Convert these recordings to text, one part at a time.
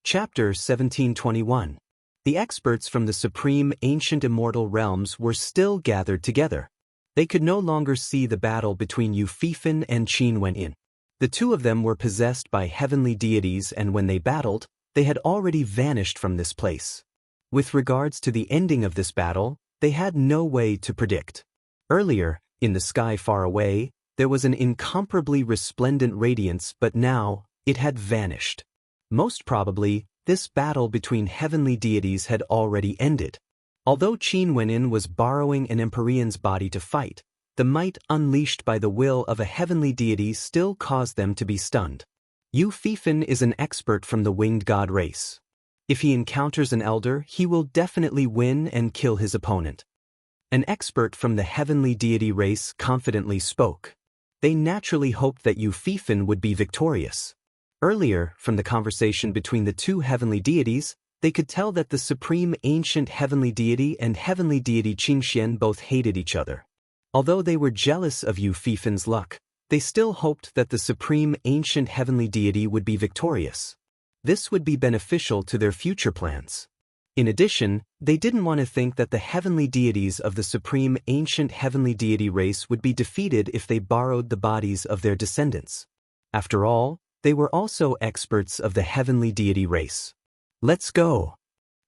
Chapter 1721. The experts from the supreme ancient immortal realms were still gathered together. They could no longer see the battle between Yu Fifan and Qin Wenyin. The two of them were possessed by heavenly deities, and when they battled, they had already vanished from this place. With regards to the ending of this battle, they had no way to predict. Earlier, in the sky far away, there was an incomparably resplendent radiance, but now, it had vanished. Most probably, this battle between heavenly deities had already ended. Although Qin Wenyin was borrowing an Empyrean's body to fight, the might unleashed by the will of a heavenly deity still caused them to be stunned. Yu Fifan is an expert from the winged god race. If he encounters an elder, he will definitely win and kill his opponent. An expert from the heavenly deity race confidently spoke. They naturally hoped that Yu Fifan would be victorious. Earlier, from the conversation between the two heavenly deities, they could tell that the supreme ancient heavenly deity and heavenly deity Qingxian both hated each other. Although they were jealous of Yu Fifan's luck, they still hoped that the supreme ancient heavenly deity would be victorious. This would be beneficial to their future plans. In addition, they didn't want to think that the heavenly deities of the supreme ancient heavenly deity race would be defeated if they borrowed the bodies of their descendants. After all, they were also experts of the heavenly deity race. "Let's go,"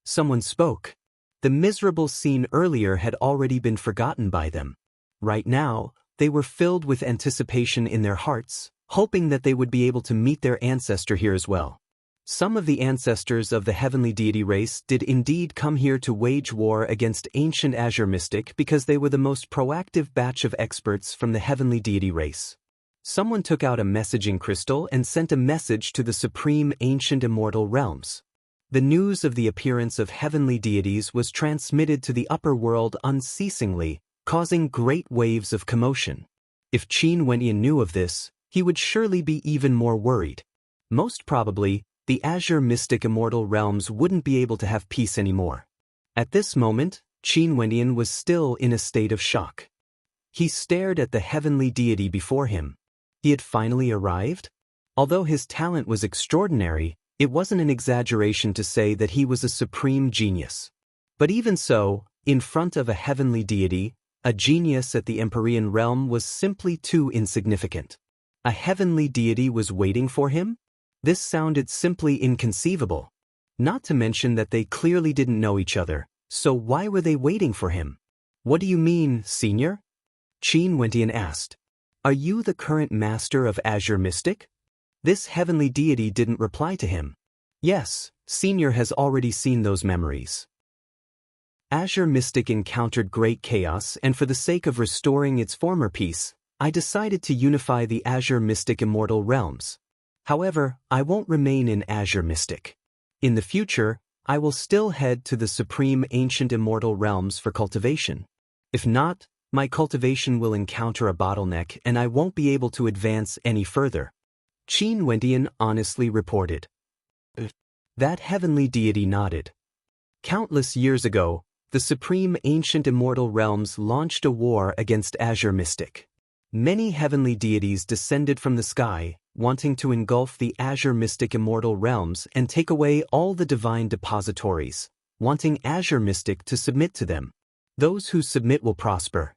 someone spoke. The miserable scene earlier had already been forgotten by them. Right now, they were filled with anticipation in their hearts, hoping that they would be able to meet their ancestor here as well. Some of the ancestors of the heavenly deity race did indeed come here to wage war against ancient Azure Mystic because they were the most proactive batch of experts from the heavenly deity race. Someone took out a messaging crystal and sent a message to the supreme ancient immortal realms. The news of the appearance of heavenly deities was transmitted to the upper world unceasingly, causing great waves of commotion. If Qin Wenyin knew of this, he would surely be even more worried. Most probably, the Azure Mystic immortal realms wouldn't be able to have peace anymore. At this moment, Qin Wenyin was still in a state of shock. He stared at the heavenly deity before him. He had finally arrived? Although his talent was extraordinary, it wasn't an exaggeration to say that he was a supreme genius. But even so, in front of a heavenly deity, a genius at the Empyrean realm was simply too insignificant. A heavenly deity was waiting for him? This sounded simply inconceivable. Not to mention that they clearly didn't know each other, so why were they waiting for him? "What do you mean, Senior?" Qin Wenyin asked. "Are you the current master of Azure Mystic?" This heavenly deity didn't reply to him. "Yes, Senior has already seen those memories. Azure Mystic encountered great chaos, and for the sake of restoring its former peace, I decided to unify the Azure Mystic immortal realms. However, I won't remain in Azure Mystic. In the future, I will still head to the supreme ancient immortal realms for cultivation. If not, my cultivation will encounter a bottleneck and I won't be able to advance any further," Qin Wenyin honestly reported. That heavenly deity nodded. Countless years ago, the supreme ancient immortal realms launched a war against Azure Mystic. Many heavenly deities descended from the sky, wanting to engulf the Azure Mystic immortal realms and take away all the divine depositories, wanting Azure Mystic to submit to them. Those who submit will prosper.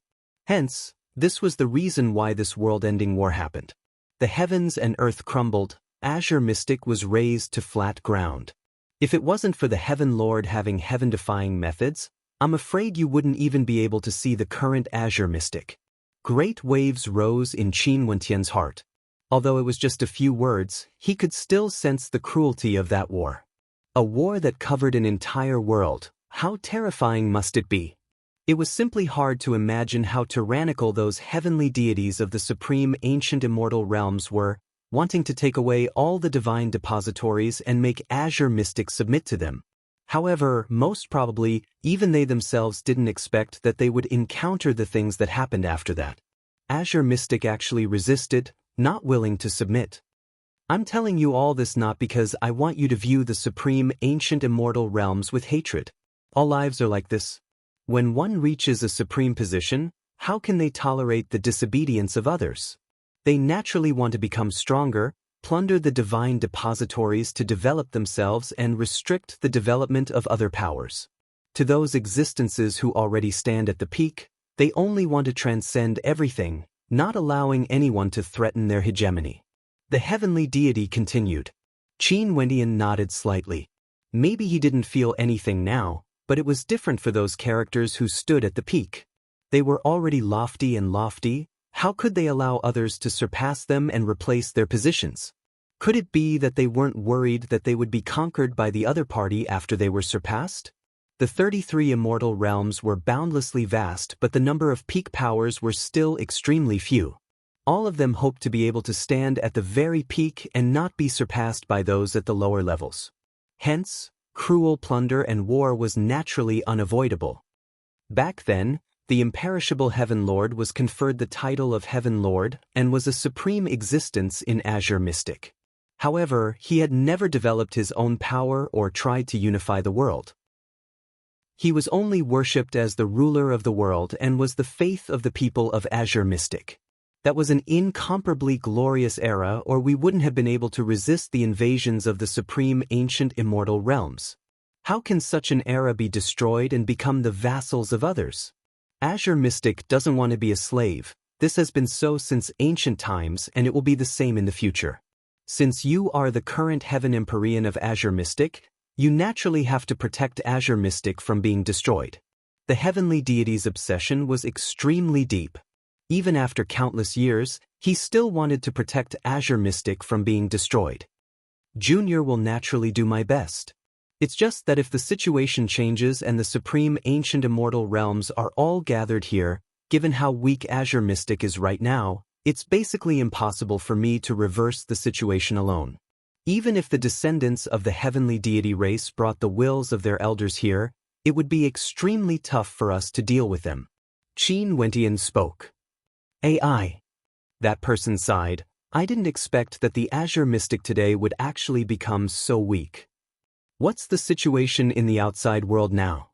Hence, this was the reason why this world-ending war happened. The heavens and earth crumbled, Azure Mystic was razed to flat ground. If it wasn't for the Heaven Lord having heaven-defying methods, I'm afraid you wouldn't even be able to see the current Azure Mystic. Great waves rose in Qin Wenyan's heart. Although it was just a few words, he could still sense the cruelty of that war. A war that covered an entire world, how terrifying must it be? It was simply hard to imagine how tyrannical those heavenly deities of the supreme ancient immortal realms were, wanting to take away all the divine depositories and make Azure Mystic submit to them. However, most probably, even they themselves didn't expect that they would encounter the things that happened after that. Azure Mystic actually resisted, not willing to submit. I'm telling you all this not because I want you to view the supreme ancient immortal realms with hatred. All lives are like this. When one reaches a supreme position, how can they tolerate the disobedience of others? They naturally want to become stronger, plunder the divine depositories to develop themselves and restrict the development of other powers. To those existences who already stand at the peak, they only want to transcend everything, not allowing anyone to threaten their hegemony. The heavenly deity continued. Qin Wendian nodded slightly. Maybe he didn't feel anything now, but it was different for those characters who stood at the peak. They were already lofty and lofty. How could they allow others to surpass them and replace their positions? Could it be that they weren't worried that they would be conquered by the other party after they were surpassed? The 33 immortal realms were boundlessly vast, but the number of peak powers were still extremely few. All of them hoped to be able to stand at the very peak and not be surpassed by those at the lower levels. Hence, cruel plunder and war was naturally unavoidable. Back then, the imperishable Heaven Lord was conferred the title of Heaven Lord and was a supreme existence in Azure Mystic. However, he had never developed his own power or tried to unify the world. He was only worshipped as the ruler of the world and was the faith of the people of Azure Mystic. That was an incomparably glorious era, or we wouldn't have been able to resist the invasions of the supreme ancient immortal realms. How can such an era be destroyed and become the vassals of others? Azure Mystic doesn't want to be a slave. This has been so since ancient times, and it will be the same in the future. Since you are the current Heaven Empyrean of Azure Mystic, you naturally have to protect Azure Mystic from being destroyed. The heavenly deity's obsession was extremely deep. Even after countless years, he still wanted to protect Azure Mystic from being destroyed. Junior will naturally do my best. It's just that if the situation changes and the supreme ancient immortal realms are all gathered here, given how weak Azure Mystic is right now, it's basically impossible for me to reverse the situation alone. Even if the descendants of the heavenly deity race brought the wills of their elders here, it would be extremely tough for us to deal with them. Qin Wendian spoke. AI. That person sighed. I didn't expect that the Azure Mystic today would actually become so weak. What's the situation in the outside world now?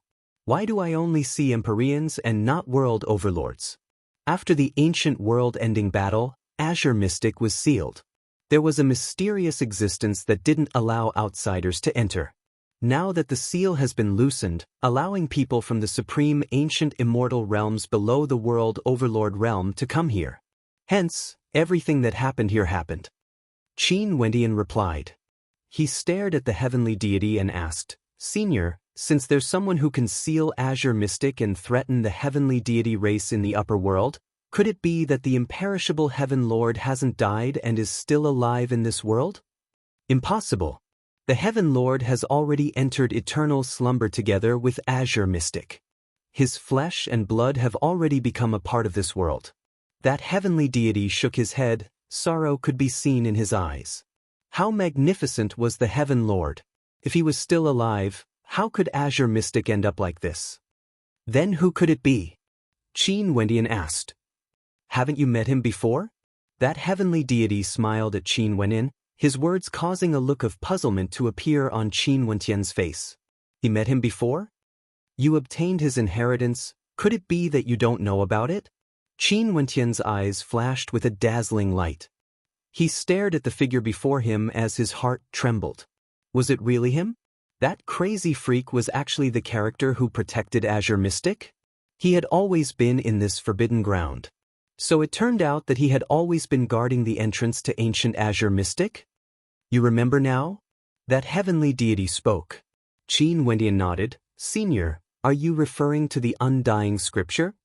Why do I only see Empyreans and not world overlords? After the ancient world-ending battle, Azure Mystic was sealed. There was a mysterious existence that didn't allow outsiders to enter. Now that the seal has been loosened, allowing people from the supreme ancient immortal realms below the world overlord realm to come here. Hence, everything that happened here happened. Qin Wendian replied. He stared at the heavenly deity and asked, Senior, since there's someone who can seal Azure Mystic and threaten the heavenly deity race in the upper world, could it be that the imperishable Heaven Lord hasn't died and is still alive in this world? Impossible. The Heaven Lord has already entered eternal slumber together with Azure Mystic. His flesh and blood have already become a part of this world. That heavenly deity shook his head, sorrow could be seen in his eyes. How magnificent was the Heaven Lord! If he was still alive, how could Azure Mystic end up like this? Then who could it be? Qin Wendian asked. Haven't you met him before? That heavenly deity smiled at Qin Wendian, his words causing a look of puzzlement to appear on Qin Wendian's face. You met him before? You obtained his inheritance, could it be that you don't know about it? Qin Wendian's eyes flashed with a dazzling light. He stared at the figure before him as his heart trembled. Was it really him? That crazy freak was actually the character who protected Azure Mystic? He had always been in this forbidden ground. So it turned out that he had always been guarding the entrance to ancient Azure Mystic? You remember now? That heavenly deity spoke. Qin Wendian nodded. Senior, are you referring to the undying scripture?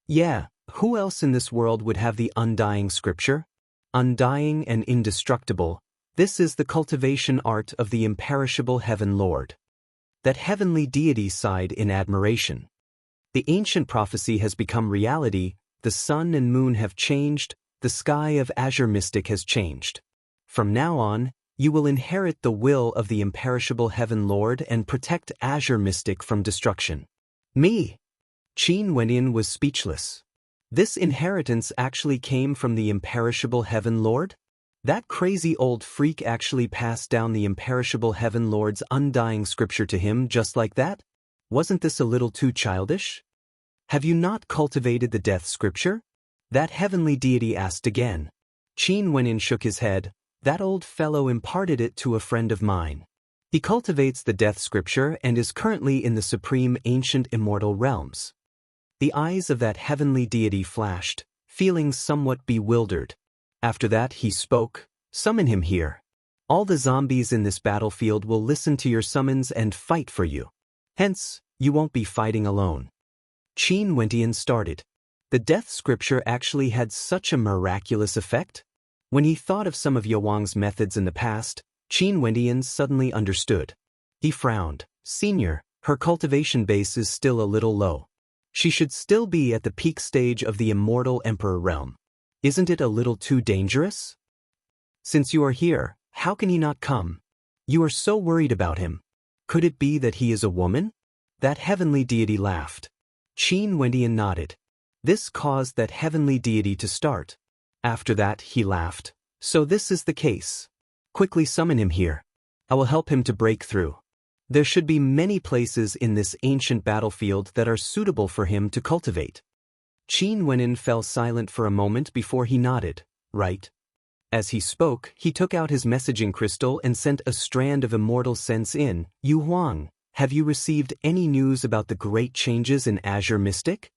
Yeah, who else in this world would have the undying scripture? Undying and indestructible, this is the cultivation art of the imperishable Heaven Lord. That heavenly deity sighed in admiration. The ancient prophecy has become reality, the sun and moon have changed, the sky of Azure Mystic has changed. From now on, you will inherit the will of the imperishable Heaven Lord and protect Azure Mystic from destruction. Me? Qin Wendian was speechless. This inheritance actually came from the imperishable Heaven Lord? That crazy old freak actually passed down the imperishable Heaven Lord's undying scripture to him just like that? Wasn't this a little too childish? Have you not cultivated the death scripture? That heavenly deity asked again. Qin Wenin shook his head. That old fellow imparted it to a friend of mine. He cultivates the death scripture and is currently in the supreme ancient immortal realms. The eyes of that heavenly deity flashed, feeling somewhat bewildered. After that he spoke, "Summon him here. All the zombies in this battlefield will listen to your summons and fight for you. Hence, you won't be fighting alone." Qin Wentian started. The death scripture actually had such a miraculous effect? When he thought of some of Yowang's methods in the past, Qin Wentian suddenly understood. He frowned. "Senior, her cultivation base is still a little low. She should still be at the peak stage of the immortal emperor realm. Isn't it a little too dangerous? Since you are here, how can he not come? You are so worried about him. Could it be that he is a woman?" That heavenly deity laughed. Qin Wentian nodded. This caused that heavenly deity to start. After that he laughed. "So this is the case. Quickly summon him here. I will help him to break through. There should be many places in this ancient battlefield that are suitable for him to cultivate." Qin Wenin fell silent for a moment before he nodded. "Right." As he spoke, he took out his messaging crystal and sent a strand of immortal sense in. "Yu Huang, have you received any news about the great changes in Azure Mystic?"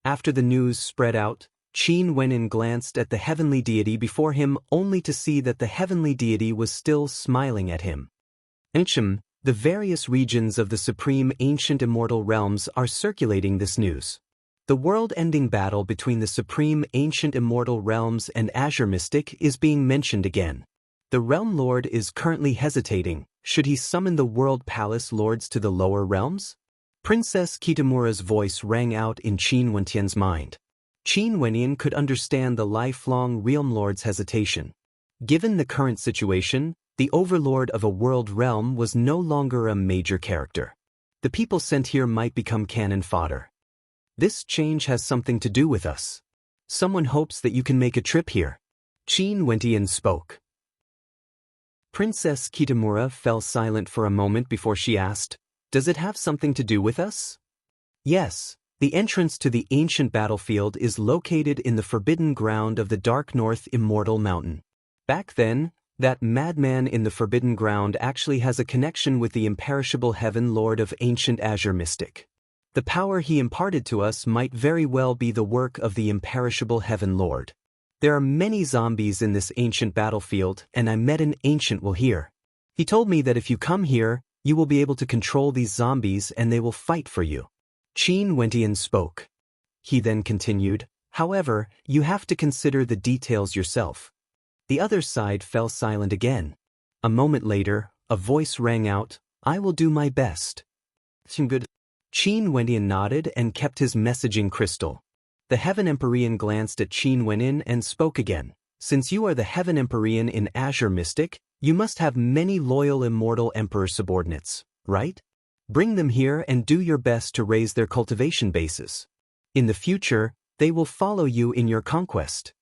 After the news spread out, Qin Wenin glanced at the heavenly deity before him only to see that the heavenly deity was still smiling at him. "Ancient, the various regions of the supreme ancient immortal realms are circulating this news. The world-ending battle between the supreme ancient immortal realms and Azure Mystic is being mentioned again. The Realm Lord is currently hesitating. Should he summon the World Palace Lords to the lower realms?" Princess Kitamura's voice rang out in Qin Wentian's mind. Qin Wentian could understand the lifelong Realm Lord's hesitation. Given the current situation, the overlord of a world realm was no longer a major character. The people sent here might become cannon fodder. This change has something to do with us. Someone hopes that you can make a trip here. Qin Wentian spoke. Princess Kitamura fell silent for a moment before she asked, "Does it have something to do with us?" "Yes. The entrance to the ancient battlefield is located in the forbidden ground of the Dark North Immortal Mountain. Back then, that madman in the forbidden ground actually has a connection with the imperishable Heaven Lord of ancient Azure Mystic. The power he imparted to us might very well be the work of the imperishable Heaven Lord. There are many zombies in this ancient battlefield, and I met an ancient while here. He told me that if you come here, you will be able to control these zombies and they will fight for you." Qin Wentian spoke. He then continued, "However, you have to consider the details yourself." The other side fell silent again. A moment later, a voice rang out, "I will do my best." Good. Qin Wentian nodded and kept his messaging crystal. The Heaven Empyrean glanced at Qin Wenin and spoke again. "Since you are the Heaven Empyrean in Azure Mystic, you must have many loyal immortal emperor subordinates, right? Bring them here and do your best to raise their cultivation bases. In the future, they will follow you in your conquest."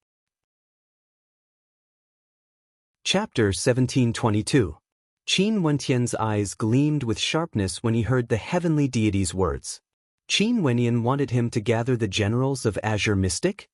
Chapter 1722. Qin Wentian's eyes gleamed with sharpness when he heard the heavenly deity's words. Qin Wentian wanted him to gather the generals of Azure Mystic?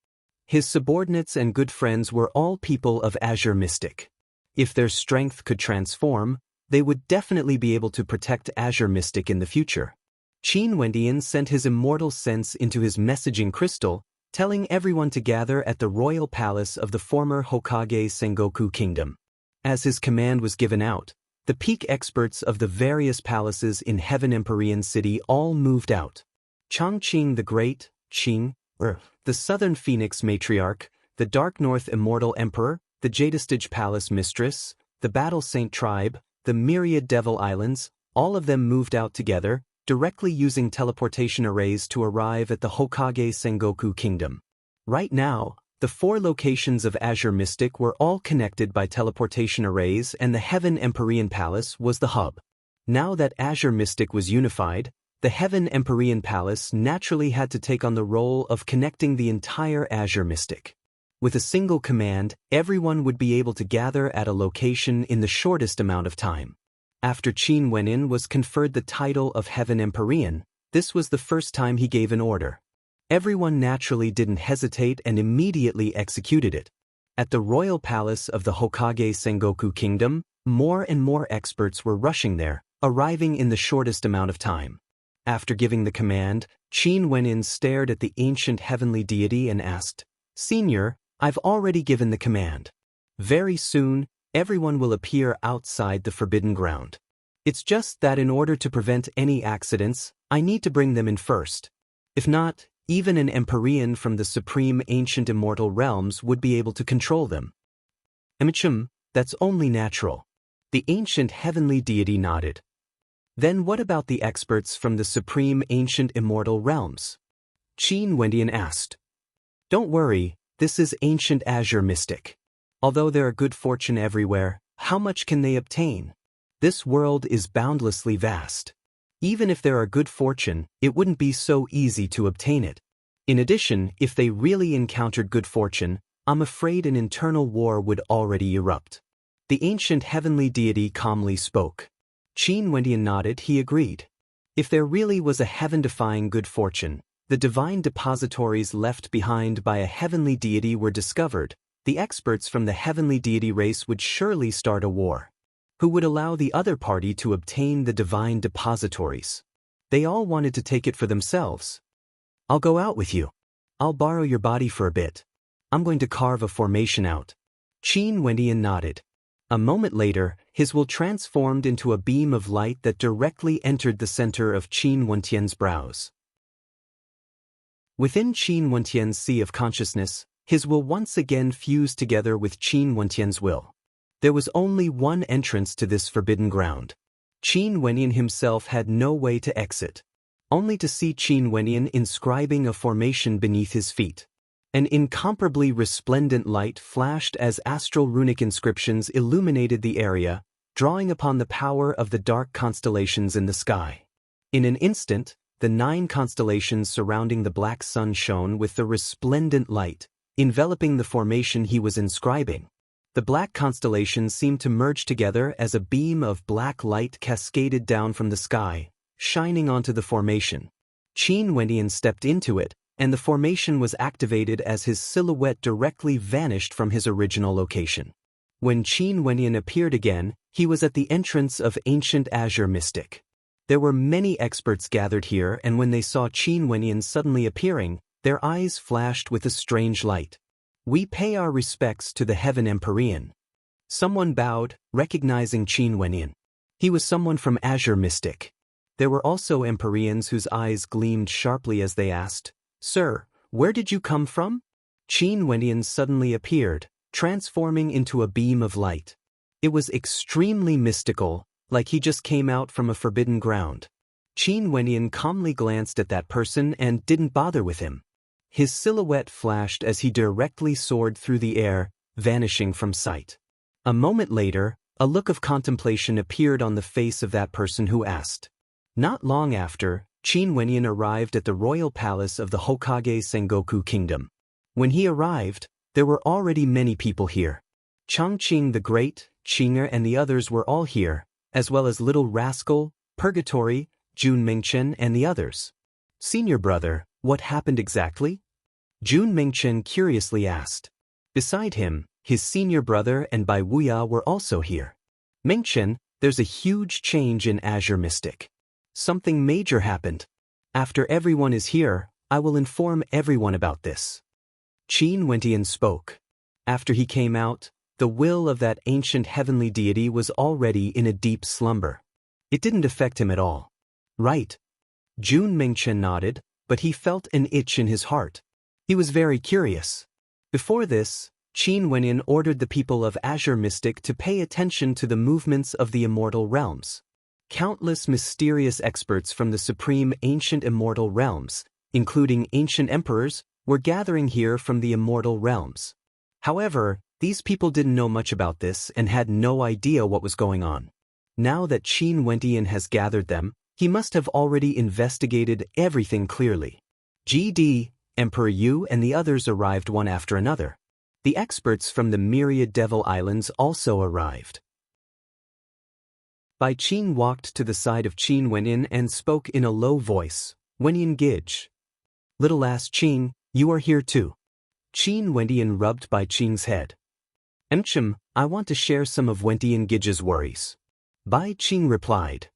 His subordinates and good friends were all people of Azure Mystic. If their strength could transform, they would definitely be able to protect Azure Mystic in the future. Qin Wentian sent his immortal sense into his messaging crystal, telling everyone to gather at the royal palace of the former Hokage Sengoku Kingdom. As his command was given out, the peak experts of the various palaces in Heaven Empyrean City all moved out. Chongqing the Great, Qing, the Southern Phoenix Matriarch, the Dark North Immortal Emperor, the Jadestage Palace Mistress, the Battle Saint Tribe, the Myriad Devil Islands, all of them moved out together, directly using teleportation arrays to arrive at the Hokage Sengoku Kingdom. Right now, the 4 locations of Azure Mystic were all connected by teleportation arrays and the Heaven Empyrean Palace was the hub. Now that Azure Mystic was unified, the Heaven Empyrean Palace naturally had to take on the role of connecting the entire Azure Mystic. With a single command, everyone would be able to gather at a location in the shortest amount of time. After Qin Wenin was conferred the title of Heaven Empyrean, this was the first time he gave an order. Everyone naturally didn't hesitate and immediately executed it. At the royal palace of the Hokage Sengoku Kingdom, more and more experts were rushing there, arriving in the shortest amount of time. After giving the command, Qin Wenin stared at the ancient heavenly deity and asked, "Senior, I've already given the command. Very soon, everyone will appear outside the forbidden ground. It's just that in order to prevent any accidents, I need to bring them in first. If not, even an Empyrean from the supreme ancient immortal realms would be able to control them." That's only natural. The ancient heavenly deity nodded. Then what about the experts from the supreme ancient immortal realms? Qin Wendian asked. Don't worry, this is ancient azure mystic. Although there are good fortune everywhere, how much can they obtain? This world is boundlessly vast. Even if there are good fortune, it wouldn't be so easy to obtain it. In addition, if they really encountered good fortune, I'm afraid an internal war would already erupt. The ancient heavenly deity calmly spoke. Qin Wendian nodded. He agreed. If there really was a heaven-defying good fortune, the divine depositories left behind by a heavenly deity were discovered, the experts from the heavenly deity race would surely start a war. Who would allow the other party to obtain the divine depositories? They all wanted to take it for themselves. I'll go out with you. I'll borrow your body for a bit. I'm going to carve a formation out. Qin Wendian nodded. A moment later, his will transformed into a beam of light that directly entered the center of Qin Wentian's brows. Within Qin Wentian's sea of consciousness, his will once again fused together with Qin Wentian's will. There was only one entrance to this forbidden ground. Qin Wendian himself had no way to exit. Only to see Qin Wendian inscribing a formation beneath his feet. An incomparably resplendent light flashed as astral runic inscriptions illuminated the area, drawing upon the power of the dark constellations in the sky. In an instant, the 9 constellations surrounding the black sun shone with the resplendent light, enveloping the formation he was inscribing. The black constellations seemed to merge together as a beam of black light cascaded down from the sky, shining onto the formation. Qin Wendian stepped into it, and the formation was activated as his silhouette directly vanished from his original location. When Qin Wendian appeared again, he was at the entrance of ancient azure mystic. There were many experts gathered here, and when they saw Qin Wendian suddenly appearing, their eyes flashed with a strange light. We pay our respects to the Heaven Empyrean. Someone bowed, recognizing Qin Wendian. He was someone from Azure Mystic. There were also Empyreans whose eyes gleamed sharply as they asked, "Sir, where did you come from?" Qin Wendian suddenly appeared, transforming into a beam of light. It was extremely mystical, like he just came out from a forbidden ground. Qin Wendian calmly glanced at that person and didn't bother with him. His silhouette flashed as he directly soared through the air, vanishing from sight. A moment later, a look of contemplation appeared on the face of that person who asked. Not long after, Qin Wendian arrived at the royal palace of the Hokage Sengoku Kingdom. When he arrived, there were already many people here. Changqing the Great, Qing'er and the others were all here, as well as Little Rascal, Purgatory, Jun Mingchen and the others. "Senior brother, what happened exactly?" Jun Mingchen curiously asked. Beside him, his senior brother and Bai Wuya were also here. "Mingchen, there's a huge change in Azure Mystic. Something major happened. After everyone is here, I will inform everyone about this." Qin Wendian spoke. After he came out, the will of that ancient heavenly deity was already in a deep slumber. It didn't affect him at all. Right. Jun Mingchen nodded, but he felt an itch in his heart. He was very curious. Before this, Qin Wendian ordered the people of Azure Mystic to pay attention to the movements of the immortal realms. Countless mysterious experts from the supreme ancient immortal realms, including ancient emperors, were gathering here from the immortal realms. However, these people didn't know much about this and had no idea what was going on. Now that Qin Wendian has gathered them, he must have already investigated everything clearly. GD, Emperor Yu and the others arrived one after another. The experts from the myriad Devil Islands also arrived. Bai Qing walked to the side of Qin Wendian and spoke in a low voice, "Wendian Gidge. Little ass Qing, you are here too." Qin Wendian rubbed Bai Qing's head. I want to share some of Wentian Gij's worries. Bai Qing replied.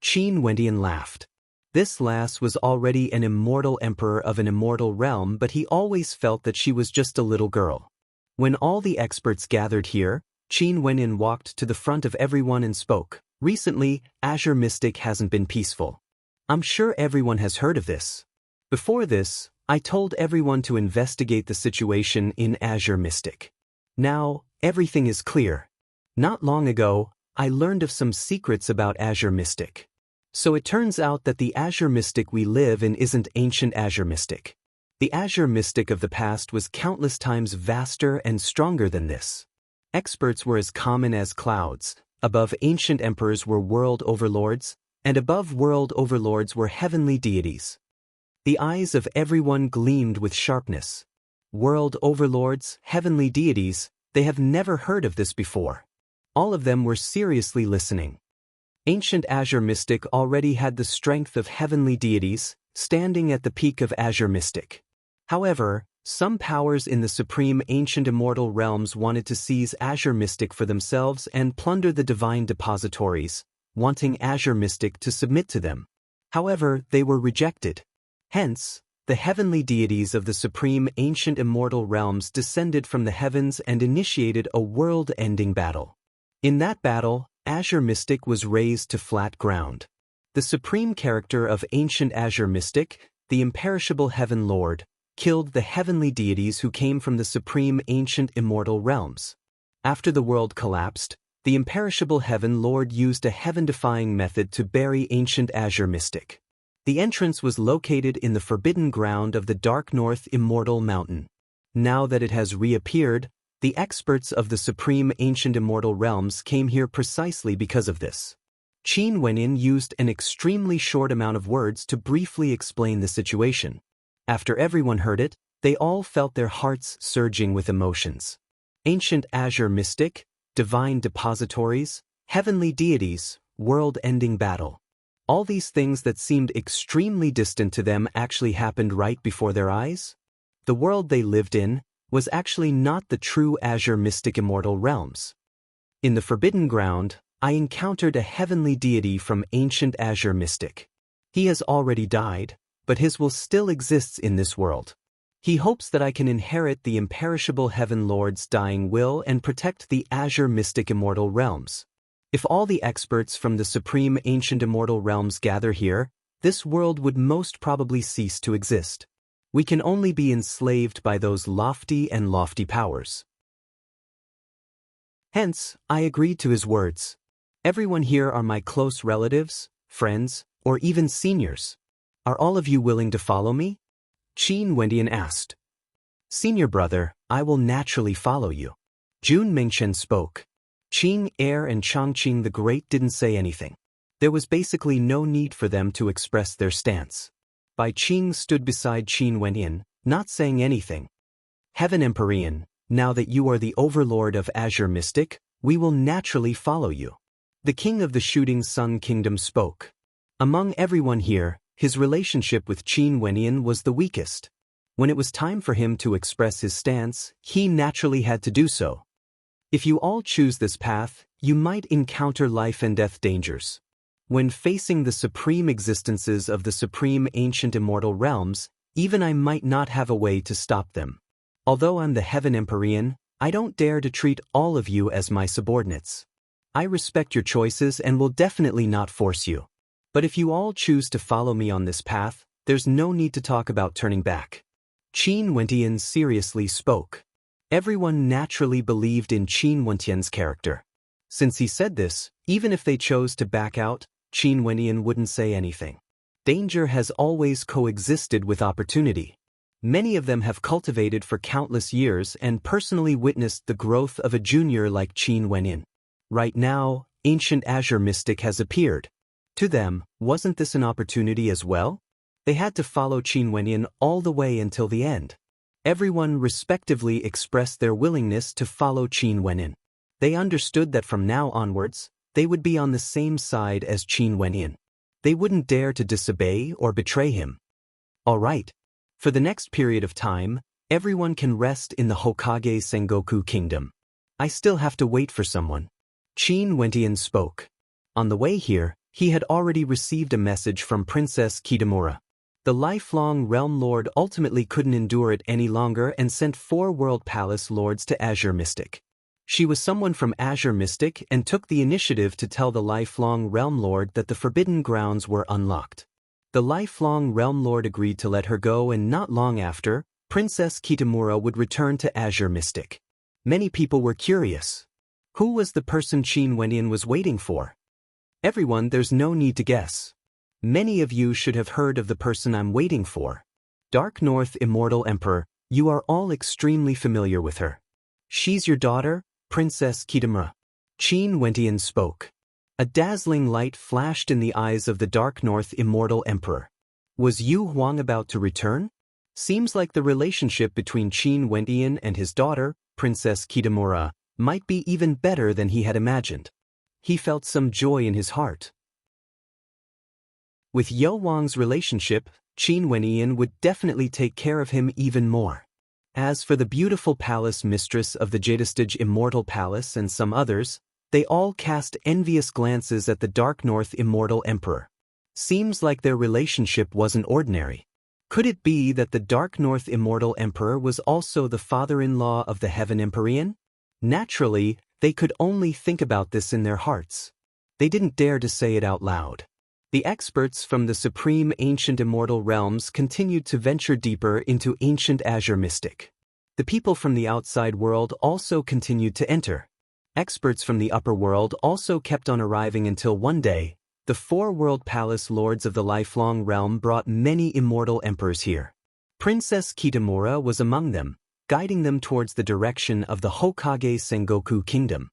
Qin Wentian laughed. This lass was already an immortal emperor of an immortal realm, but he always felt that she was just a little girl. When all the experts gathered here, Qin Wentian walked to the front of everyone and spoke. Recently, Azure Mystic hasn't been peaceful. I'm sure everyone has heard of this. Before this, I told everyone to investigate the situation in Azure Mystic. Now, everything is clear. Not long ago, I learned of some secrets about Azure Mystic. So it turns out that the Azure Mystic we live in isn't ancient Azure Mystic. The Azure Mystic of the past was countless times vaster and stronger than this. Experts were as common as clouds, above ancient emperors were world overlords, and above world overlords were heavenly deities. The eyes of everyone gleamed with sharpness. World overlords, heavenly deities, they have never heard of this before. All of them were seriously listening. Ancient Azure Mystic already had the strength of heavenly deities, standing at the peak of Azure Mystic. However, some powers in the supreme ancient immortal realms wanted to seize Azure Mystic for themselves and plunder the divine depositories, wanting Azure Mystic to submit to them. However, they were rejected. Hence, the heavenly deities of the supreme ancient immortal realms descended from the heavens and initiated a world-ending battle. In that battle, Azure Mystic was razed to flat ground. The supreme character of ancient Azure Mystic, the imperishable Heaven Lord, killed the heavenly deities who came from the supreme ancient immortal realms. After the world collapsed, the imperishable Heaven Lord used a heaven-defying method to bury ancient Azure Mystic. The entrance was located in the forbidden ground of the Dark North Immortal Mountain. Now that it has reappeared, the experts of the supreme ancient immortal realms came here precisely because of this. Qin Wentian used an extremely short amount of words to briefly explain the situation. After everyone heard it, they all felt their hearts surging with emotions. Ancient Azure Mystic, divine depositories, heavenly deities, world-ending battle. All these things that seemed extremely distant to them actually happened right before their eyes? The world they lived in was actually not the true Azure Mystic immortal realms. In the Forbidden Ground, I encountered a heavenly deity from ancient Azure Mystic. He has already died, but his will still exists in this world. He hopes that I can inherit the imperishable Heaven Lord's dying will and protect the Azure Mystic immortal realms. If all the experts from the supreme ancient immortal realms gather here, this world would most probably cease to exist. We can only be enslaved by those lofty powers. Hence, I agreed to his words. Everyone here are my close relatives, friends, or even seniors. Are all of you willing to follow me? Qin Wentian asked. Senior brother, I will naturally follow you. Jun Mingchen spoke. Qing Heir and Chongqing the Great didn't say anything. There was basically no need for them to express their stance. Bai Qing stood beside Qin Wentian, not saying anything. Heaven Empyrean, now that you are the overlord of Azure Mystic, we will naturally follow you. The king of the Shooting Sun Kingdom spoke. Among everyone here, his relationship with Qin Wentian was the weakest. When it was time for him to express his stance, he naturally had to do so. If you all choose this path, you might encounter life and death dangers. When facing the supreme existences of the supreme ancient immortal realms, even I might not have a way to stop them. Although I'm the Heaven Empyrean, I don't dare to treat all of you as my subordinates. I respect your choices and will definitely not force you. But if you all choose to follow me on this path, there's no need to talk about turning back. Qin Wentian seriously spoke. Everyone naturally believed in Qin Wentian's character. Since he said this, even if they chose to back out, Qin Wentian wouldn't say anything. Danger has always coexisted with opportunity. Many of them have cultivated for countless years and personally witnessed the growth of a junior like Qin Wentian. Right now, ancient Azure Mystic has appeared. To them, wasn't this an opportunity as well? They had to follow Qin Wentian all the way until the end. Everyone respectively expressed their willingness to follow Qin Wentian. They understood that from now onwards, they would be on the same side as Qin Wentian. They wouldn't dare to disobey or betray him. All right. For the next period of time, Everyone can rest in the Hokage Sengoku Kingdom. I still have to wait for someone. Qin Wentian spoke. On the way here, he had already received a message from Princess Kitamura. The lifelong Realm Lord ultimately couldn't endure it any longer and sent 4 World Palace Lords to Azure Mystic. She was someone from Azure Mystic and took the initiative to tell the lifelong Realm Lord that the Forbidden Grounds were unlocked. The lifelong Realm Lord agreed to let her go, and not long after, Princess Kitamura would return to Azure Mystic. Many people were curious. Who was the person Qin Wentian was waiting for? Everyone, there's no need to guess. Many of you should have heard of the person I'm waiting for. Dark North Immortal Emperor, you are all extremely familiar with her. She's your daughter, Princess Kitamura. Qin Wentian spoke. A dazzling light flashed in the eyes of the Dark North Immortal Emperor. Was Yu Huang about to return? Seems like the relationship between Qin Wentian and his daughter, Princess Kitamura, might be even better than he had imagined. He felt some joy in his heart. With Yu Huang's relationship, Qin Wentian would definitely take care of him even more. As for the beautiful palace mistress of the Jadestige Immortal Palace and some others, they all cast envious glances at the Dark North Immortal Emperor. Seems like their relationship wasn't ordinary. Could it be that the Dark North Immortal Emperor was also the father-in-law of the Heaven Empyrean? Naturally, they could only think about this in their hearts. They didn't dare to say it out loud. The experts from the Supreme Ancient Immortal Realms continued to venture deeper into ancient Azure Mystic. The people from the outside world also continued to enter. Experts from the upper world also kept on arriving until one day, the 4 World Palace Lords of the Lifelong Realm brought many immortal emperors here. Princess Kitamura was among them, guiding them towards the direction of the Hokage Sengoku Kingdom.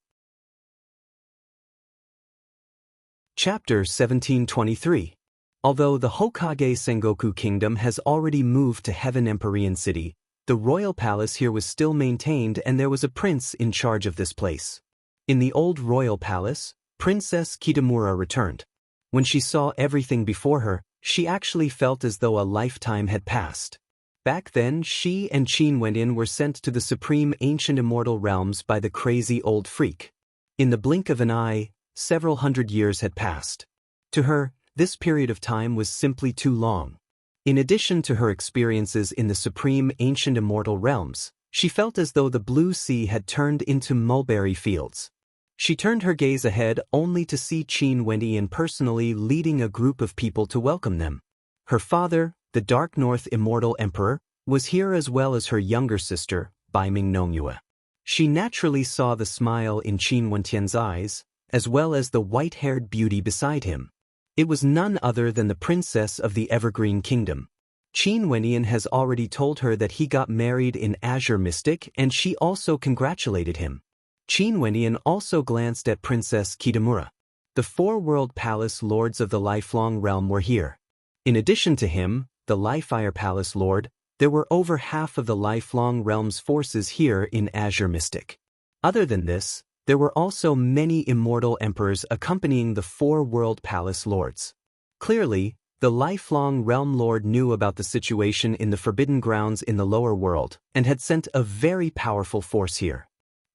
Chapter 1723. Although the Hokage Sengoku Kingdom has already moved to Heaven Empyrean City, the royal palace here was still maintained and there was a prince in charge of this place. In the old royal palace, Princess Kitamura returned. When she saw everything before her, she actually felt as though a lifetime had passed. Back then, she and Qin Wentian were sent to the Supreme Ancient Immortal Realms by the crazy old freak. In the blink of an eye, several hundred years had passed. To her, this period of time was simply too long. In addition to her experiences in the Supreme Ancient Immortal Realms, she felt as though the blue sea had turned into mulberry fields. She turned her gaze ahead only to see Qin Wentian personally leading a group of people to welcome them. Her father, the Dark North Immortal Emperor, was here as well as her younger sister, Baiming Nongyue. She naturally saw the smile in Qin Wentian's eyes, as well as the white-haired beauty beside him. It was none other than the princess of the Evergreen Kingdom. Qin Wentian has already told her that he got married in Azure Mystic, and she also congratulated him. Qin Wentian also glanced at Princess Kitamura. The 4 World Palace Lords of the Lifelong Realm were here. In addition to him, the Lifefire Palace Lord, there were over half of the Lifelong Realm's forces here in Azure Mystic. Other than this, there were also many immortal emperors accompanying the 4 World Palace Lords. Clearly, the Lifelong Realm Lord knew about the situation in the Forbidden Grounds in the lower world and had sent a very powerful force here.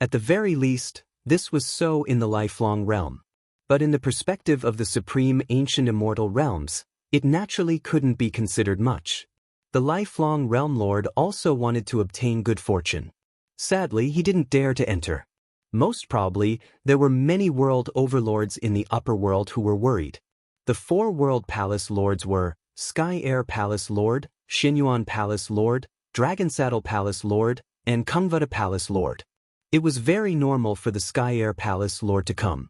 At the very least, this was so in the Lifelong Realm. But in the perspective of the Supreme Ancient Immortal Realms, it naturally couldn't be considered much. The Lifelong Realm Lord also wanted to obtain good fortune. Sadly, he didn't dare to enter. Most probably, there were many world overlords in the upper world who were worried. The 4 World Palace Lords were Sky Air Palace Lord, Xinyuan Palace Lord, Dragonsaddle Palace Lord, and Kungvuda Palace Lord. It was very normal for the Sky Air Palace Lord to come.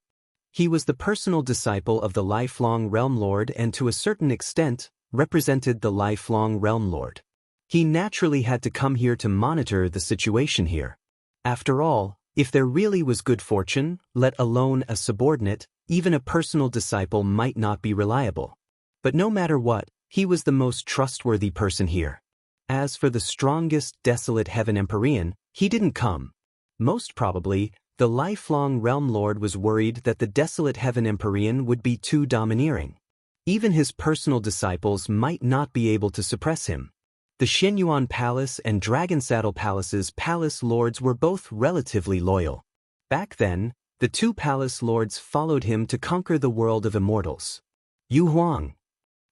He was the personal disciple of the Lifelong Realm Lord and to a certain extent, represented the Lifelong Realm Lord. He naturally had to come here to monitor the situation here. After all, if there really was good fortune, let alone a subordinate, even a personal disciple might not be reliable. But no matter what, he was the most trustworthy person here. As for the strongest desolate Heaven Empyrean, he didn't come. Most probably, the Lifelong Realm Lord was worried that the desolate Heaven Empyrean would be too domineering. Even his personal disciples might not be able to suppress him. The Xianyuan Palace and Dragon Saddle Palace's palace lords were both relatively loyal. Back then, the two palace lords followed him to conquer the world of immortals. Yu Huang.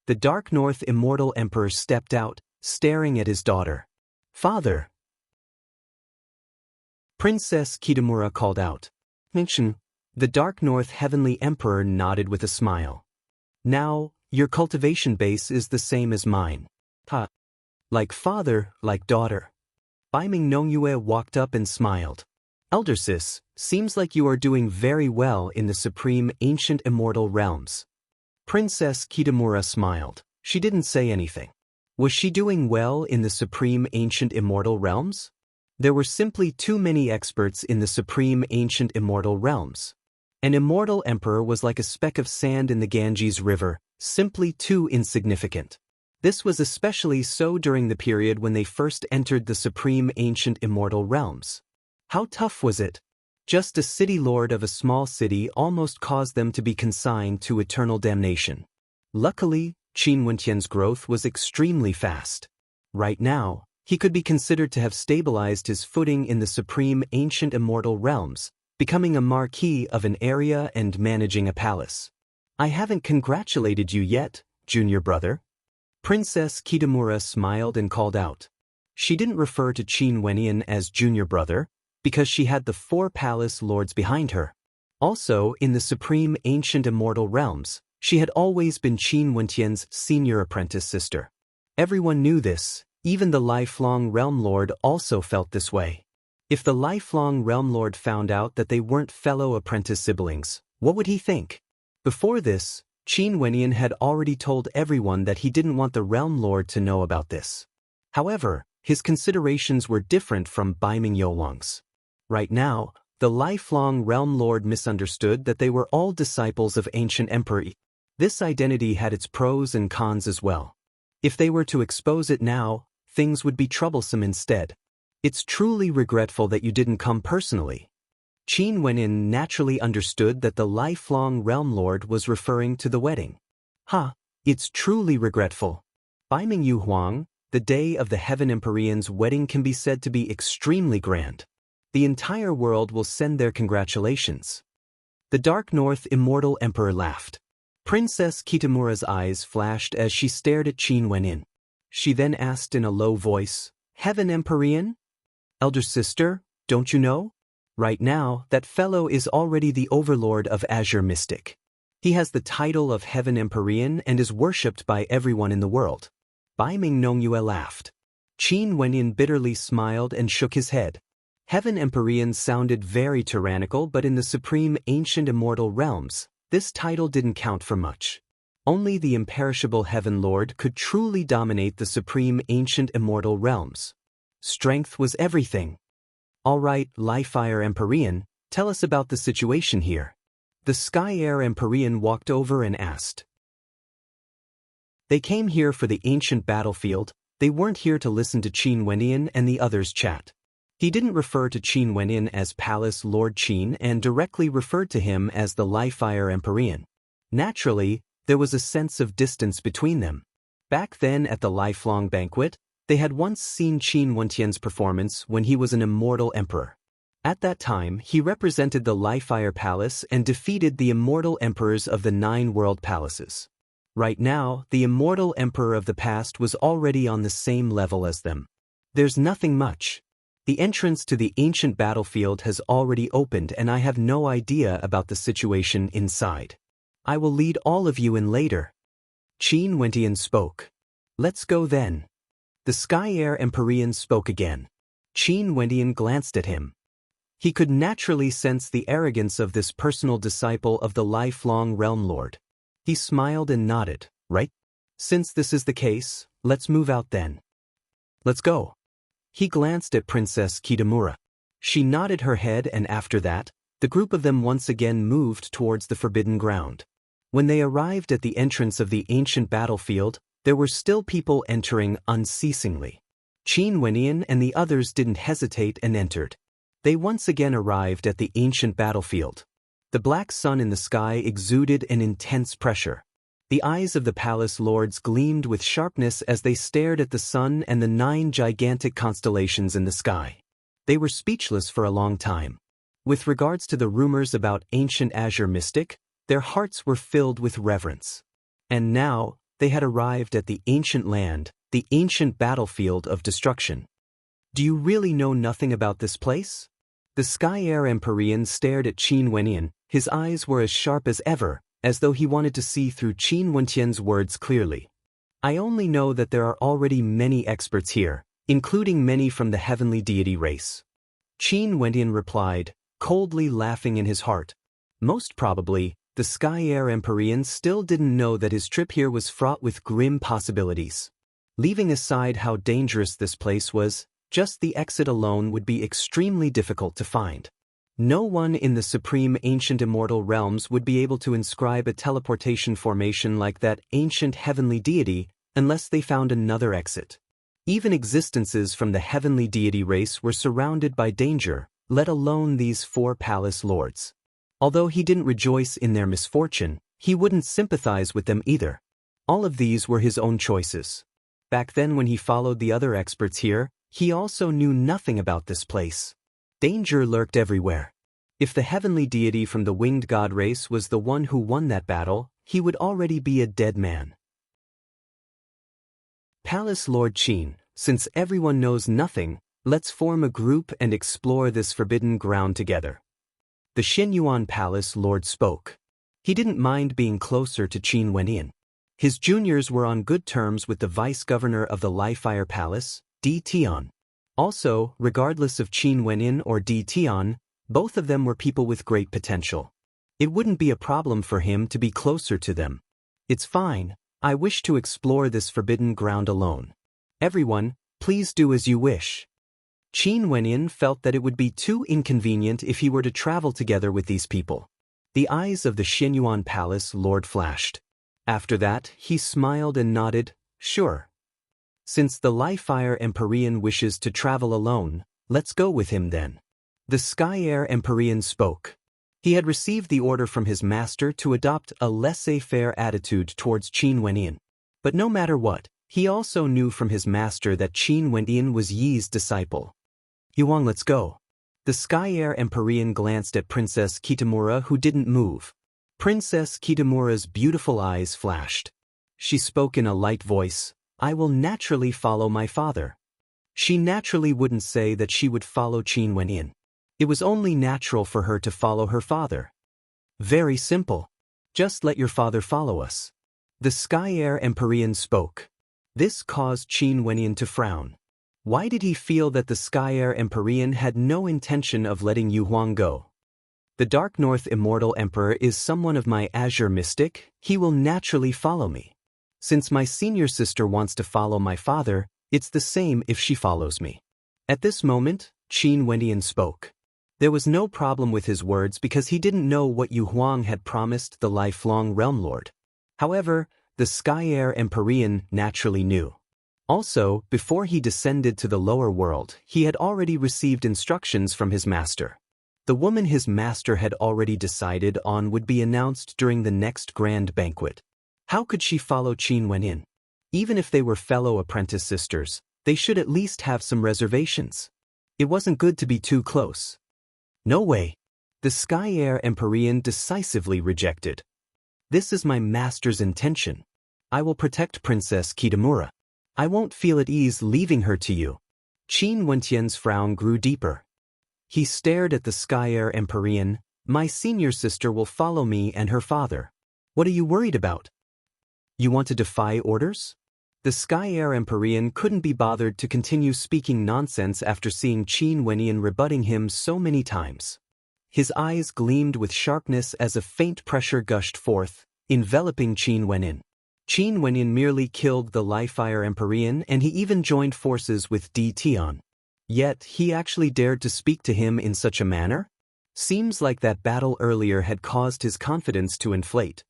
The Dark North Immortal Emperor stepped out, staring at his daughter. "Father!" Princess Kitamura called out. "Mention." The Dark North Heavenly Emperor nodded with a smile. "Now, your cultivation base is the same as mine." "Ha. Like father, like daughter." Bai Ming Nongyue walked up and smiled. "Elder sis, seems like you are doing very well in the supreme ancient immortal realms." Princess Kitamura smiled. She didn't say anything. Was she doing well in the supreme ancient immortal realms? There were simply too many experts in the supreme ancient immortal realms. An immortal emperor was like a speck of sand in the Ganges River, simply too insignificant. This was especially so during the period when they first entered the supreme ancient immortal realms. How tough was it? Just a city lord of a small city almost caused them to be consigned to eternal damnation. Luckily, Qin Wentian's growth was extremely fast. Right now, he could be considered to have stabilized his footing in the supreme ancient immortal realms, becoming a marquis of an area and managing a palace. "I haven't congratulated you yet, junior brother." Princess Kitamura smiled and called out. She didn't refer to Qin Wentian as junior brother, because she had the four palace lords behind her. Also, in the supreme ancient immortal realms, she had always been Qin Wentian's senior apprentice sister. Everyone knew this, even the lifelong realm lord also felt this way. If the lifelong realm lord found out that they weren't fellow apprentice siblings, what would he think? Before this, Qin Wentian had already told everyone that he didn't want the realm lord to know about this. However, his considerations were different from Bai Ming Youang's. Right now, the lifelong realm lord misunderstood that they were all disciples of ancient emperor. This identity had its pros and cons as well. If they were to expose it now, things would be troublesome instead. "It's truly regretful that you didn't come personally." Qin Wentian naturally understood that the lifelong realm lord was referring to the wedding. "Ha, it's truly regretful." Bai Ming Yu Huang, the day of the Heaven Empyrean's wedding can be said to be extremely grand. The entire world will send their congratulations. The Dark North Immortal Emperor laughed. Princess Kitamura's eyes flashed as she stared at Qin Wentian. She then asked in a low voice, "Heaven Empyrean? Elder sister, don't you know? Right now, that fellow is already the overlord of Azure Mystic. He has the title of Heaven Empyrean and is worshipped by everyone in the world." Bai Ming Nongyue laughed. Qin Wentian bitterly smiled and shook his head. Heaven Empyrean sounded very tyrannical, but in the supreme ancient immortal realms, this title didn't count for much. Only the imperishable Heaven Lord could truly dominate the supreme ancient immortal realms. Strength was everything. "All right, Liefire Empyrean, tell us about the situation here." The Sky Air Empyrean walked over and asked. They came here for the ancient battlefield, they weren't here to listen to Qin Wentian and the others chat. He didn't refer to Qin Wentian as Palace Lord Qin and directly referred to him as the Liefire Empyrean. Naturally, there was a sense of distance between them. Back then at the lifelong banquet, they had once seen Qin Wentian's performance when he was an immortal emperor. At that time, he represented the Liefire Palace and defeated the immortal emperors of the 9 world palaces. Right now, the immortal emperor of the past was already on the same level as them. There's nothing much. The entrance to the ancient battlefield has already opened and I have no idea about the situation inside. I will lead all of you in later. Qin Wentian spoke. Let's go then. The Sky Air Empyrean spoke again. Qin Wentian glanced at him. He could naturally sense the arrogance of this personal disciple of the lifelong realm lord. He smiled and nodded, right? Since this is the case, let's move out then. Let's go. He glanced at Princess Kitamura. She nodded her head and after that, the group of them once again moved towards the forbidden ground. When they arrived at the entrance of the ancient battlefield, there were still people entering unceasingly. Qin Wentian and the others didn't hesitate and entered. They once again arrived at the ancient battlefield. The black sun in the sky exuded an intense pressure. The eyes of the palace lords gleamed with sharpness as they stared at the sun and the 9 gigantic constellations in the sky. They were speechless for a long time. With regards to the rumors about ancient azure mystic, their hearts were filled with reverence. And now, they had arrived at the ancient land, the ancient battlefield of destruction. Do you really know nothing about this place? The Sky Air Empyrean stared at Qin Wenyan. His eyes were as sharp as ever, as though he wanted to see through Qin Wenyan's words clearly. I only know that there are already many experts here, including many from the heavenly deity race. Qin Wenyan replied, coldly laughing in his heart. Most probably, the Sky Air Empyrean still didn't know that his trip here was fraught with grim possibilities. Leaving aside how dangerous this place was, just the exit alone would be extremely difficult to find. No one in the supreme ancient immortal realms would be able to inscribe a teleportation formation like that ancient heavenly deity unless they found another exit. Even existences from the heavenly deity race were surrounded by danger, let alone these 4 palace lords. Although he didn't rejoice in their misfortune, he wouldn't sympathize with them either. All of these were his own choices. Back then when he followed the other experts here, he also knew nothing about this place. Danger lurked everywhere. If the heavenly deity from the winged god race was the one who won that battle, he would already be a dead man. Palace Lord Qin, since everyone knows nothing, let's form a group and explore this forbidden ground together. The Xinyuan Palace Lord spoke. He didn't mind being closer to Qin Wenyan. His juniors were on good terms with the vice-governor of the Li-Fire Palace, Di Tian. Also, regardless of Qin Wenyan or Di Tian, both of them were people with great potential. It wouldn't be a problem for him to be closer to them. It's fine, I wish to explore this forbidden ground alone. Everyone, please do as you wish. Qin Wenyan felt that it would be too inconvenient if he were to travel together with these people. The eyes of the Xinyuan Palace Lord flashed. After that, he smiled and nodded, sure. Since the Li-Fire Empyrean wishes to travel alone, let's go with him then. The Sky Air Empyrean spoke. He had received the order from his master to adopt a laissez-faire attitude towards Qin Wenyan. But no matter what, he also knew from his master that Qin Wenyan was Yi's disciple. Yuang, let's go. The Sky Air Empyrean glanced at Princess Kitamura, who didn't move. Princess Kitamura's beautiful eyes flashed. She spoke in a light voice, I will naturally follow my father. She naturally wouldn't say that she would follow Qin Wenyan. It was only natural for her to follow her father. Very simple. Just let your father follow us. The Sky Air Empyrean spoke. This caused Qin Wenyan to frown. Why did he feel that the Sky Air Empyrean had no intention of letting Yu Huang go? The Dark North Immortal Emperor is someone of my azure mystic, he will naturally follow me. Since my senior sister wants to follow my father, it's the same if she follows me. At this moment, Qin Wenyan spoke. There was no problem with his words because he didn't know what Yu Huang had promised the lifelong Realm Lord. However, the Sky Air Empyrean naturally knew. Also, before he descended to the lower world, he had already received instructions from his master. The woman his master had already decided on would be announced during the next grand banquet. How could she follow Qin Wenyan? Even if they were fellow apprentice sisters, they should at least have some reservations. It wasn't good to be too close. No way. The Sky Air Empyrean decisively rejected. This is my master's intention. I will protect Princess Kitamura. I won't feel at ease leaving her to you. Qin Wenyan's frown grew deeper. He stared at the Sky Air Empyrean. My senior sister will follow me and her father. What are you worried about? You want to defy orders? The Sky Air Empyrean couldn't be bothered to continue speaking nonsense after seeing Qin Wenyan rebutting him so many times. His eyes gleamed with sharpness as a faint pressure gushed forth, enveloping Qin Wenyan. Qin Wenyan merely killed the Li-Fire Empyrean and he even joined forces with Di Tian. Yet, he actually dared to speak to him in such a manner? Seems like that battle earlier had caused his confidence to inflate.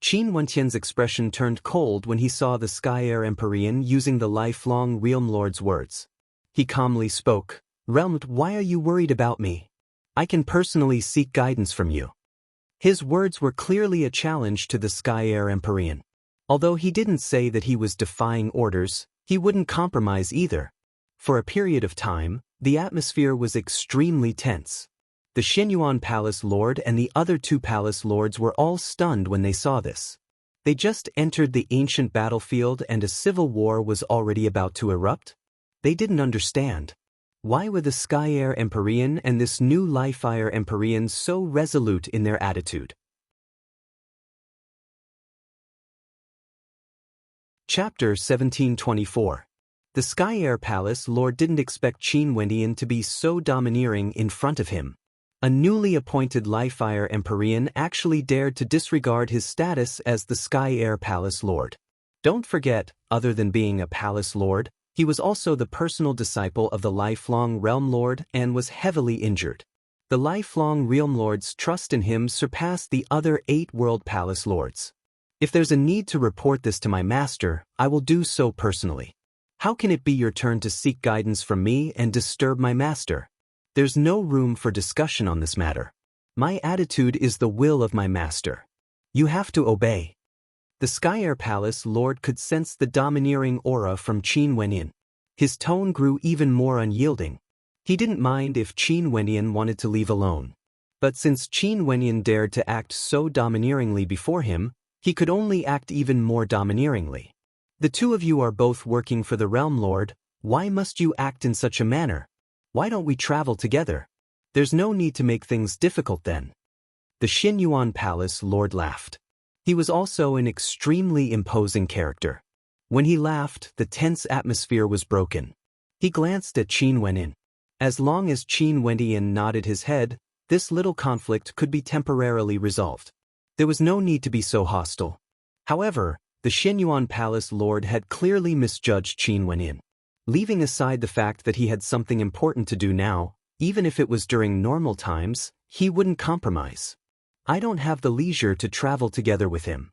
Qin Wenyan's expression turned cold when he saw the Sky Air Empyrean using the lifelong Realm Lord's words. He calmly spoke, Realm, why are you worried about me? I can personally seek guidance from you. His words were clearly a challenge to the Sky Air Empyrean. Although he didn't say that he was defying orders, he wouldn't compromise either. For a period of time, the atmosphere was extremely tense. The Xinyuan Palace Lord and the other two Palace Lords were all stunned when they saw this. They just entered the ancient battlefield and a civil war was already about to erupt? They didn't understand. Why were the Sky Air Empyrean and this new Life Fire Empyrean so resolute in their attitude? Chapter 1724. The Sky Air Palace Lord didn't expect Qin Wendian to be so domineering in front of him. A newly appointed Life Fire Empyrean actually dared to disregard his status as the Sky Air Palace Lord. Don't forget, other than being a Palace Lord, he was also the personal disciple of the lifelong Realm Lord and was heavily injured. The lifelong Realm Lord's trust in him surpassed the other 8 World Palace Lords. If there's a need to report this to my master, I will do so personally. How can it be your turn to seek guidance from me and disturb my master? There's no room for discussion on this matter. My attitude is the will of my master. You have to obey. The Sky Air Palace Lord could sense the domineering aura from Qin Wendian. His tone grew even more unyielding. He didn't mind if Qin Wendian wanted to leave alone. But since Qin Wendian dared to act so domineeringly before him, he could only act even more domineeringly. The two of you are both working for the Realm Lord. Why must you act in such a manner? Why don't we travel together? There's no need to make things difficult then. The Xinyuan Palace Lord laughed. He was also an extremely imposing character. When he laughed, the tense atmosphere was broken. He glanced at Qin Wendian. As long as Qin Wendian nodded his head, this little conflict could be temporarily resolved. There was no need to be so hostile. However, the Xinyuan Palace Lord had clearly misjudged Qin Wendian. Leaving aside the fact that he had something important to do now, even if it was during normal times, he wouldn't compromise. I don't have the leisure to travel together with him.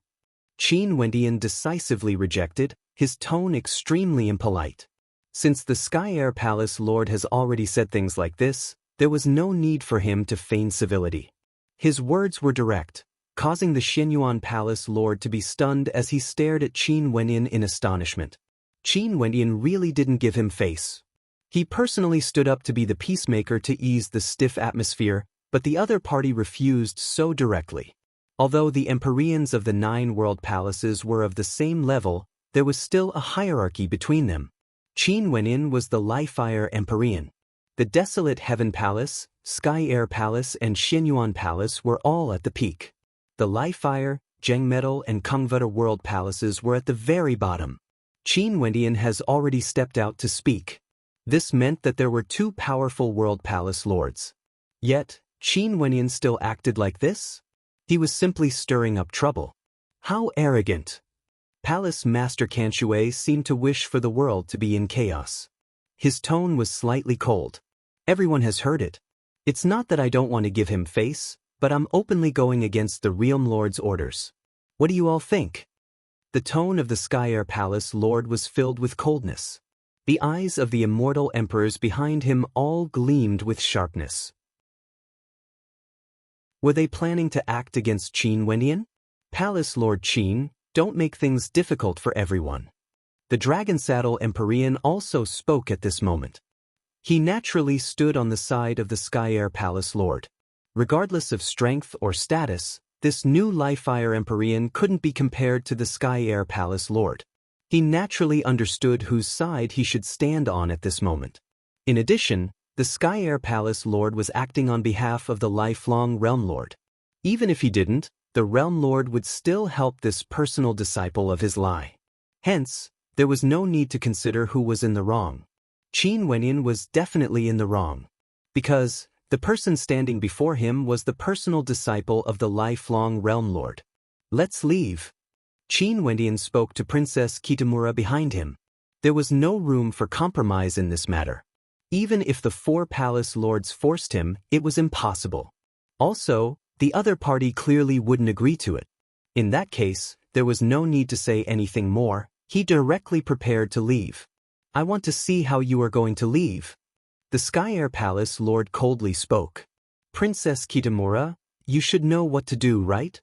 Qin Wendian decisively rejected, his tone extremely impolite. Since the Sky Air Palace Lord has already said things like this, there was no need for him to feign civility. His words were direct, causing the Xinyuan Palace Lord to be stunned as he stared at Qin Wendian in astonishment. Qin Wendian really didn't give him face. He personally stood up to be the peacemaker to ease the stiff atmosphere, but the other party refused so directly. Although the Empyreans of the 9 World Palaces were of the same level, there was still a hierarchy between them. Qin Wendian was the Life Fire Empyrean. The Desolate Heaven Palace, Sky Air Palace and Xinyuan Palace were all at the peak. The Life Fire, Zhengmetal and Kungvuda World Palaces were at the very bottom. Qin Wendian has already stepped out to speak. This meant that there were 2 powerful World Palace Lords. Yet, Qin Wendian still acted like this? He was simply stirring up trouble. How arrogant! Palace Master Kanshue seemed to wish for the world to be in chaos. His tone was slightly cold. Everyone has heard it. It's not that I don't want to give him face, but I'm openly going against the Realm Lord's orders. What do you all think? The tone of the Sky Air Palace Lord was filled with coldness. The eyes of the immortal emperors behind him all gleamed with sharpness. Were they planning to act against Qin Wendian? Palace Lord Qin, don't make things difficult for everyone. The Dragon Saddle Empyrean also spoke at this moment. He naturally stood on the side of the Sky Air Palace Lord. Regardless of strength or status, this new Life Fire Empyrean couldn't be compared to the Sky Air Palace Lord. He naturally understood whose side he should stand on at this moment. In addition, the Sky Air Palace Lord was acting on behalf of the lifelong Realm Lord. Even if he didn't, the Realm Lord would still help this personal disciple of his lie. Hence, there was no need to consider who was in the wrong. Qin Wendian was definitely in the wrong. Because the person standing before him was the personal disciple of the lifelong Realm Lord. Let's leave. Qin Wendian spoke to Princess Kitamura behind him. There was no room for compromise in this matter. Even if the 4 palace lords forced him, it was impossible. Also, the other party clearly wouldn't agree to it. In that case, there was no need to say anything more. He directly prepared to leave. I want to see how you are going to leave. The Sky Air Palace Lord coldly spoke. Princess Kitamura, You should know what to do, right?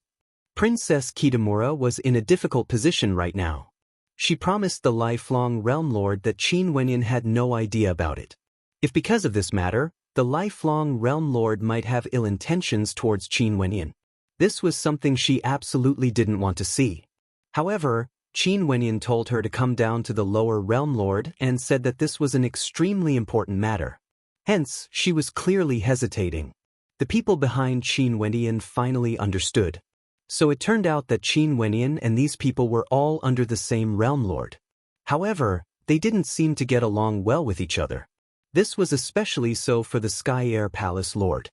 Princess Kitamura was in a difficult position right now. She promised the lifelong Realm Lord that Qin Wenyin had no idea about it. If because of this matter, the lifelong Realm Lord might have ill intentions towards Qin Wenyin. This was something she absolutely didn't want to see. However, Qin Wenyin told her to come down to the lower Realm Lord and said that this was an extremely important matter. Hence, she was clearly hesitating. The people behind Qin Wenyin finally understood. So it turned out that Qin Wenyin and these people were all under the same Realm Lord. However, they didn't seem to get along well with each other. This was especially so for the Sky Air Palace Lord.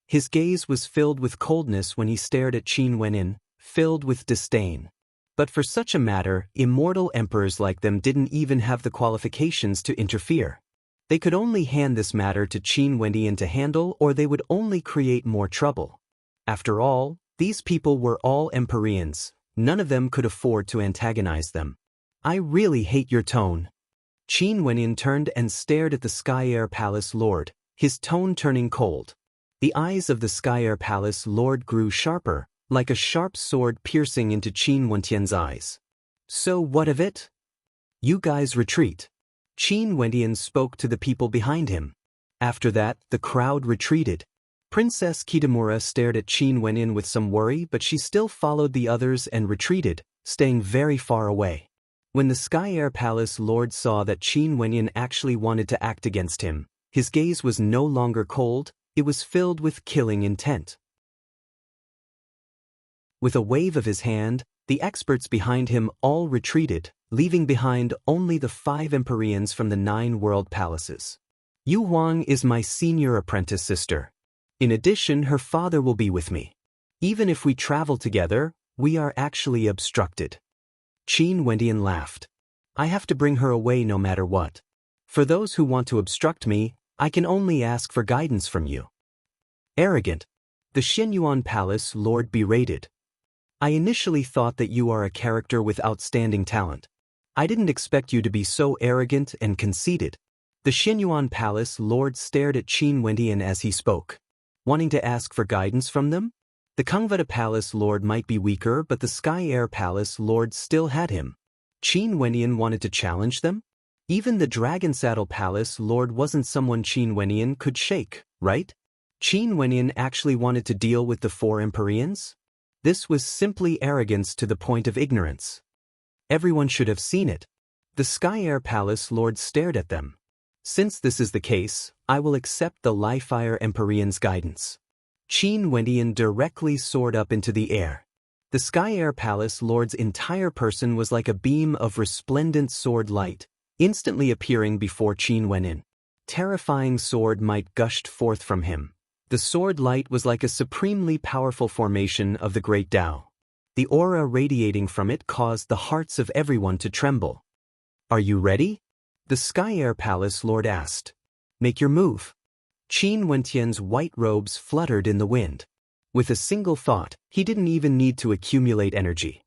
His gaze was filled with coldness when he stared at Qin Wenyin, filled with disdain. But for such a matter, immortal emperors like them didn't even have the qualifications to interfere. They could only hand this matter to Qin Wenyin to handle, or they would only create more trouble. After all, these people were all Empyreans. None of them could afford to antagonize them. I really hate your tone. Qin Wenyin turned and stared at the Sky Air Palace Lord, his tone turning cold. The eyes of the Sky Air Palace Lord grew sharper, like a sharp sword piercing into Qin Wentian's eyes. So what of it? You guys retreat. Qin Wentian spoke to the people behind him. After that, the crowd retreated. Princess Kitamura stared at Qin Wenyin with some worry, but she still followed the others and retreated, staying very far away. When the Sky Air Palace Lord saw that Qin Wenyin actually wanted to act against him, his gaze was no longer cold, it was filled with killing intent. With a wave of his hand, the experts behind him all retreated, leaving behind only the 5 Empyreans from the 9 world palaces. Yu Huang is my senior apprentice sister. In addition, her father will be with me. Even if we travel together, we are actually obstructed. Qin Wendian laughed. I have to bring her away no matter what. For those who want to obstruct me, I can only ask for guidance from you. Arrogant. The Xinyuan Palace Lord berated. I initially thought that you are a character with outstanding talent. I didn't expect you to be so arrogant and conceited. The Xinyuan Palace Lord stared at Qin Wendian as he spoke. Wanting to ask for guidance from them? The Kangvada Palace Lord might be weaker, but the Sky Air Palace Lord still had him. Qin Wendian wanted to challenge them? Even the Dragon Saddle Palace Lord wasn't someone Qin Wendian could shake, right? Qin Wendian actually wanted to deal with the 4 Empyreans? This was simply arrogance to the point of ignorance. Everyone should have seen it. The Sky Air Palace Lord stared at them. Since this is the case, I will accept the Li-Fire Empyrean's guidance. Qin Wendian directly soared up into the air. The Sky Air Palace Lord's entire person was like a beam of resplendent sword light, instantly appearing before Qin Wendian. Terrifying sword might gushed forth from him. The sword light was like a supremely powerful formation of the Great Tao. The aura radiating from it caused the hearts of everyone to tremble. Are you ready? The Sky Air Palace Lord asked. Make your move. Qin Wentian's white robes fluttered in the wind. With a single thought, he didn't even need to accumulate energy.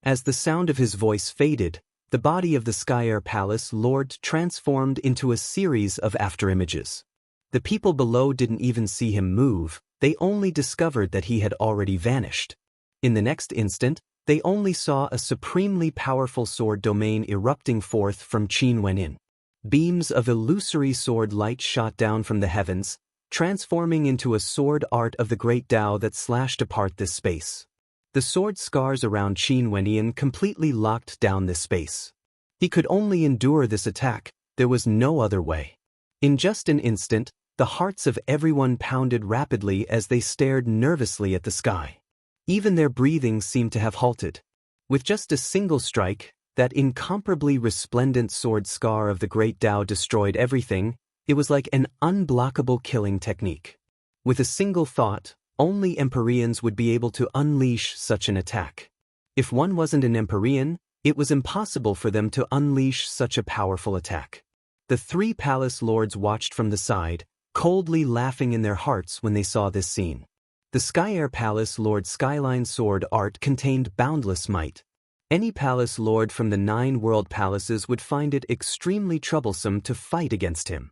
As the sound of his voice faded, the body of the Sky Air Palace Lord transformed into a series of afterimages. The people below didn't even see him move, they only discovered that he had already vanished. In the next instant, they only saw a supremely powerful sword domain erupting forth from Qin Wendian. Beams of illusory sword light shot down from the heavens, transforming into a sword art of the Great Tao that slashed apart this space. The sword scars around Qin Wendian completely locked down this space. He could only endure this attack, there was no other way. In just an instant, the hearts of everyone pounded rapidly as they stared nervously at the sky. Even their breathing seemed to have halted. With just a single strike, that incomparably resplendent sword scar of the Great Tao destroyed everything. It was like an unblockable killing technique. With a single thought, only Empyreans would be able to unleash such an attack. If one wasn't an Empyrean, it was impossible for them to unleash such a powerful attack. The 3 palace lords watched from the side, coldly laughing in their hearts when they saw this scene. The Sky Air Palace Lord Skyline sword art contained boundless might. Any palace lord from the 9 world palaces would find it extremely troublesome to fight against him.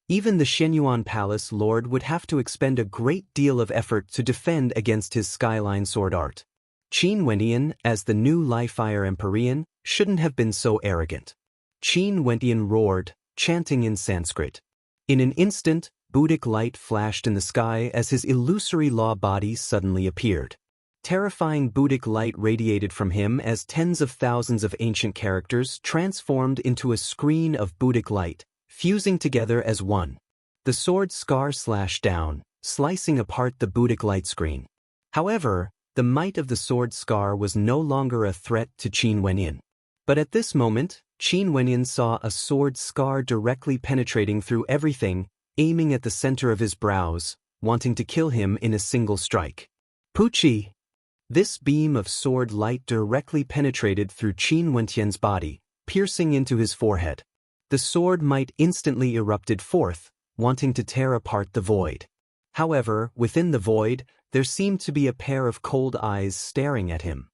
Even the Shenyuan Palace Lord would have to expend a great deal of effort to defend against his skyline sword art. Qin Wendian, as the new Li-Fire Empyrean, shouldn't have been so arrogant. Qin Wendian roared, chanting in Sanskrit. In an instant, Buddhic light flashed in the sky as his illusory law body suddenly appeared. Terrifying Buddhic light radiated from him as tens of thousands of ancient characters transformed into a screen of Buddhic light, fusing together as one. The sword scar slashed down, slicing apart the Buddhic light screen. However, the might of the sword scar was no longer a threat to Qin Wenyan. But at this moment, Qin Wenyan saw a sword scar directly penetrating through everything, aiming at the center of his brows, wanting to kill him in a single strike. Puchi! This beam of sword light directly penetrated through Qin Wenyan's body, piercing into his forehead. The sword might instantly erupted forth, wanting to tear apart the void. However, within the void, there seemed to be a pair of cold eyes staring at him.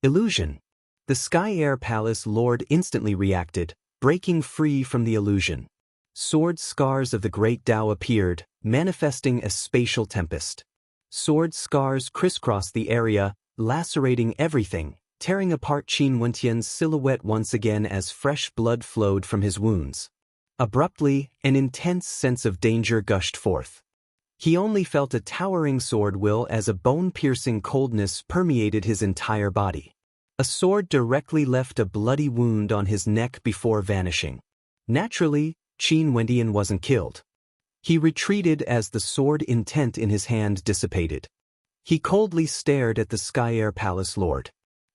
Illusion. The Sky Air Palace Lord instantly reacted, breaking free from the illusion. Sword scars of the Great Tao appeared, manifesting a spatial tempest. Sword scars crisscrossed the area, lacerating everything, tearing apart Qin Wenyan's silhouette once again as fresh blood flowed from his wounds. Abruptly, an intense sense of danger gushed forth. He only felt a towering sword will as a bone-piercing coldness permeated his entire body. A sword directly left a bloody wound on his neck before vanishing. Naturally, Qin Wendian wasn't killed. He retreated as the sword intent in his hand dissipated. He coldly stared at the Sky Air Palace Lord.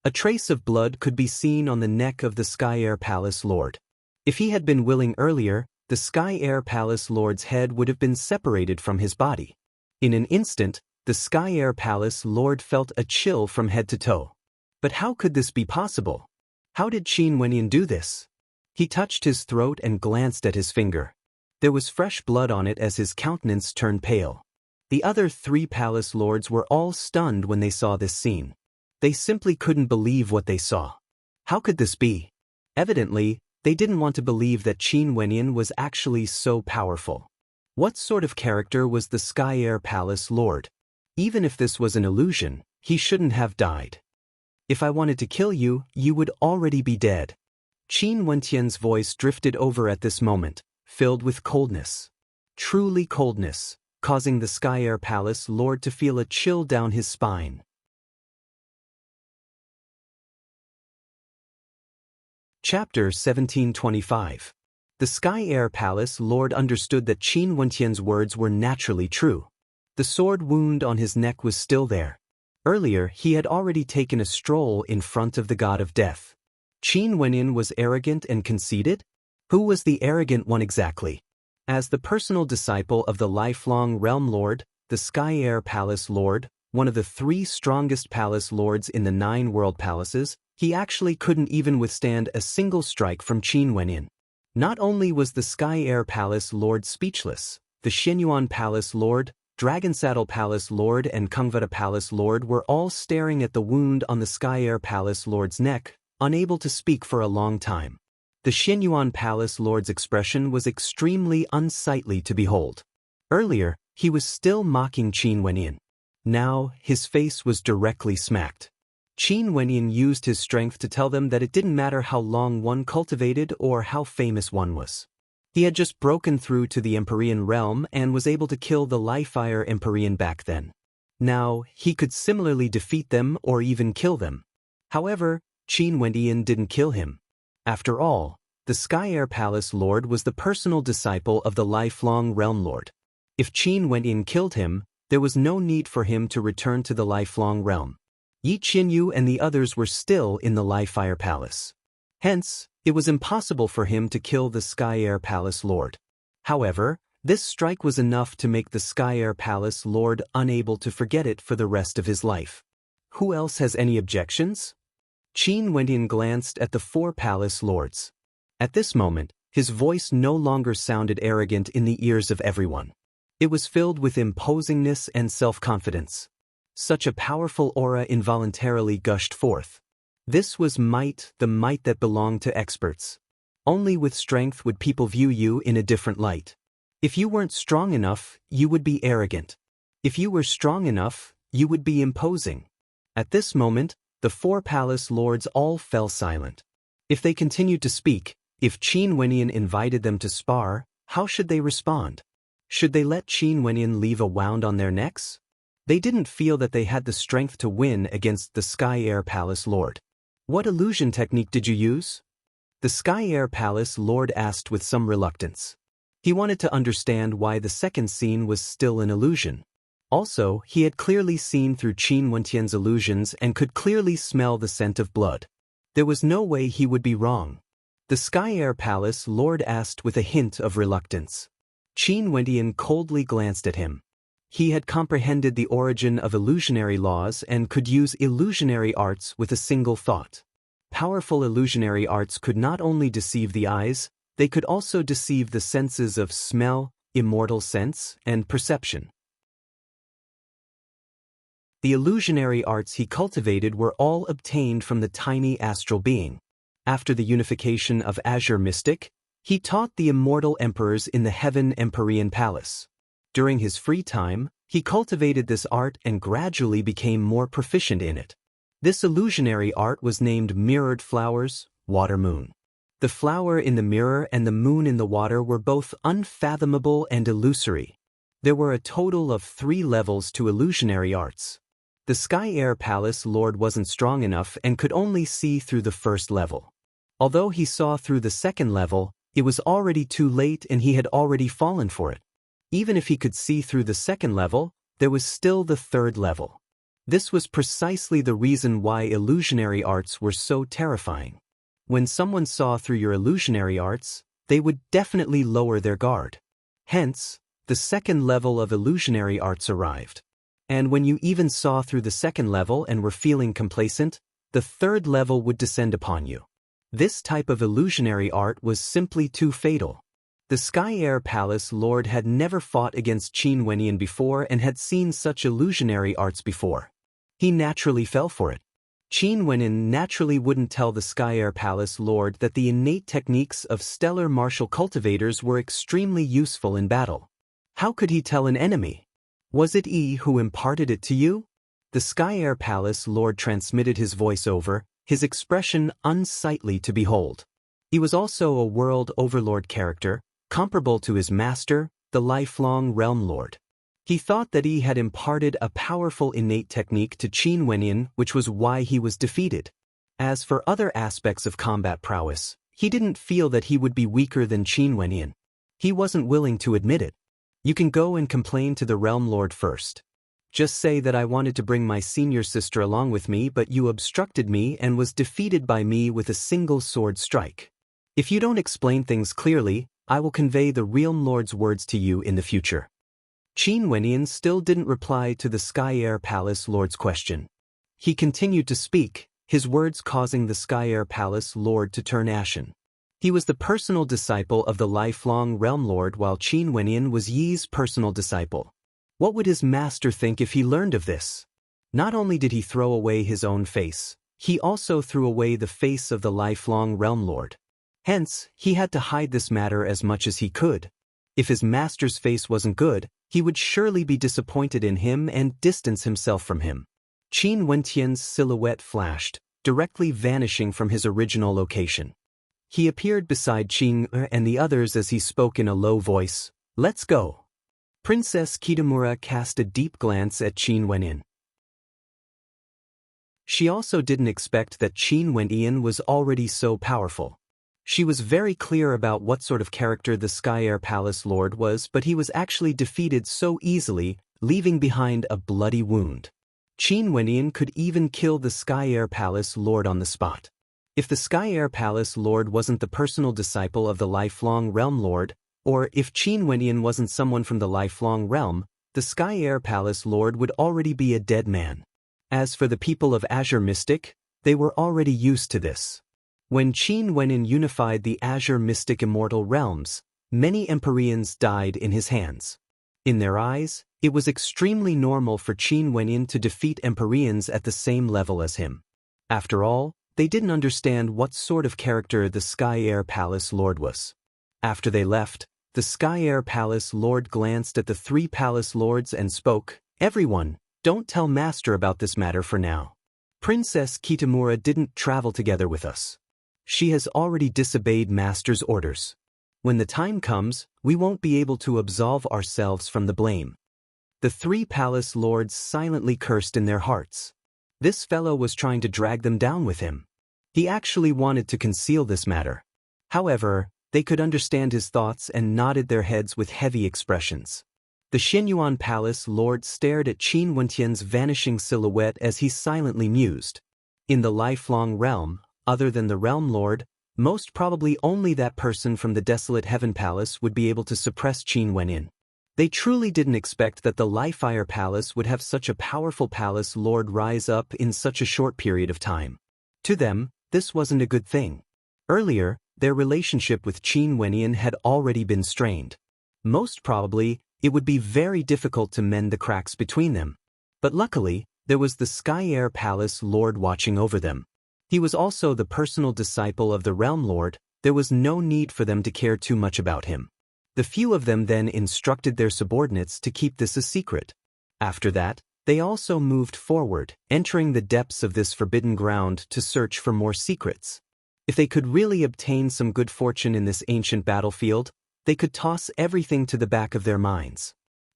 A trace of blood could be seen on the neck of the Sky Air Palace Lord. If he had been willing earlier, the Sky Air Palace Lord's head would have been separated from his body. In an instant, the Sky Air Palace Lord felt a chill from head to toe. But how could this be possible? How did Qin Wenyan do this? He touched his throat and glanced at his finger. There was fresh blood on it as his countenance turned pale. The other three palace lords were all stunned when they saw this scene. They simply couldn't believe what they saw. How could this be? Evidently, they didn't want to believe that Qin Wenyan was actually so powerful. What sort of character was the Sky Air Palace Lord? Even if this was an illusion, he shouldn't have died. If I wanted to kill you, you would already be dead. Qin Wenyan's voice drifted over at this moment, filled with coldness. Truly coldness, causing the Sky Air Palace Lord to feel a chill down his spine. Chapter 1725. The Sky Air Palace Lord understood that Qin Wenyan's words were naturally true. The sword wound on his neck was still there. Earlier, he had already taken a stroll in front of the god of death. Qin Wenyan was arrogant and conceited? Who was the arrogant one exactly? As the personal disciple of the lifelong Realm Lord, the Sky Air Palace Lord, one of the three strongest palace lords in the 9 world palaces, he actually couldn't even withstand a single strike from Qin Wenyan. Not only was the Sky Air Palace Lord speechless, the Shenyuan Palace Lord, Dragon Saddle Palace Lord and Kungvada Palace Lord were all staring at the wound on the Sky Air Palace Lord's neck, unable to speak for a long time. The Shenyuan Palace Lord's expression was extremely unsightly to behold. Earlier, he was still mocking Qin Wenyan. Now, his face was directly smacked. Qin Wenyan used his strength to tell them that it didn't matter how long one cultivated or how famous one was. He had just broken through to the Empyrean realm and was able to kill the Li-Fire Empyrean back then. Now, he could similarly defeat them or even kill them. However, Qin Wendian didn't kill him. After all, the Sky Air Palace Lord was the personal disciple of the lifelong Realm Lord. If Qin Wendian killed him, there was no need for him to return to the lifelong realm. Yi Qinyu and the others were still in the Li-Fire Palace. Hence, it was impossible for him to kill the Sky Air Palace Lord. However, this strike was enough to make the Sky Air Palace Lord unable to forget it for the rest of his life. Who else has any objections? Qin Wendian glanced at the 4 palace lords. At this moment, his voice no longer sounded arrogant in the ears of everyone. It was filled with imposingness and self-confidence. Such a powerful aura involuntarily gushed forth. This was might, the might that belonged to experts. Only with strength would people view you in a different light. If you weren't strong enough, you would be arrogant. If you were strong enough, you would be imposing. At this moment, the four palace lords all fell silent. If they continued to speak, if Qin Wenyan invited them to spar, how should they respond? Should they let Qin Wenyan leave a wound on their necks? They didn't feel that they had the strength to win against the Sky Air Palace Lord. What illusion technique did you use? The Sky Air Palace Lord asked with some reluctance. He wanted to understand why the second scene was still an illusion. Also, he had clearly seen through Qin Wenyan's illusions and could clearly smell the scent of blood. There was no way he would be wrong. The Sky Air Palace Lord asked with a hint of reluctance. Qin Wenyan coldly glanced at him. He had comprehended the origin of illusionary laws and could use illusionary arts with a single thought. Powerful illusionary arts could not only deceive the eyes, they could also deceive the senses of smell, immortal sense, and perception. The illusionary arts he cultivated were all obtained from the tiny astral being. After the unification of Azure Mystic, he taught the immortal emperors in the Heaven Empyrean Palace. During his free time, he cultivated this art and gradually became more proficient in it. This illusionary art was named Mirrored Flowers, Water Moon. The flower in the mirror and the moon in the water were both unfathomable and illusory. There were a total of 3 levels to illusionary arts. The Sky Air Palace Lord wasn't strong enough and could only see through the first level. Although he saw through the second level, it was already too late and he had already fallen for it. Even if he could see through the second level, there was still the third level. This was precisely the reason why illusionary arts were so terrifying. When someone saw through your illusionary arts, they would definitely lower their guard. Hence, the second level of illusionary arts arrived. And when you even saw through the second level and were feeling complacent, the third level would descend upon you. This type of illusionary art was simply too fatal. The Sky Air Palace Lord had never fought against Qin Wenyan before and had seen such illusionary arts before. He naturally fell for it. Qin Wenyan naturally wouldn't tell the Sky Air Palace Lord that the innate techniques of stellar martial cultivators were extremely useful in battle. How could he tell an enemy? Was it he who imparted it to you? The Sky Air Palace Lord transmitted his voice over, his expression unsightly to behold. He was also a world overlord character, comparable to his master, the lifelong Realm Lord. He thought that he had imparted a powerful innate technique to Qin Wenyan, which was why he was defeated. As for other aspects of combat prowess, he didn't feel that he would be weaker than Qin Wenyan. He wasn't willing to admit it. You can go and complain to the Realm Lord first. Just say that I wanted to bring my senior sister along with me but you obstructed me and was defeated by me with a single sword strike. If you don't explain things clearly, I will convey the Realm Lord's words to you in the future. Qin Wenyan still didn't reply to the Sky Air Palace Lord's question. He continued to speak, his words causing the Sky Air Palace Lord to turn ashen. He was the personal disciple of the lifelong Realm Lord while Qin Wenyan was Yi's personal disciple. What would his master think if he learned of this? Not only did he throw away his own face, he also threw away the face of the lifelong Realm Lord. Hence, he had to hide this matter as much as he could. If his master's face wasn't good, he would surely be disappointed in him and distance himself from him. Qin Wenyan's silhouette flashed, directly vanishing from his original location. He appeared beside Qin and the others as he spoke in a low voice, "Let's go." Princess Kitamura cast a deep glance at Qin Wenyan. She also didn't expect that Qin Wenyan was already so powerful. She was very clear about what sort of character the Sky Air Palace Lord was, but he was actually defeated so easily, leaving behind a bloody wound. Qin Wenyan could even kill the Sky Air Palace Lord on the spot. If the Sky Air Palace Lord wasn't the personal disciple of the lifelong Realm Lord, or if Qin Wenyan wasn't someone from the lifelong realm, the Sky Air Palace Lord would already be a dead man. As for the people of Azure Mystic, they were already used to this. When Qin Wenyan unified the Azure Mystic Immortal Realms, many Empyreans died in his hands. In their eyes, it was extremely normal for Qin Wenyan to defeat Empyreans at the same level as him. After all, they didn't understand what sort of character the Sky Air Palace Lord was. After they left, The Sky Air Palace Lord glanced at the three palace lords and spoke, "Everyone, don't tell Master about this matter for now. Princess Kitamura didn't travel together with us. She has already disobeyed Master's orders. When the time comes, we won't be able to absolve ourselves from the blame." The three palace lords silently cursed in their hearts. This fellow was trying to drag them down with him. He actually wanted to conceal this matter. However, they could understand his thoughts and nodded their heads with heavy expressions. The Xinyuan Palace Lord stared at Qin Wentian's vanishing silhouette as he silently mused. In the lifelong realm, other than the Realm Lord, most probably only that person from the Desolate Heaven Palace would be able to suppress Qin Wenin. They truly didn't expect that the Lifefire Palace would have such a powerful palace lord rise up in such a short period of time. To them, this wasn't a good thing. Earlier, their relationship with Qin Wenin had already been strained. Most probably, it would be very difficult to mend the cracks between them. But luckily, there was the Sky Air Palace Lord watching over them. He was also the personal disciple of the Realm Lord. There was no need for them to care too much about him. The few of them then instructed their subordinates to keep this a secret. After that, they also moved forward, entering the depths of this forbidden ground to search for more secrets. If they could really obtain some good fortune in this ancient battlefield, they could toss everything to the back of their minds.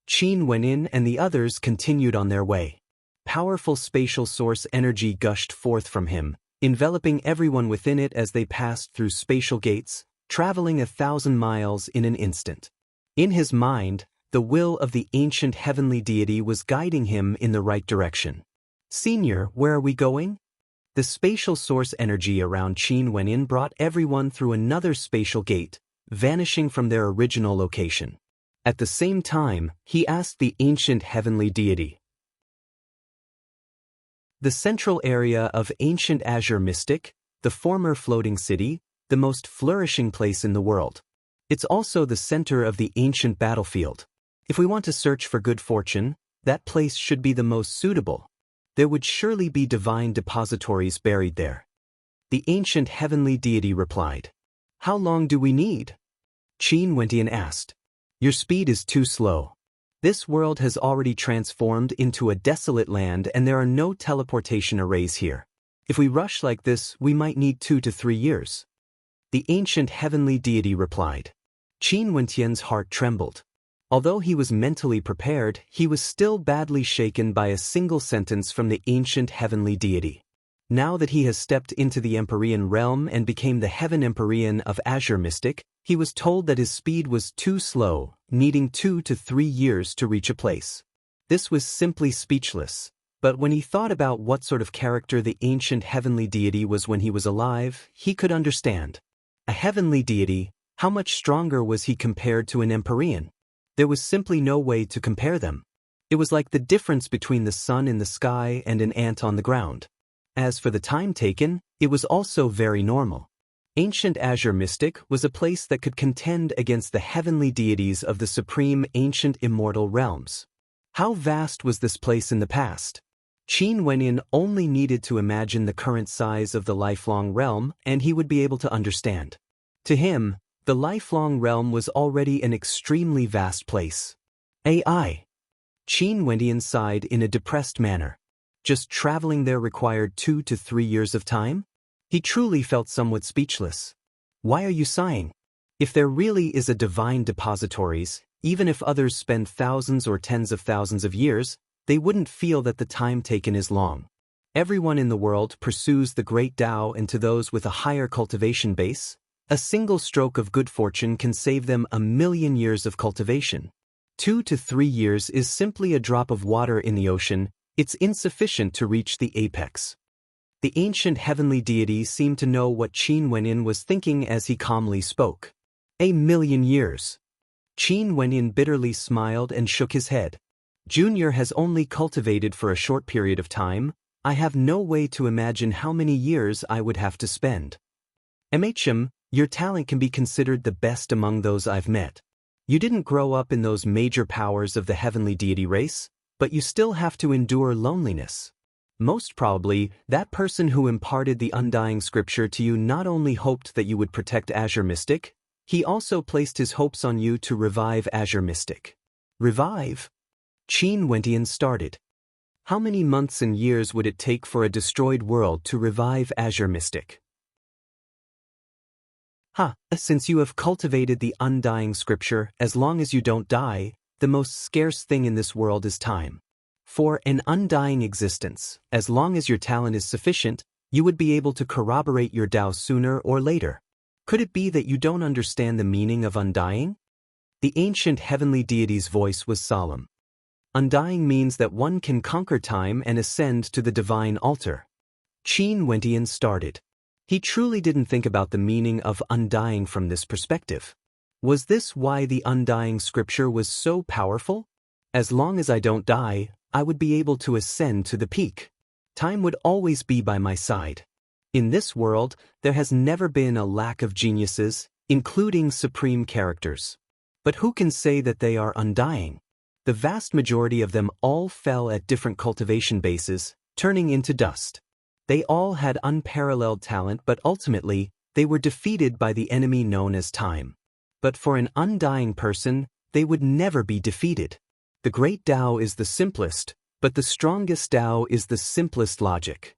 Qin Wenin and the others continued on their way. Powerful spatial source energy gushed forth from him, enveloping everyone within it as they passed through spatial gates, traveling 1,000 miles in an instant. In his mind, the will of the ancient heavenly deity was guiding him in the right direction. "Senior, where are we going?" The spatial source energy around Qin Wenin brought everyone through another spatial gate, vanishing from their original location. At the same time, he asked the ancient heavenly deity. The central area of ancient Azure Mystic, the former floating city, the most flourishing place in the world. It's also the center of the ancient battlefield. If we want to search for good fortune, that place should be the most suitable. There would surely be divine depositories buried there. The ancient heavenly deity replied. "How long do we need?" Qin Wentian asked. "Your speed is too slow. This world has already transformed into a desolate land and there are no teleportation arrays here. If we rush like this, we might need 2 to 3 years. The ancient heavenly deity replied. Qin Wentian's heart trembled. Although he was mentally prepared, he was still badly shaken by a single sentence from the ancient heavenly deity. Now that he has stepped into the Empyrean realm and became the Heaven Empyrean of Azure Mystic, he was told that his speed was too slow, needing 2 to 3 years to reach a place. This was simply speechless, but when he thought about what sort of character the ancient heavenly deity was when he was alive, he could understand. A heavenly deity, how much stronger was he compared to an Empyrean? There was simply no way to compare them. It was like the difference between the sun in the sky and an ant on the ground. As for the time taken, it was also very normal. Ancient Azure Mystic was a place that could contend against the heavenly deities of the supreme ancient immortal realms. How vast was this place in the past? Qin Wenin only needed to imagine the current size of the lifelong realm and he would be able to understand. To him, the lifelong realm was already an extremely vast place. AI. Qin Wentian sighed in a depressed manner. Just traveling there required 2 to 3 years of time? He truly felt somewhat speechless. Why are you sighing? If there really is a divine depositories, even if others spend thousands or tens of thousands of years, they wouldn't feel that the time taken is long. Everyone in the world pursues the great Tao, and to those with a higher cultivation base, a single stroke of good fortune can save them 1,000,000 years of cultivation. 2 to 3 years is simply a drop of water in the ocean. It's insufficient to reach the apex. The ancient heavenly deity seemed to know what Qin Wenin was thinking as he calmly spoke. 1,000,000 years. Qin Wenin bitterly smiled and shook his head. Junior has only cultivated for a short period of time. I have no way to imagine how many years I would have to spend. MHM, your talent can be considered the best among those I've met. You didn't grow up in those major powers of the heavenly deity race, but you still have to endure loneliness. Most probably, that person who imparted the undying scripture to you not only hoped that you would protect Azure Mystic, He also placed his hopes on you to revive Azure Mystic. Revive? Qin Wentian started. How many months and years would it take for a destroyed world to revive Azure Mystic? Since you have cultivated the undying scripture, as long as you don't die, the most scarce thing in this world is time. For an undying existence, as long as your talent is sufficient, you would be able to corroborate your Tao sooner or later. Could it be that you don't understand the meaning of undying? The ancient heavenly deity's voice was solemn. Undying means that one can conquer time and ascend to the divine altar. Qin Wentian started. He truly didn't think about the meaning of undying from this perspective. Was this why the undying scripture was so powerful? As long as I don't die, I would be able to ascend to the peak. Time would always be by my side. In this world, there has never been a lack of geniuses, including supreme characters. But who can say that they are undying? The vast majority of them all fell at different cultivation bases, turning into dust. They all had unparalleled talent, but ultimately, they were defeated by the enemy known as time. But for an undying person, they would never be defeated. The great Tao is the simplest, but the strongest Tao is the simplest logic.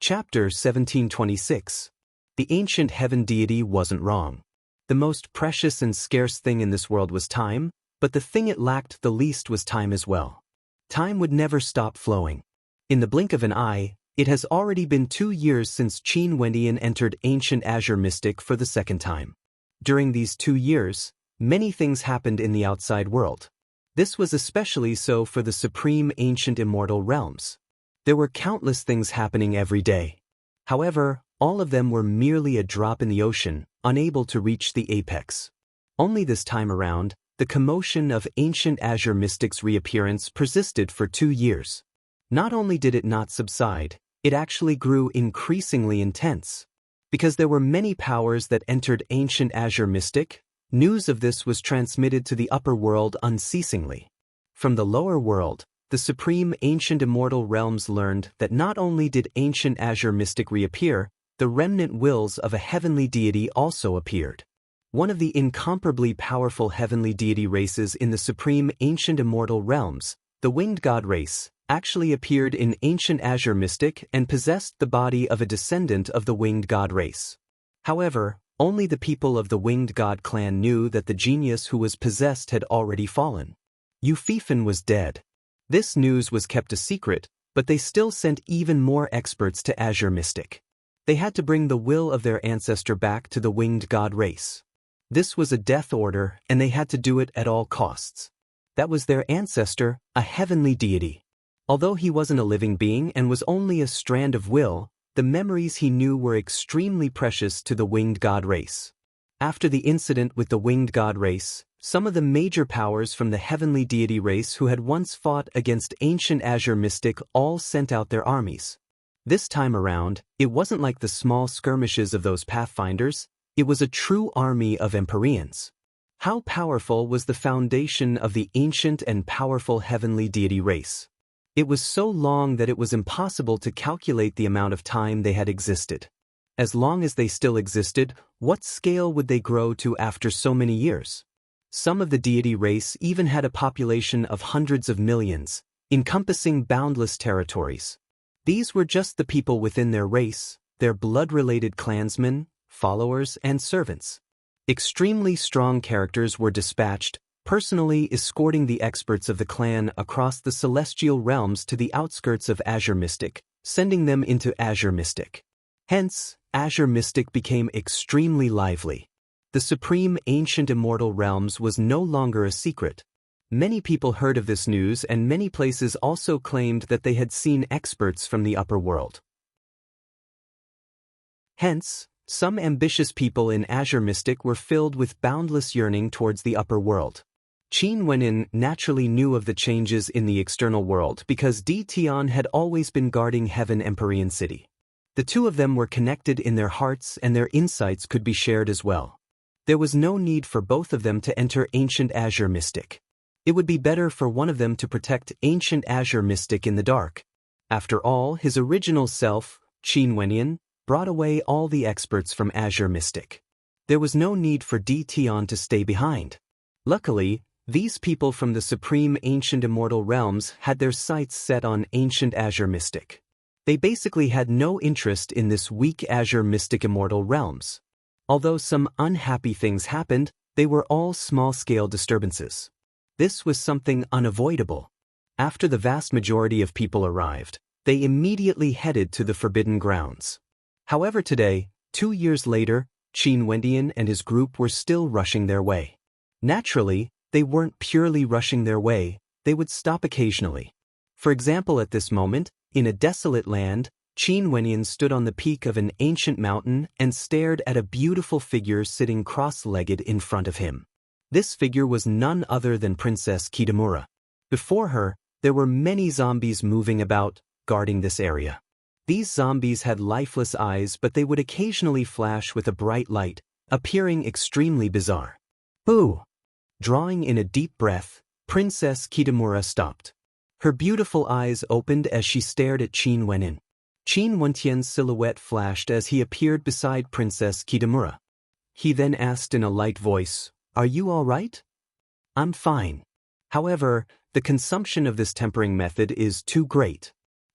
Chapter 1726. The ancient heaven deity wasn't wrong. The most precious and scarce thing in this world was time, but the thing it lacked the least was time as well. Time would never stop flowing. In the blink of an eye, it has already been 2 years since Qin Wentian entered ancient Azure Mystic for the second time. During these 2 years, many things happened in the outside world. This was especially so for the supreme ancient immortal realms. There were countless things happening every day. However, all of them were merely a drop in the ocean, unable to reach the apex. Only this time around, the commotion of ancient Azure Mystic's reappearance persisted for 2 years. Not only did it not subside, it actually grew increasingly intense. Because there were many powers that entered ancient Azure Mystic, news of this was transmitted to the upper world unceasingly. From the lower world, the supreme ancient immortal realms learned that not only did ancient Azure Mystic reappear, the remnant wills of a heavenly deity also appeared. One of the incomparably powerful heavenly deity races in the supreme ancient immortal realms, the winged god race, actually appeared in ancient Azure Mystic and possessed the body of a descendant of the winged god race. However, only the people of the winged god clan knew that the genius who was possessed had already fallen. Yu Fifan was dead. This news was kept a secret, but they still sent even more experts to Azure Mystic. They had to bring the will of their ancestor back to the winged god race. This was a death order, and they had to do it at all costs. That was their ancestor, a heavenly deity. Although he wasn't a living being and was only a strand of will, the memories he knew were extremely precious to the winged god race. After the incident with the winged god race, some of the major powers from the heavenly deity race who had once fought against ancient Azure Mystic all sent out their armies. This time around, it wasn't like the small skirmishes of those pathfinders, it was a true army of Empyreans. How powerful was the foundation of the ancient and powerful heavenly deity race? It was so long that it was impossible to calculate the amount of time they had existed. As long as they still existed, what scale would they grow to after so many years? Some of the deity race even had a population of hundreds of millions, encompassing boundless territories. These were just the people within their race, their blood-related clansmen, followers, and servants. Extremely strong characters were dispatched, personally escorting the experts of the clan across the celestial realms to the outskirts of Azure Mystic, sending them into Azure Mystic. Hence, Azure Mystic became extremely lively. The supreme ancient immortal realms was no longer a secret. Many people heard of this news, and many places also claimed that they had seen experts from the upper world. Hence, some ambitious people in Azure Mystic were filled with boundless yearning towards the upper world. Qin Wentian naturally knew of the changes in the external world because Di Tian had always been guarding Heaven Empyrean City. The two of them were connected in their hearts, and their insights could be shared as well. There was no need for both of them to enter ancient Azure Mystic. It would be better for one of them to protect ancient Azure Mystic in the dark. After all, his original self, Qin Wentian, brought away all the experts from Azure Mystic. There was no need for Di Tian to stay behind. Luckily, these people from the Supreme Ancient Immortal Realms had their sights set on Ancient Azure Mystic. They basically had no interest in this weak Azure Mystic Immortal Realms. Although some unhappy things happened, they were all small-scale disturbances. This was something unavoidable. After the vast majority of people arrived, they immediately headed to the Forbidden Grounds. However, today, 2 years later, Qin Wendian and his group were still rushing their way. Naturally, they weren't purely rushing their way, they would stop occasionally. For example, at this moment, in a desolate land, Qin Wendian stood on the peak of an ancient mountain and stared at a beautiful figure sitting cross-legged in front of him. This figure was none other than Princess Kitamura. Before her, there were many zombies moving about, guarding this area. These zombies had lifeless eyes, but they would occasionally flash with a bright light, appearing extremely bizarre. Boo! Drawing in a deep breath, Princess Kitamura stopped. Her beautiful eyes opened as she stared at Qin Wendian. Qin Wendian's silhouette flashed as he appeared beside Princess Kitamura. He then asked in a light voice, "Are you all right?" "I'm fine. However, the consumption of this tempering method is too great.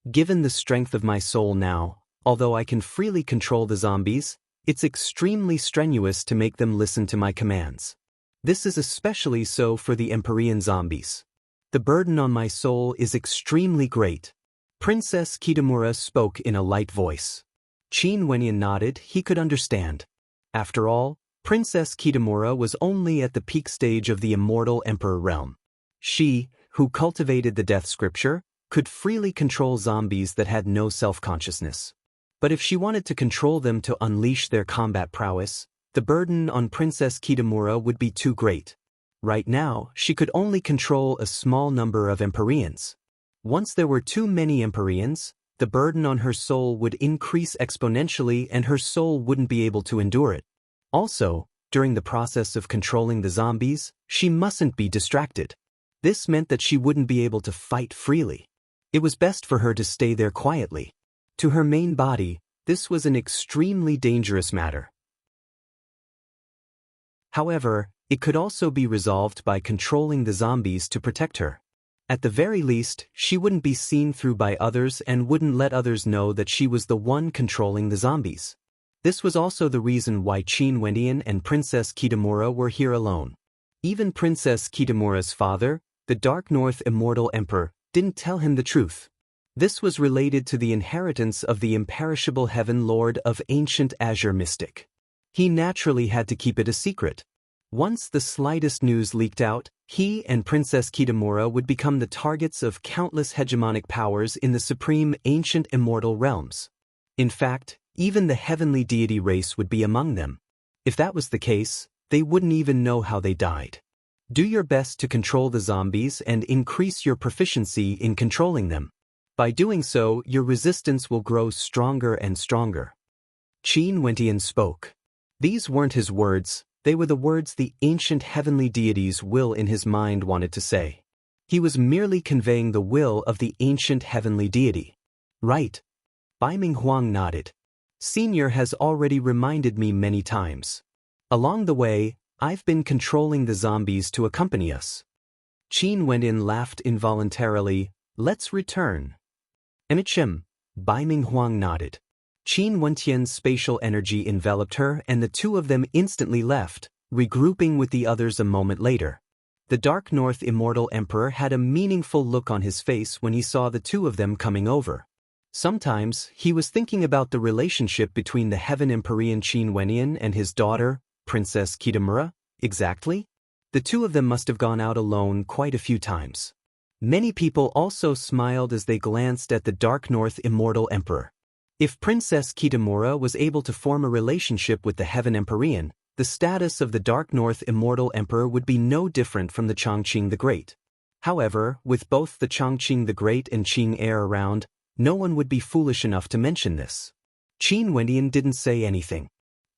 Given the strength of my soul now, although I can freely control the zombies, it's extremely strenuous to make them listen to my commands. This is especially so for the Empyrean zombies. The burden on my soul is extremely great." Princess Kitamura spoke in a light voice. Qin Wendian nodded. He could understand. After all, Princess Kitamura was only at the peak stage of the Immortal Emperor realm. She, who cultivated the death scripture, could freely control zombies that had no self-consciousness. But if she wanted to control them to unleash their combat prowess, the burden on Princess Kitamura would be too great. Right now, she could only control a small number of Empyreans. Once there were too many Empyreans, the burden on her soul would increase exponentially and her soul wouldn't be able to endure it. Also, during the process of controlling the zombies, she mustn't be distracted. This meant that she wouldn't be able to fight freely. It was best for her to stay there quietly. To her main body, this was an extremely dangerous matter. However, it could also be resolved by controlling the zombies to protect her. At the very least, she wouldn't be seen through by others and wouldn't let others know that she was the one controlling the zombies. This was also the reason why Qin Wendian and Princess Kitamura were here alone. Even Princess Kitamura's father, the Dark North Immortal Emperor, didn't tell him the truth. This was related to the inheritance of the imperishable Heaven Lord of Ancient Azure Mystic. He naturally had to keep it a secret. Once the slightest news leaked out, he and Princess Kitamura would become the targets of countless hegemonic powers in the Supreme Ancient Immortal Realms. In fact, even the heavenly deity race would be among them. If that was the case, they wouldn't even know how they died. Do your best to control the zombies and increase your proficiency in controlling them. By doing so, your resistance will grow stronger and stronger. Qin Wendian spoke. These weren't his words, they were the words the ancient heavenly deity's will in his mind wanted to say. He was merely conveying the will of the ancient heavenly deity. Right. Baiming Huang nodded. Senior has already reminded me many times. Along the way, I've been controlling the zombies to accompany us. Qin Wendian laughed involuntarily. Let's return. Emichim, Baiming Huang nodded. Qin Wendian's spatial energy enveloped her and the two of them instantly left, regrouping with the others a moment later. The Dark North Immortal Emperor had a meaningful look on his face when he saw the two of them coming over. Sometimes, he was thinking about the relationship between the Heaven Empyrean Qin Wendian and his daughter, Princess Kitamura. Exactly? The two of them must have gone out alone quite a few times. Many people also smiled as they glanced at the Dark North Immortal Emperor. If Princess Kitamura was able to form a relationship with the Heaven Empyrean, the status of the Dark North Immortal Emperor would be no different from the Chongqing the Great. However, with both the Chongqing the Great and Qing Heir around, no one would be foolish enough to mention this. Qin Wendian didn't say anything.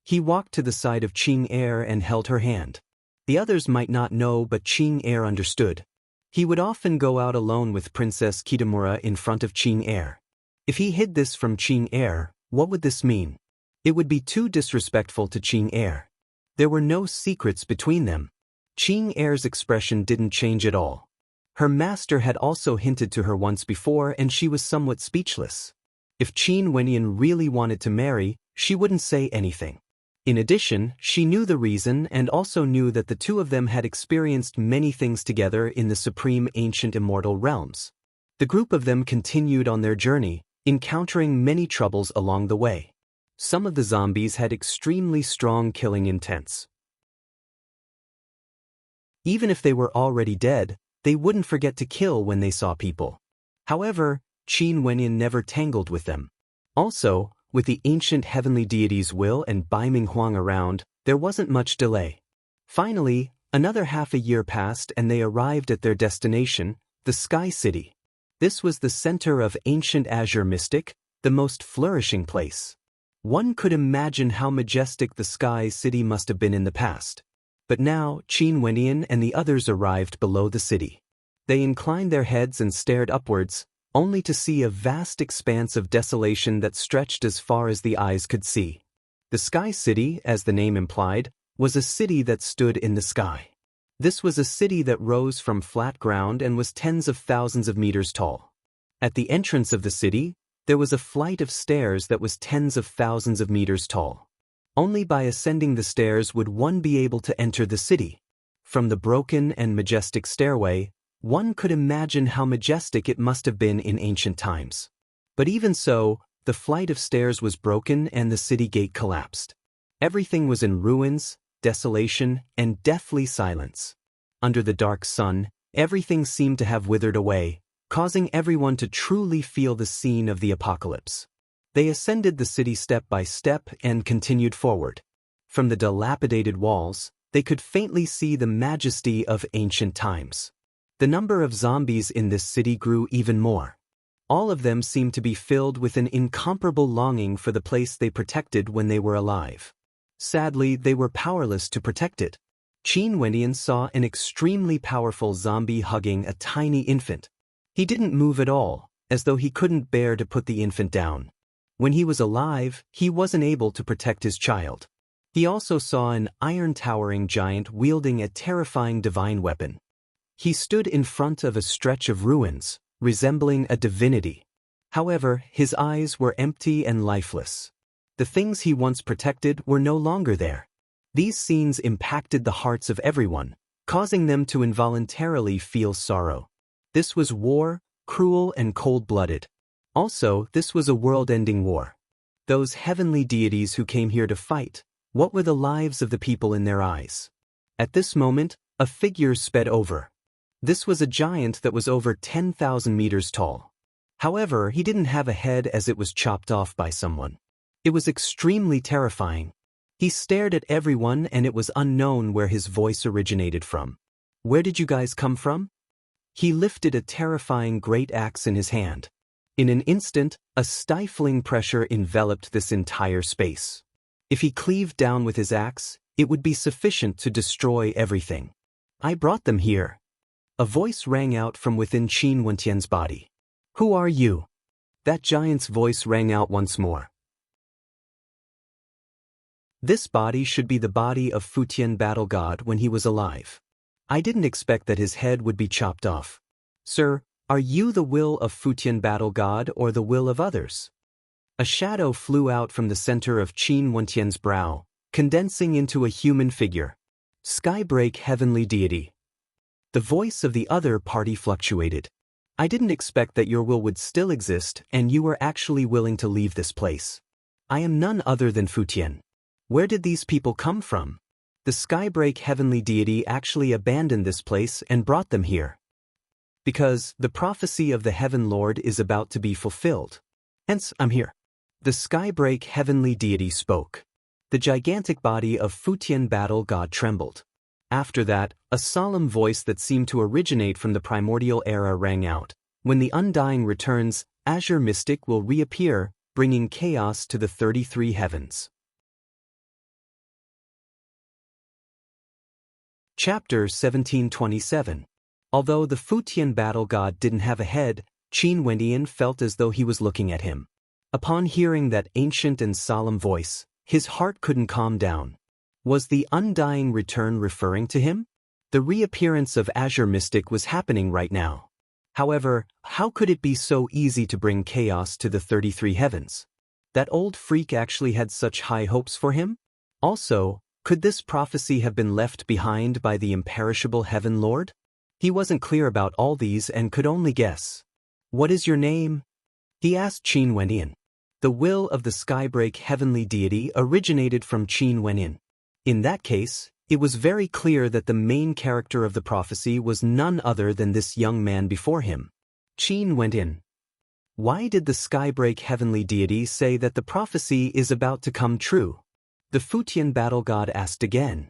He walked to the side of Qing Heir and held her hand. The others might not know, but Qing Heir understood. He would often go out alone with Princess Kitamura in front of Qing Heir. If he hid this from Qing Heir, What would this mean? It would be too disrespectful to Qing Er. There were no secrets between them. Qing Er's expression didn't change at all. Her master had also hinted to her once before, and she was somewhat speechless. If Qin Wenyan really wanted to marry, she wouldn't say anything. In addition, she knew the reason and also knew that the two of them had experienced many things together in the supreme ancient immortal realms. The group of them continued on their journey, encountering many troubles along the way. Some of the zombies had extremely strong killing intents. Even if they were already dead, they wouldn't forget to kill when they saw people. However, Qin Wenyan never tangled with them. Also, with the ancient heavenly deity's will and Bai Ming Huang around, there wasn't much delay. Finally, another half a year passed and they arrived at their destination, the Sky City. This was the center of ancient Azure Mystic, the most flourishing place. One could imagine how majestic the Sky City must have been in the past. But now, Qin Wenyan and the others arrived below the city. They inclined their heads and stared upwards, only to see a vast expanse of desolation that stretched as far as the eyes could see. The Sky City, as the name implied, was a city that stood in the sky. This was a city that rose from flat ground and was tens of thousands of meters tall. At the entrance of the city, there was a flight of stairs that was tens of thousands of meters tall. Only by ascending the stairs would one be able to enter the city. From the broken and majestic stairway, one could imagine how majestic it must have been in ancient times. But even so, the flight of stairs was broken and the city gate collapsed. Everything was in ruins, desolation, and deathly silence. Under the dark sun, everything seemed to have withered away, causing everyone to truly feel the scene of the apocalypse. They ascended the city step by step and continued forward. From the dilapidated walls, they could faintly see the majesty of ancient times. The number of zombies in this city grew even more. All of them seemed to be filled with an incomparable longing for the place they protected when they were alive. Sadly, they were powerless to protect it. Qin Wenyan saw an extremely powerful zombie hugging a tiny infant. He didn't move at all, as though he couldn't bear to put the infant down. When he was alive, he wasn't able to protect his child. He also saw an iron-towering giant wielding a terrifying divine weapon. He stood in front of a stretch of ruins, resembling a divinity. However, his eyes were empty and lifeless. The things he once protected were no longer there. These scenes impacted the hearts of everyone, causing them to involuntarily feel sorrow. This was war, cruel and cold-blooded. Also, this was a world-ending war. Those heavenly deities who came here to fight, what were the lives of the people in their eyes? At this moment, a figure sped over. This was a giant that was over 10,000 meters tall. However, he didn't have a head as it was chopped off by someone. It was extremely terrifying. He stared at everyone and it was unknown where his voice originated from. "Where did you guys come from?" He lifted a terrifying great axe in his hand. In an instant, a stifling pressure enveloped this entire space. If he cleaved down with his axe, it would be sufficient to destroy everything. "I brought them here." A voice rang out from within Qin Wenyan's body. "Who are you?" That giant's voice rang out once more. This body should be the body of Futian Battle God when he was alive. I didn't expect that his head would be chopped off. "Sir, are you the will of Futian Battle God or the will of others?" A shadow flew out from the center of Qin Wenyan's brow, condensing into a human figure. "Skybreak Heavenly Deity." The voice of the other party fluctuated. "I didn't expect that your will would still exist and you were actually willing to leave this place. I am none other than Futian. Where did these people come from? The Skybreak Heavenly Deity actually abandoned this place and brought them here. Because the prophecy of the Heaven Lord is about to be fulfilled. Hence, I'm here." The Skybreak Heavenly Deity spoke. The gigantic body of Futian Battle God trembled. After that, a solemn voice that seemed to originate from the primordial era rang out. "When the Undying returns, Azure Mystic will reappear, bringing chaos to the 33 heavens." Chapter 1727. Although the Futian Battle God didn't have a head, Qin Wenyan felt as though he was looking at him. Upon hearing that ancient and solemn voice, his heart couldn't calm down. Was the undying return referring to him? The reappearance of Azure Mystic was happening right now. However, how could it be so easy to bring chaos to the 33 heavens? That old freak actually had such high hopes for him? Also, could this prophecy have been left behind by the imperishable Heaven Lord? He wasn't clear about all these and could only guess. What is your name? He asked Qin Wenyin. The will of the Skybreak heavenly deity originated from Qin Wenyin. In that case, it was very clear that the main character of the prophecy was none other than this young man before him. Qin Wenyin. Why did the Skybreak heavenly deity say that the prophecy is about to come true? The Futian battle god asked again.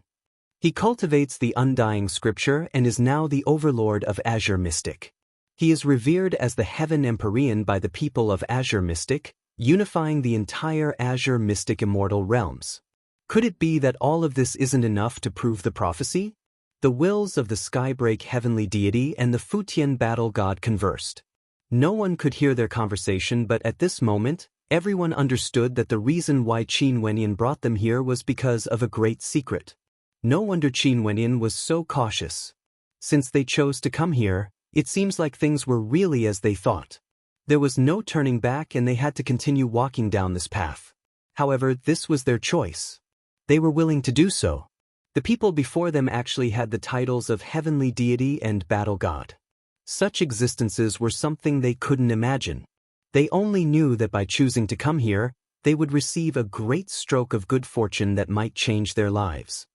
He cultivates the undying scripture and is now the overlord of Azure Mystic. He is revered as the Heaven Empyrean by the people of Azure Mystic, unifying the entire Azure Mystic immortal realms. Could it be that all of this isn't enough to prove the prophecy? The wills of the Skybreak heavenly deity and the Futian battle god conversed. No one could hear their conversation, but at this moment, everyone understood that the reason why Qin Wenyin brought them here was because of a great secret. No wonder Qin Wenyin was so cautious. Since they chose to come here, it seems like things were really as they thought. There was no turning back and they had to continue walking down this path. However, this was their choice. They were willing to do so. The people before them actually had the titles of Heavenly Deity and Battle God. Such existences were something they couldn't imagine. They only knew that by choosing to come here, they would receive a great stroke of good fortune that might change their lives.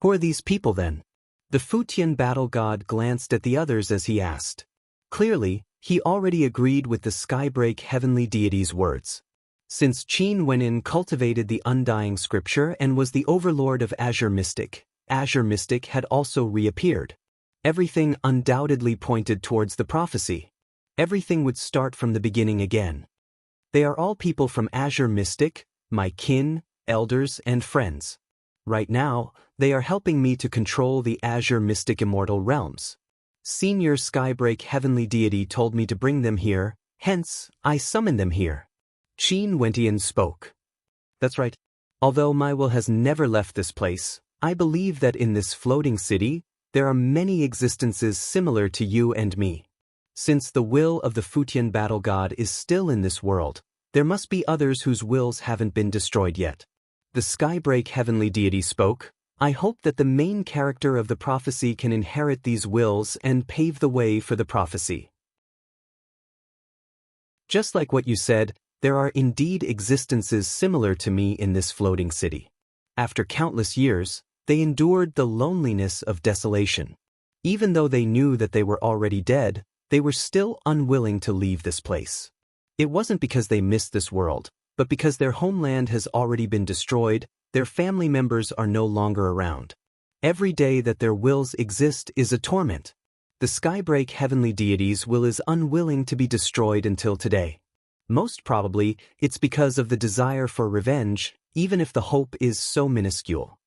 Who are these people then? The Futian battle god glanced at the others as he asked. Clearly, he already agreed with the Skybreak heavenly deity's words. Since Qin Wenyin cultivated the undying scripture and was the overlord of Azure Mystic had also reappeared. Everything undoubtedly pointed towards the prophecy. Everything would start from the beginning again. They are all people from Azure Mystic, my kin, elders, and friends. Right now, they are helping me to control the Azure Mystic immortal realms. Senior Skybreak heavenly deity told me to bring them here, hence, I summoned them here. Qin Wenyin spoke. That's right. Although my will has never left this place, I believe that in this floating city, there are many existences similar to you and me. Since the will of the Futian battle god is still in this world, there must be others whose wills haven't been destroyed yet. The Skybreak heavenly deity spoke. I hope that the main character of the prophecy can inherit these wills and pave the way for the prophecy. Just like what you said, there are indeed existences similar to me in this floating city. After countless years, they endured the loneliness of desolation. Even though they knew that they were already dead, they were still unwilling to leave this place. It wasn't because they missed this world, but because their homeland has already been destroyed, their family members are no longer around. Every day that their wills exist is a torment. The Skybreak heavenly deity's will is unwilling to be destroyed until today. Most probably, it's because of the desire for revenge, even if the hope is so minuscule.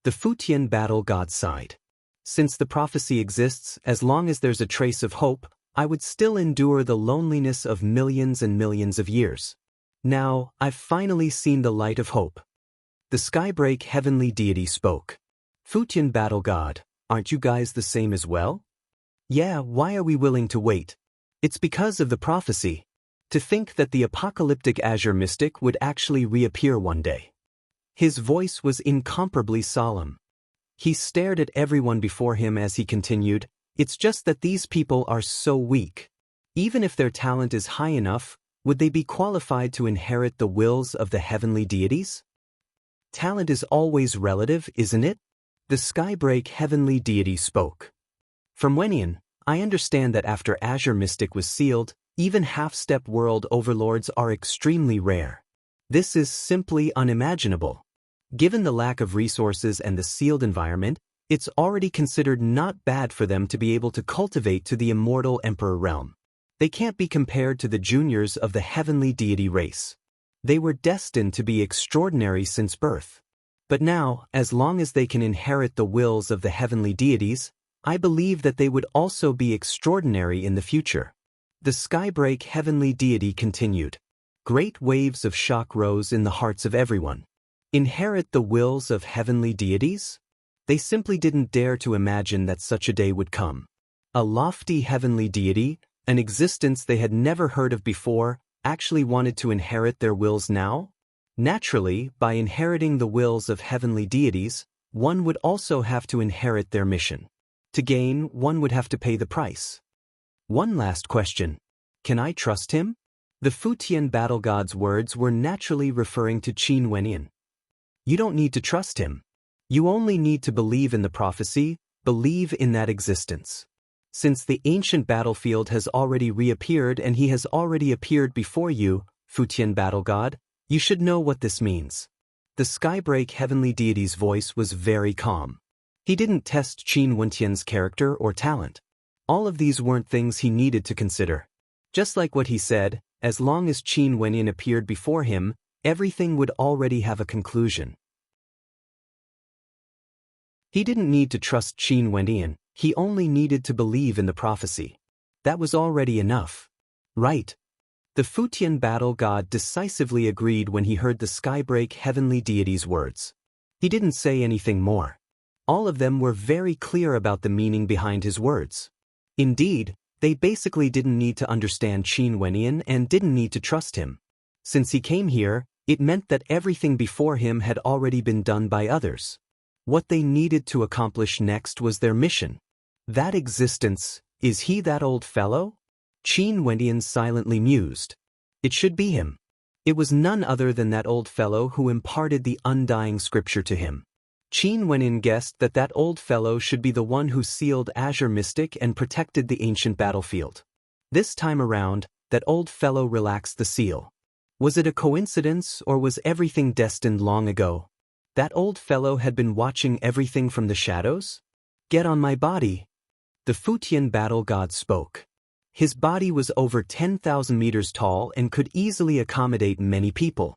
The Futian battle god sighed. Since the prophecy exists, as long as there's a trace of hope, I would still endure the loneliness of millions and millions of years. Now, I've finally seen the light of hope. The Skybreak heavenly deity spoke. Futian battle god, aren't you guys the same as well? Yeah, why are we willing to wait? It's because of the prophecy. To think that the apocalyptic Azure Mystic would actually reappear one day. His voice was incomparably solemn. He stared at everyone before him as he continued, it's just that these people are so weak. Even if their talent is high enough, would they be qualified to inherit the wills of the heavenly deities? Talent is always relative, isn't it? The Skybreak heavenly deity spoke. From Wenyin, I understand that after Azure Mystic was sealed, even half-step world overlords are extremely rare. This is simply unimaginable. Given the lack of resources and the sealed environment, it's already considered not bad for them to be able to cultivate to the immortal Emperor realm. They can't be compared to the juniors of the heavenly deity race. They were destined to be extraordinary since birth. But now, as long as they can inherit the wills of the heavenly deities, I believe that they would also be extraordinary in the future. The Skybreak heavenly deity continued. Great waves of shock rose in the hearts of everyone. Inherit the wills of heavenly deities? They simply didn't dare to imagine that such a day would come. A lofty heavenly deity, an existence they had never heard of before, actually wanted to inherit their wills now? Naturally, by inheriting the wills of heavenly deities, one would also have to inherit their mission. To gain, one would have to pay the price. One last question. Can I trust him? The Futian battle god's words were naturally referring to Qin Wenyin. You don't need to trust him. You only need to believe in the prophecy, believe in that existence. Since the ancient battlefield has already reappeared and he has already appeared before you, Futian battle god, you should know what this means. The Skybreak heavenly deity's voice was very calm. He didn't test Qin Wenyan's character or talent. All of these weren't things he needed to consider. Just like what he said, as long as Qin Wenyan appeared before him, everything would already have a conclusion. He didn't need to trust Qin Wenyan, he only needed to believe in the prophecy. That was already enough. Right. The Futian battle god decisively agreed when he heard the Skybreak heavenly deity's words. He didn't say anything more. All of them were very clear about the meaning behind his words. Indeed, they basically didn't need to understand Qin Wenyan and didn't need to trust him. Since he came here, it meant that everything before him had already been done by others. What they needed to accomplish next was their mission. That existence, is he that old fellow? Qin Wenyan silently mused. It should be him. It was none other than that old fellow who imparted the undying scripture to him. Qin Wenyan guessed that that old fellow should be the one who sealed Azure Mystic and protected the ancient battlefield. This time around, that old fellow relaxed the seal. Was it a coincidence or was everything destined long ago? That old fellow had been watching everything from the shadows? Get on my body. The Futian battle god spoke. His body was over 10,000 meters tall and could easily accommodate many people.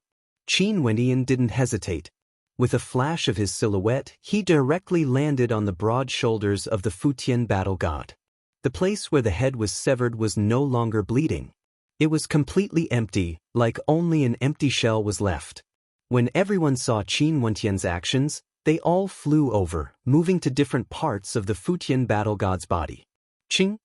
Qin Wenyan didn't hesitate. With a flash of his silhouette, he directly landed on the broad shoulders of the Futian battle god. The place where the head was severed was no longer bleeding. It was completely empty, like only an empty shell was left. When everyone saw Qin Wenyan's actions, they all flew over, moving to different parts of the Futian battle god's body. Qing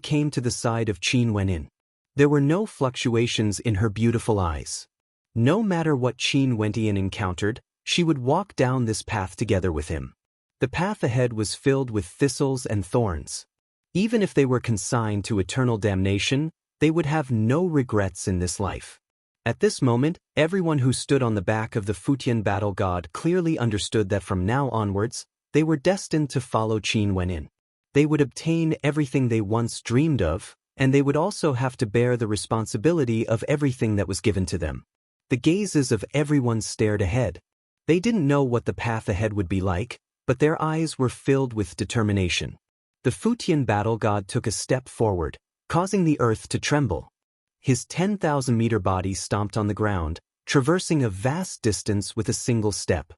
came to the side of Qin Wenyan. There were no fluctuations in her beautiful eyes. No matter what Qin Wenyan encountered, she would walk down this path together with him. The path ahead was filled with thistles and thorns. Even if they were consigned to eternal damnation, they would have no regrets in this life. At this moment, everyone who stood on the back of the Futian battle god clearly understood that from now onwards, they were destined to follow Qin Wenyan. They would obtain everything they once dreamed of, and they would also have to bear the responsibility of everything that was given to them. The gazes of everyone stared ahead. They didn't know what the path ahead would be like, but their eyes were filled with determination. The Futian battle god took a step forward, causing the earth to tremble. His 10,000-meter body stomped on the ground, traversing a vast distance with a single step.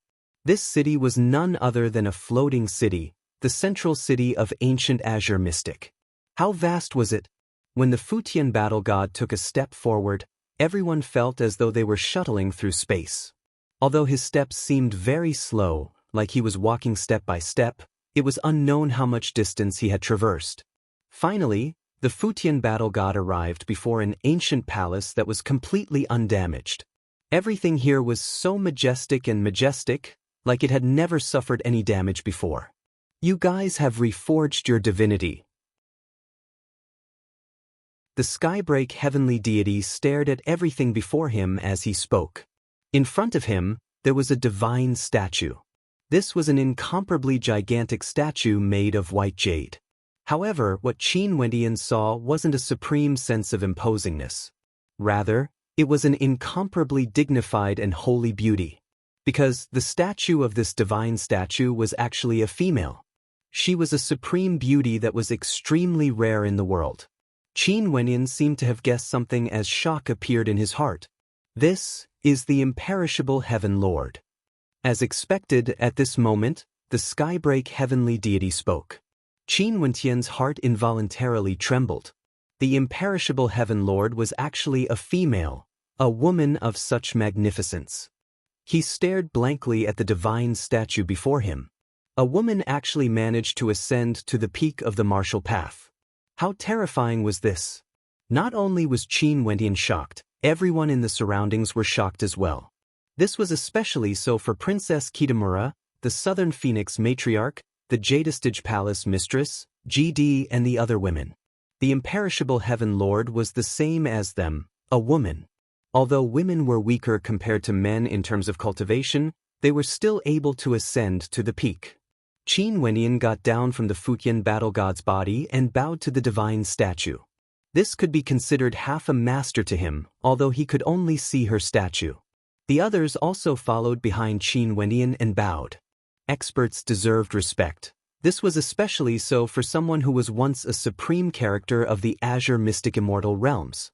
This city was none other than a floating city, the central city of ancient Azure Mystic. How vast was it? When the Futian battle god took a step forward, everyone felt as though they were shuttling through space. Although his steps seemed very slow, like he was walking step by step, it was unknown how much distance he had traversed. Finally, the Futian battle god arrived before an ancient palace that was completely undamaged. Everything here was so majestic, like it had never suffered any damage before. You guys have reforged your divinity. The Skybreak heavenly deity stared at everything before him as he spoke. In front of him, there was a divine statue. This was an incomparably gigantic statue made of white jade. However, what Qin Wenyan saw wasn't a supreme sense of imposingness. Rather, it was an incomparably dignified and holy beauty. Because the statue of this divine statue was actually a female. She was a supreme beauty that was extremely rare in the world. Qin Wenyan seemed to have guessed something as shock appeared in his heart. This is the imperishable Heaven Lord. As expected at this moment, the Skybreak heavenly deity spoke. Qin Wenyan's heart involuntarily trembled. The imperishable Heaven Lord was actually a female, A woman of such magnificence. He stared blankly at the divine statue before him. A woman actually managed to ascend to the peak of the martial path. How terrifying was this? Not only was Qin Wendian shocked, everyone in the surroundings were shocked as well. This was especially so for Princess Kitamura, the Southern Phoenix matriarch, the Jadestige Palace mistress, GD, and the other women. The imperishable Heaven Lord was the same as them, a woman. Although women were weaker compared to men in terms of cultivation, they were still able to ascend to the peak. Qin Wendian got down from the Futian battle god's body and bowed to the divine statue. This could be considered half a master to him, although he could only see her statue. The others also followed behind Qin Wendian and bowed. Experts deserved respect. This was especially so for someone who was once a supreme character of the Azure Mystic Immortal Realms.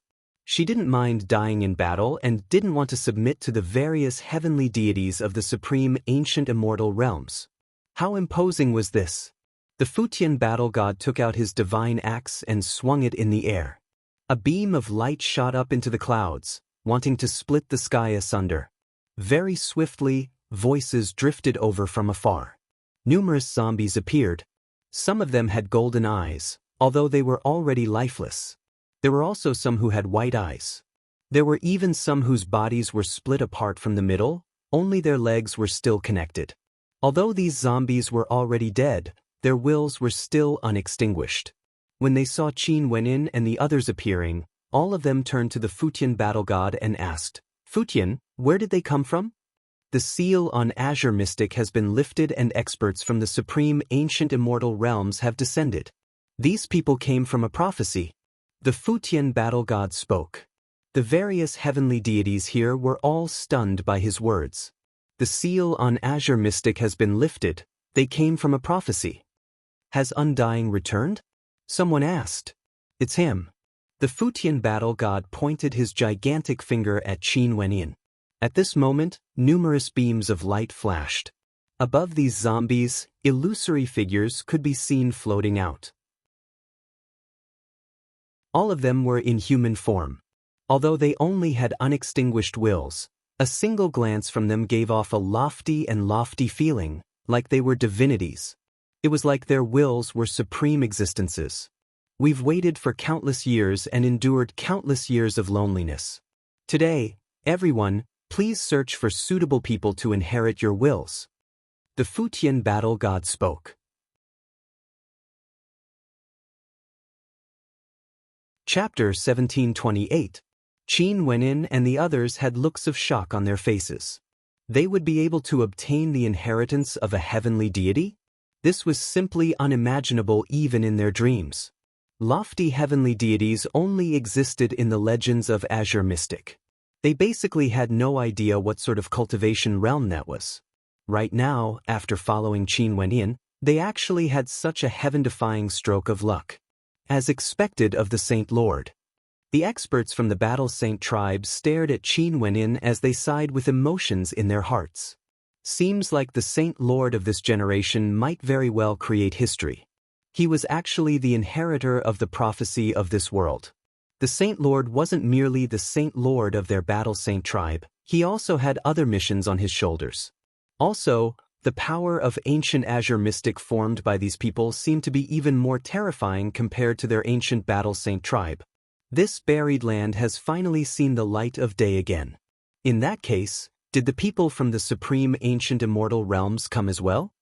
She didn't mind dying in battle and didn't want to submit to the various heavenly deities of the supreme ancient immortal realms. How imposing was this? The Futian battle god took out his divine axe and swung it in the air. A beam of light shot up into the clouds, wanting to split the sky asunder. Very swiftly, voices drifted over from afar. Numerous zombies appeared. Some of them had golden eyes, although they were already lifeless. There were also some who had white eyes. There were even some whose bodies were split apart from the middle, only their legs were still connected. Although these zombies were already dead, their wills were still unextinguished. When they saw Qin Wendian and the others appearing, all of them turned to the Futian battle god and asked, "Futian, where did they come from?" The seal on Azure Mystic has been lifted and experts from the supreme ancient immortal realms have descended. These people came from a prophecy. The Futian battle god spoke. The various heavenly deities here were all stunned by his words. The seal on Azure Mystic has been lifted. They came from a prophecy. Has Undying returned? Someone asked. It's him. The Futian battle god pointed his gigantic finger at Qin Wendian. At this moment, numerous beams of light flashed. Above these zombies, illusory figures could be seen floating out. All of them were in human form. Although they only had unextinguished wills, a single glance from them gave off a lofty feeling, like they were divinities. It was like their wills were supreme existences. We've waited for countless years and endured countless years of loneliness. Today, everyone, please search for suitable people to inherit your wills. The Futian battle god spoke. Chapter 1728. Qin Wendian and the others had looks of shock on their faces. They would be able to obtain the inheritance of a heavenly deity? This was simply unimaginable even in their dreams. Lofty heavenly deities only existed in the legends of Azure Mystic. They basically had no idea what sort of cultivation realm that was. Right now, after following Qin Wendian, they actually had such a heaven-defying stroke of luck. As expected of the Saint Lord. The experts from the Battle Saint tribe stared at Qin Wendian as they sighed with emotions in their hearts. Seems like the Saint Lord of this generation might very well create history. He was actually the inheritor of the prophecy of this world. The Saint Lord wasn't merely the Saint Lord of their Battle Saint tribe, he also had other missions on his shoulders. Also, the power of ancient Azure Mystic formed by these people seemed to be even more terrifying compared to their ancient Battle Saint tribe. This buried land has finally seen the light of day again. In that case, did the people from the supreme ancient immortal realms come as well?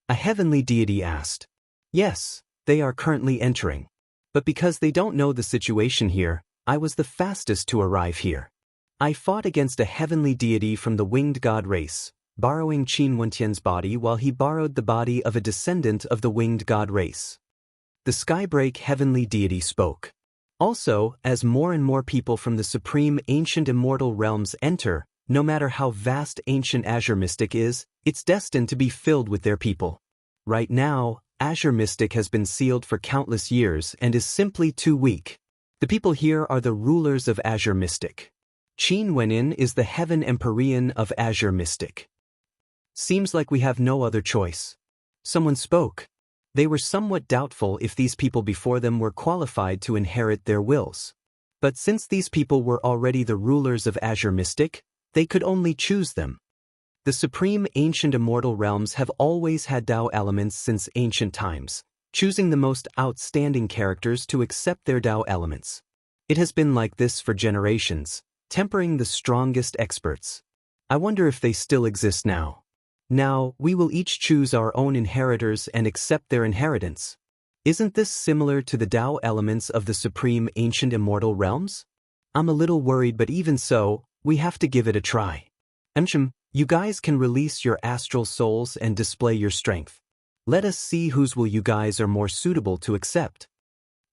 A heavenly deity asked. Yes, they are currently entering. But because they don't know the situation here, I was the fastest to arrive here. I fought against a heavenly deity from the winged god race, borrowing Qin Wendian's body while he borrowed the body of a descendant of the winged god race. The Skybreak heavenly deity spoke. Also, as more and more people from the supreme ancient immortal realms enter, no matter how vast ancient Azure Mystic is, it's destined to be filled with their people. Right now, Azure Mystic has been sealed for countless years and is simply too weak. The people here are the rulers of Azure Mystic. Qin Wendian is the Heaven Empyrean of Azure Mystic. Seems like we have no other choice. Someone spoke. They were somewhat doubtful if these people before them were qualified to inherit their wills. But since these people were already the rulers of Azure Mystic, they could only choose them. The supreme ancient immortal realms have always had Tao elements since ancient times, choosing the most outstanding characters to accept their Tao elements. It has been like this for generations, tempering the strongest experts. I wonder if they still exist now. Now, we will each choose our own inheritors and accept their inheritance. Isn't this similar to the Tao elements of the supreme ancient immortal realms? I'm a little worried, but even so, we have to give it a try. You guys can release your astral souls and display your strength. Let us see whose will you guys are more suitable to accept.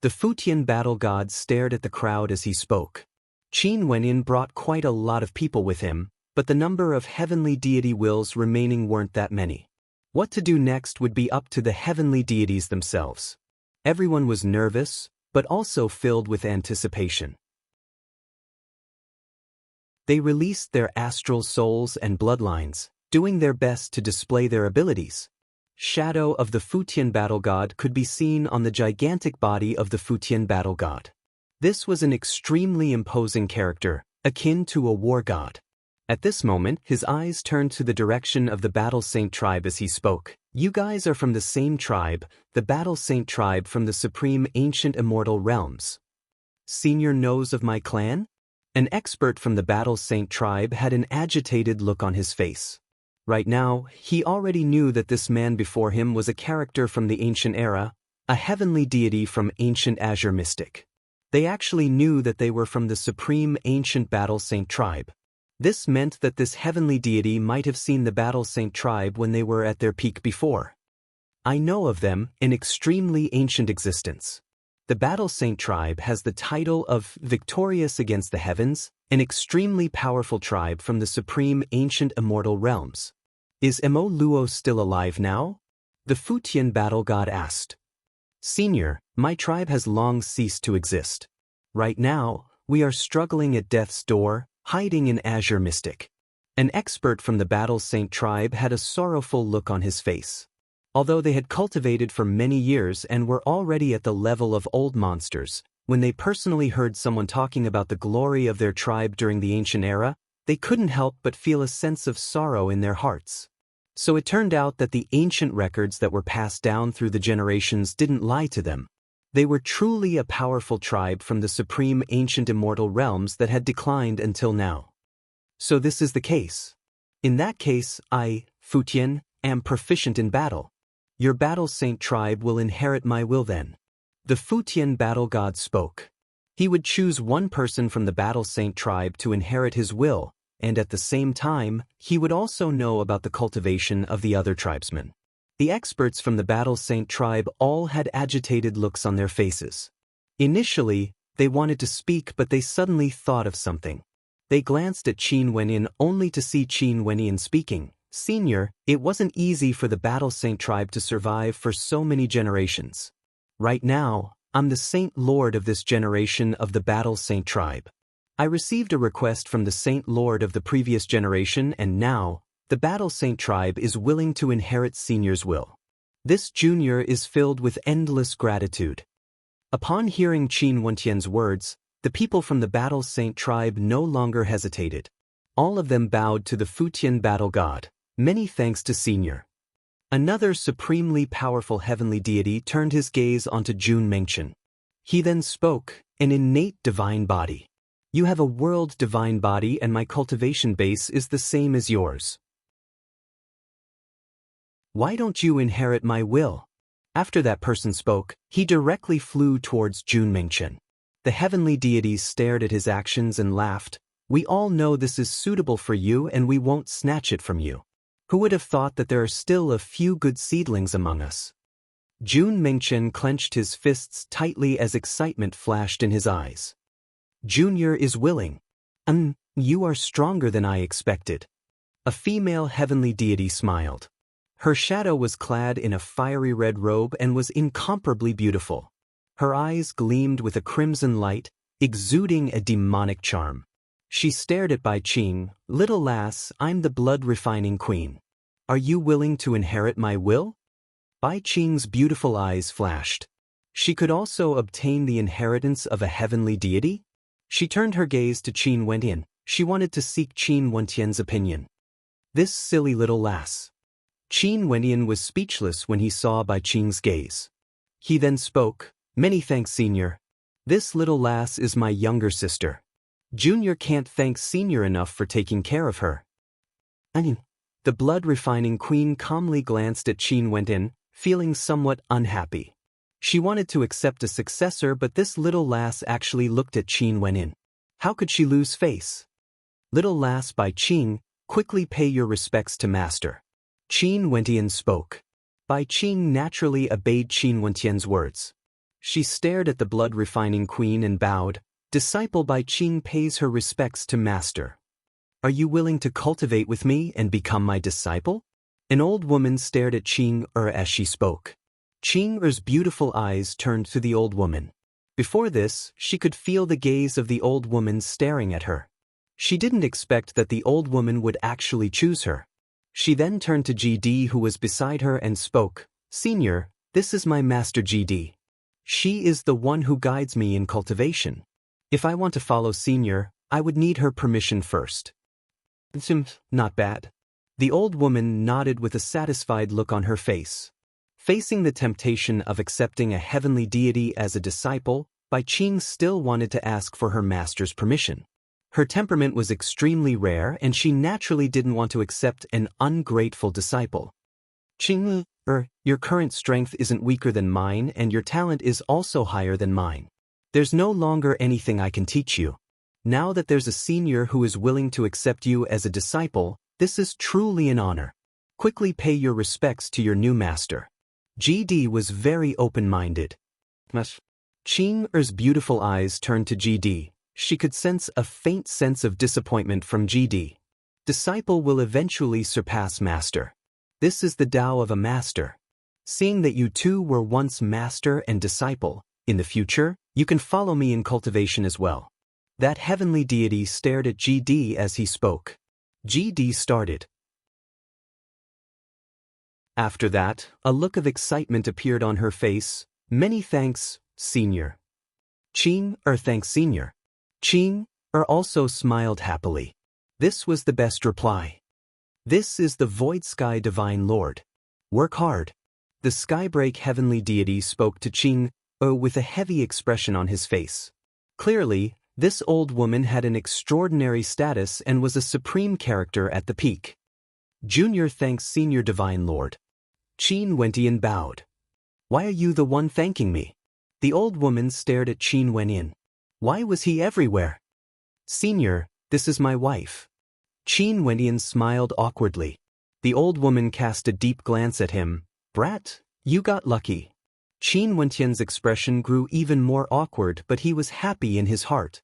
The Futian battle god stared at the crowd as he spoke. Qin Wenyin brought quite a lot of people with him, but the number of heavenly deity wills remaining weren't that many. What to do next would be up to the heavenly deities themselves. Everyone was nervous, but also filled with anticipation. They released their astral souls and bloodlines, doing their best to display their abilities. Shadow of the Futian battle god could be seen on the gigantic body of the Futian battle god. This was an extremely imposing character, akin to a war god. At this moment, his eyes turned to the direction of the Battle Saint tribe as he spoke. You guys are from the same tribe, the Battle Saint tribe from the supreme ancient immortal realms. Senior knows of my clan? An expert from the Battle Saint tribe had an agitated look on his face. Right now, he already knew that this man before him was a character from the ancient era, a heavenly deity from ancient Azure Mystic. They actually knew that they were from the supreme ancient Battle Saint tribe. This meant that this heavenly deity might have seen the Battle Saint tribe when they were at their peak before. I know of them, an extremely ancient existence. The Battle Saint tribe has the title of victorious against the heavens, an extremely powerful tribe from the supreme ancient immortal realms. Is Mo Luo still alive now? The Futian battle god asked. Senior, my tribe has long ceased to exist. Right now, we are struggling at death's door, hiding in Azure Mystic. An expert from the Battle Saint tribe had a sorrowful look on his face. Although they had cultivated for many years and were already at the level of old monsters, when they personally heard someone talking about the glory of their tribe during the ancient era, they couldn't help but feel a sense of sorrow in their hearts. So it turned out that the ancient records that were passed down through the generations didn't lie to them. They were truly a powerful tribe from the supreme ancient immortal realms that had declined until now. So this is the case. In that case, I, Futian, am proficient in battle. Your Battle Saint tribe will inherit my will then. The Futian battle god spoke. He would choose one person from the Battle Saint tribe to inherit his will, and at the same time, he would also know about the cultivation of the other tribesmen. The experts from the Battle Saint tribe all had agitated looks on their faces. Initially, they wanted to speak, but they suddenly thought of something. They glanced at Qin Wenyin only to see Qin Wenyin speaking. Senior, it wasn't easy for the Battle Saint tribe to survive for so many generations. Right now, I'm the Saint Lord of this generation of the Battle Saint tribe. I received a request from the Saint Lord of the previous generation, and now, the Battle Saint tribe is willing to inherit Senior's will. This junior is filled with endless gratitude. Upon hearing Qin Wentian's words, the people from the Battle Saint tribe no longer hesitated. All of them bowed to the Futian battle god. Many thanks to Senior. Another supremely powerful heavenly deity turned his gaze onto Jun Mengchen. He then spoke, an innate divine body. You have a world divine body and my cultivation base is the same as yours. Why don't you inherit my will? After that person spoke, he directly flew towards Jun Mengchen. The heavenly deities stared at his actions and laughed. We all know this is suitable for you and we won't snatch it from you. Who would have thought that there are still a few good seedlings among us? Jun Mengchen clenched his fists tightly as excitement flashed in his eyes. Junior is willing. You are stronger than I expected. A female heavenly deity smiled. Her shadow was clad in a fiery red robe and was incomparably beautiful. Her eyes gleamed with a crimson light, exuding a demonic charm. She stared at Bai Qing. Little lass, I'm the blood-refining queen. Are you willing to inherit my will? Bai Qing's beautiful eyes flashed. She could also obtain the inheritance of a heavenly deity? She turned her gaze to Qin Wenyan. She wanted to seek Qin Wentian's opinion. This silly little lass. Qin Wenyan was speechless when he saw Bai Qing's gaze. He then spoke, "Many thanks, Senior. This little lass is my younger sister. Junior can't thank Senior enough for taking care of her." The blood-refining queen calmly glanced at Qin Wenyan, feeling somewhat unhappy. She wanted to accept a successor, but this little lass actually looked at Qin Wenyan. How could she lose face? "Little lass Bai Qing, quickly pay your respects to master." Qin Wentian spoke. Bai Qing naturally obeyed Qin Wentian's words. She stared at the blood-refining queen and bowed. "Disciple Bai Qing pays her respects to master. Are you willing to cultivate with me and become my disciple?" An old woman stared at Qing as she spoke. Qing beautiful eyes turned to the old woman. Before this, she could feel the gaze of the old woman staring at her. She didn't expect that the old woman would actually choose her. She then turned to GD, who was beside her, and spoke, "Senior, this is my master GD. She is the one who guides me in cultivation. If I want to follow Senior, I would need her permission first." "Not bad." The old woman nodded with a satisfied look on her face. Facing the temptation of accepting a heavenly deity as a disciple, Bai Qing still wanted to ask for her master's permission. Her temperament was extremely rare, and she naturally didn't want to accept an ungrateful disciple. "Qing, your current strength isn't weaker than mine, and your talent is also higher than mine. There's no longer anything I can teach you. Now that there's a senior who is willing to accept you as a disciple, this is truly an honor. Quickly pay your respects to your new master." GD was very open-minded. Qing's beautiful eyes turned to GD. She could sense a faint sense of disappointment from GD. Disciple will eventually surpass master. This is the Tao of a master. Seeing that you two were once master and disciple, in the future, you can follow me in cultivation as well. That heavenly deity stared at GD as he spoke. GD started. After that, a look of excitement appeared on her face. "Many thanks, Senior." "Qing, thanks, Senior." Qing also smiled happily. This was the best reply. "This is the Void Sky Divine Lord. Work hard." The Skybreak heavenly deity spoke to Qing with a heavy expression on his face. Clearly, this old woman had an extraordinary status and was a supreme character at the peak. "Junior thanks Senior Divine Lord." Qin Wentian bowed. "Why are you the one thanking me?" The old woman stared at Qin Wenyan. Why was he everywhere? "Senior, this is my wife." Qin Wentian smiled awkwardly. The old woman cast a deep glance at him. "Brat, you got lucky." Qin Wentian's expression grew even more awkward, but he was happy in his heart.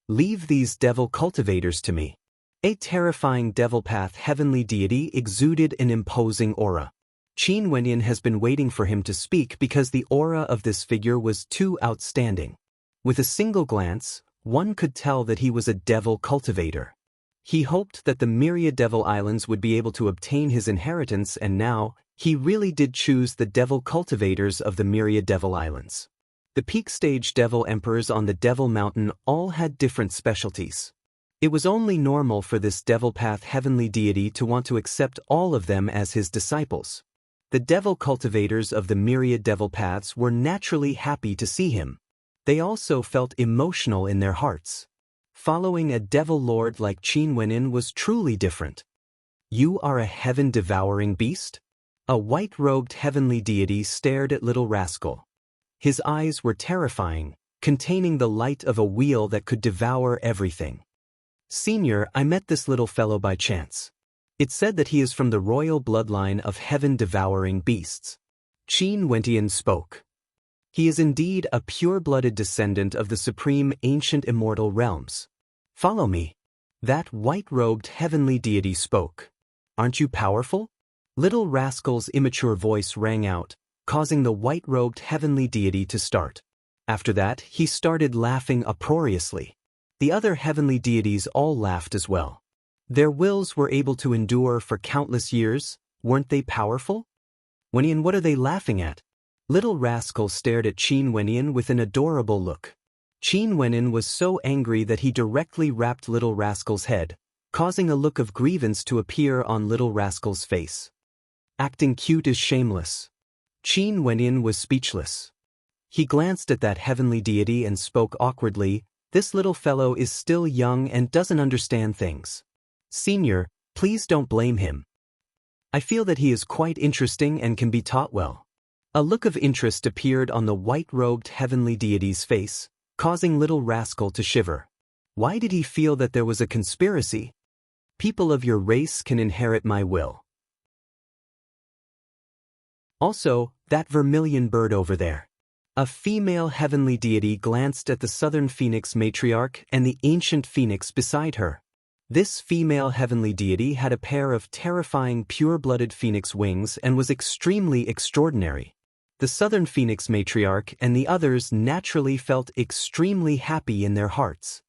"Leave these devil cultivators to me." A terrifying devil path heavenly deity exuded an imposing aura. Qin Wenyan has been waiting for him to speak because the aura of this figure was too outstanding. With a single glance, one could tell that he was a devil cultivator. He hoped that the myriad devil islands would be able to obtain his inheritance, and now, he really did choose the devil cultivators of the myriad devil islands. The peak stage devil emperors on the Devil Mountain all had different specialties. It was only normal for this devil path heavenly deity to want to accept all of them as his disciples. The devil cultivators of the myriad devil paths were naturally happy to see him. They also felt emotional in their hearts. Following a devil lord like Qin Wenyan was truly different. "You are a heaven-devouring beast?" A white-robed heavenly deity stared at little rascal. His eyes were terrifying, containing the light of a wheel that could devour everything. "Senior, I met this little fellow by chance. It said that he is from the royal bloodline of heaven-devouring beasts." Qin Wentian spoke. "He is indeed a pure-blooded descendant of the supreme ancient immortal realms. Follow me." That white-robed heavenly deity spoke. "Aren't you powerful?" Little rascal's immature voice rang out, causing the white-robed heavenly deity to start. After that, he started laughing uproariously. The other heavenly deities all laughed as well. Their wills were able to endure for countless years. Weren't they powerful? "Wenyan, what are they laughing at?" Little rascal stared at Qin Wenyan with an adorable look. Qin Wenin was so angry that he directly rapped Little Rascal's head, causing a look of grievance to appear on Little Rascal's face. Acting cute is shameless. Qin Wenin was speechless. He glanced at that heavenly deity and spoke awkwardly, "This little fellow is still young and doesn't understand things. Senior, please don't blame him. I feel that he is quite interesting and can be taught well." A look of interest appeared on the white-robed heavenly deity's face, causing Little Rascal to shiver. Why did he feel that there was a conspiracy? People of your race can inherit my will. Also, that vermilion bird over there. A female heavenly deity glanced at the southern phoenix matriarch and the ancient phoenix beside her. This female heavenly deity had a pair of terrifying pure-blooded phoenix wings and was extremely extraordinary. The southern phoenix matriarch and the others naturally felt extremely happy in their hearts.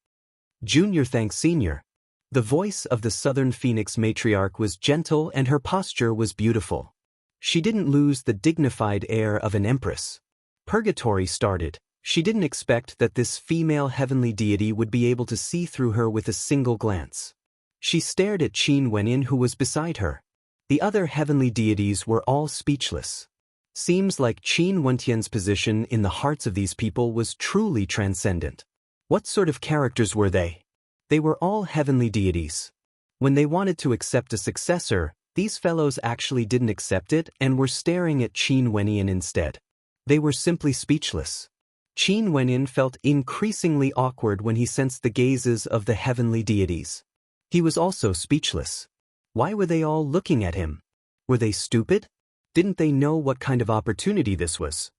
"Junior thanks senior." The voice of the southern phoenix matriarch was gentle and her posture was beautiful. She didn't lose the dignified air of an empress. Purgatory started. She didn't expect that this female heavenly deity would be able to see through her with a single glance. She stared at Qin Wenin, who was beside her. The other heavenly deities were all speechless. Seems like Qin Wentian's position in the hearts of these people was truly transcendent. What sort of characters were they? They were all heavenly deities. When they wanted to accept a successor, these fellows actually didn't accept it and were staring at Qin Wenin instead. They were simply speechless. Qin Wenin felt increasingly awkward when he sensed the gazes of the heavenly deities. He was also speechless. Why were they all looking at him? Were they stupid? Didn't they know what kind of opportunity this was?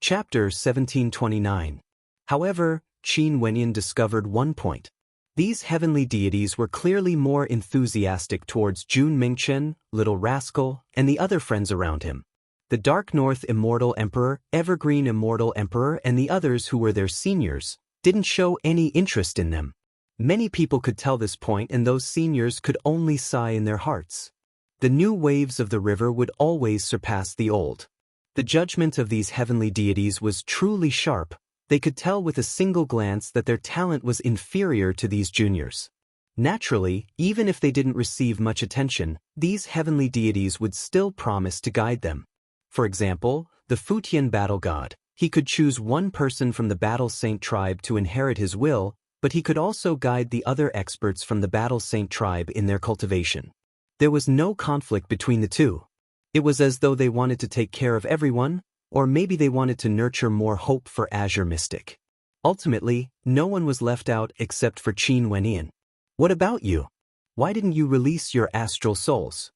Chapter 1729. However, Qin Wenin discovered one point. These heavenly deities were clearly more enthusiastic towards Jun Mingchen, Little Rascal, and the other friends around him. The Dark North Immortal Emperor, Evergreen Immortal Emperor, and the others who were their seniors didn't show any interest in them. Many people could tell this point, and those seniors could only sigh in their hearts. The new waves of the river would always surpass the old. The judgment of these heavenly deities was truly sharp. They could tell with a single glance that their talent was inferior to these juniors. Naturally, even if they didn't receive much attention, these heavenly deities would still promise to guide them. For example, the Futian battle god. He could choose one person from the Battle Saint tribe to inherit his will, but he could also guide the other experts from the Battle Saint tribe in their cultivation. There was no conflict between the two. It was as though they wanted to take care of everyone, or maybe they wanted to nurture more hope for Azure Mystic. Ultimately, no one was left out except for Qin Wenin. "What about you? Why didn't you release your astral souls?"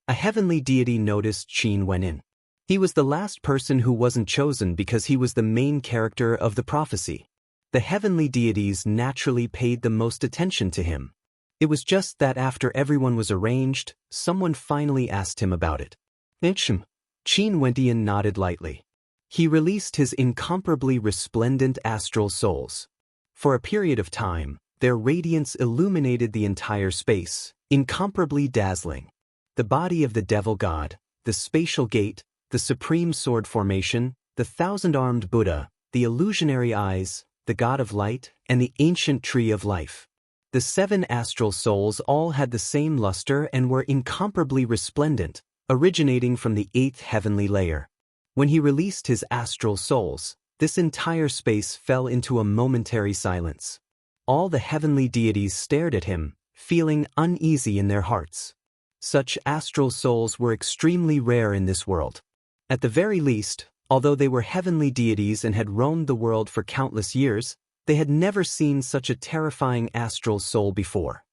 A heavenly deity noticed Qin Wenin. He was the last person who wasn't chosen because he was the main character of the prophecy. The heavenly deities naturally paid the most attention to him. It was just that after everyone was arranged, someone finally asked him about it. Qin Wentian nodded lightly. He released his incomparably resplendent astral souls. For a period of time, their radiance illuminated the entire space, incomparably dazzling. The body of the devil god, the spatial gate, the supreme sword formation, the thousand-armed Buddha, the illusionary eyes, the god of light, and the ancient tree of life. The 7 astral souls all had the same luster and were incomparably resplendent, originating from the 8th heavenly layer. When he released his astral souls, this entire space fell into a momentary silence. All the heavenly deities stared at him, feeling uneasy in their hearts. Such astral souls were extremely rare in this world. At the very least, although they were heavenly deities and had roamed the world for countless years, they had never seen such a terrifying astral soul before.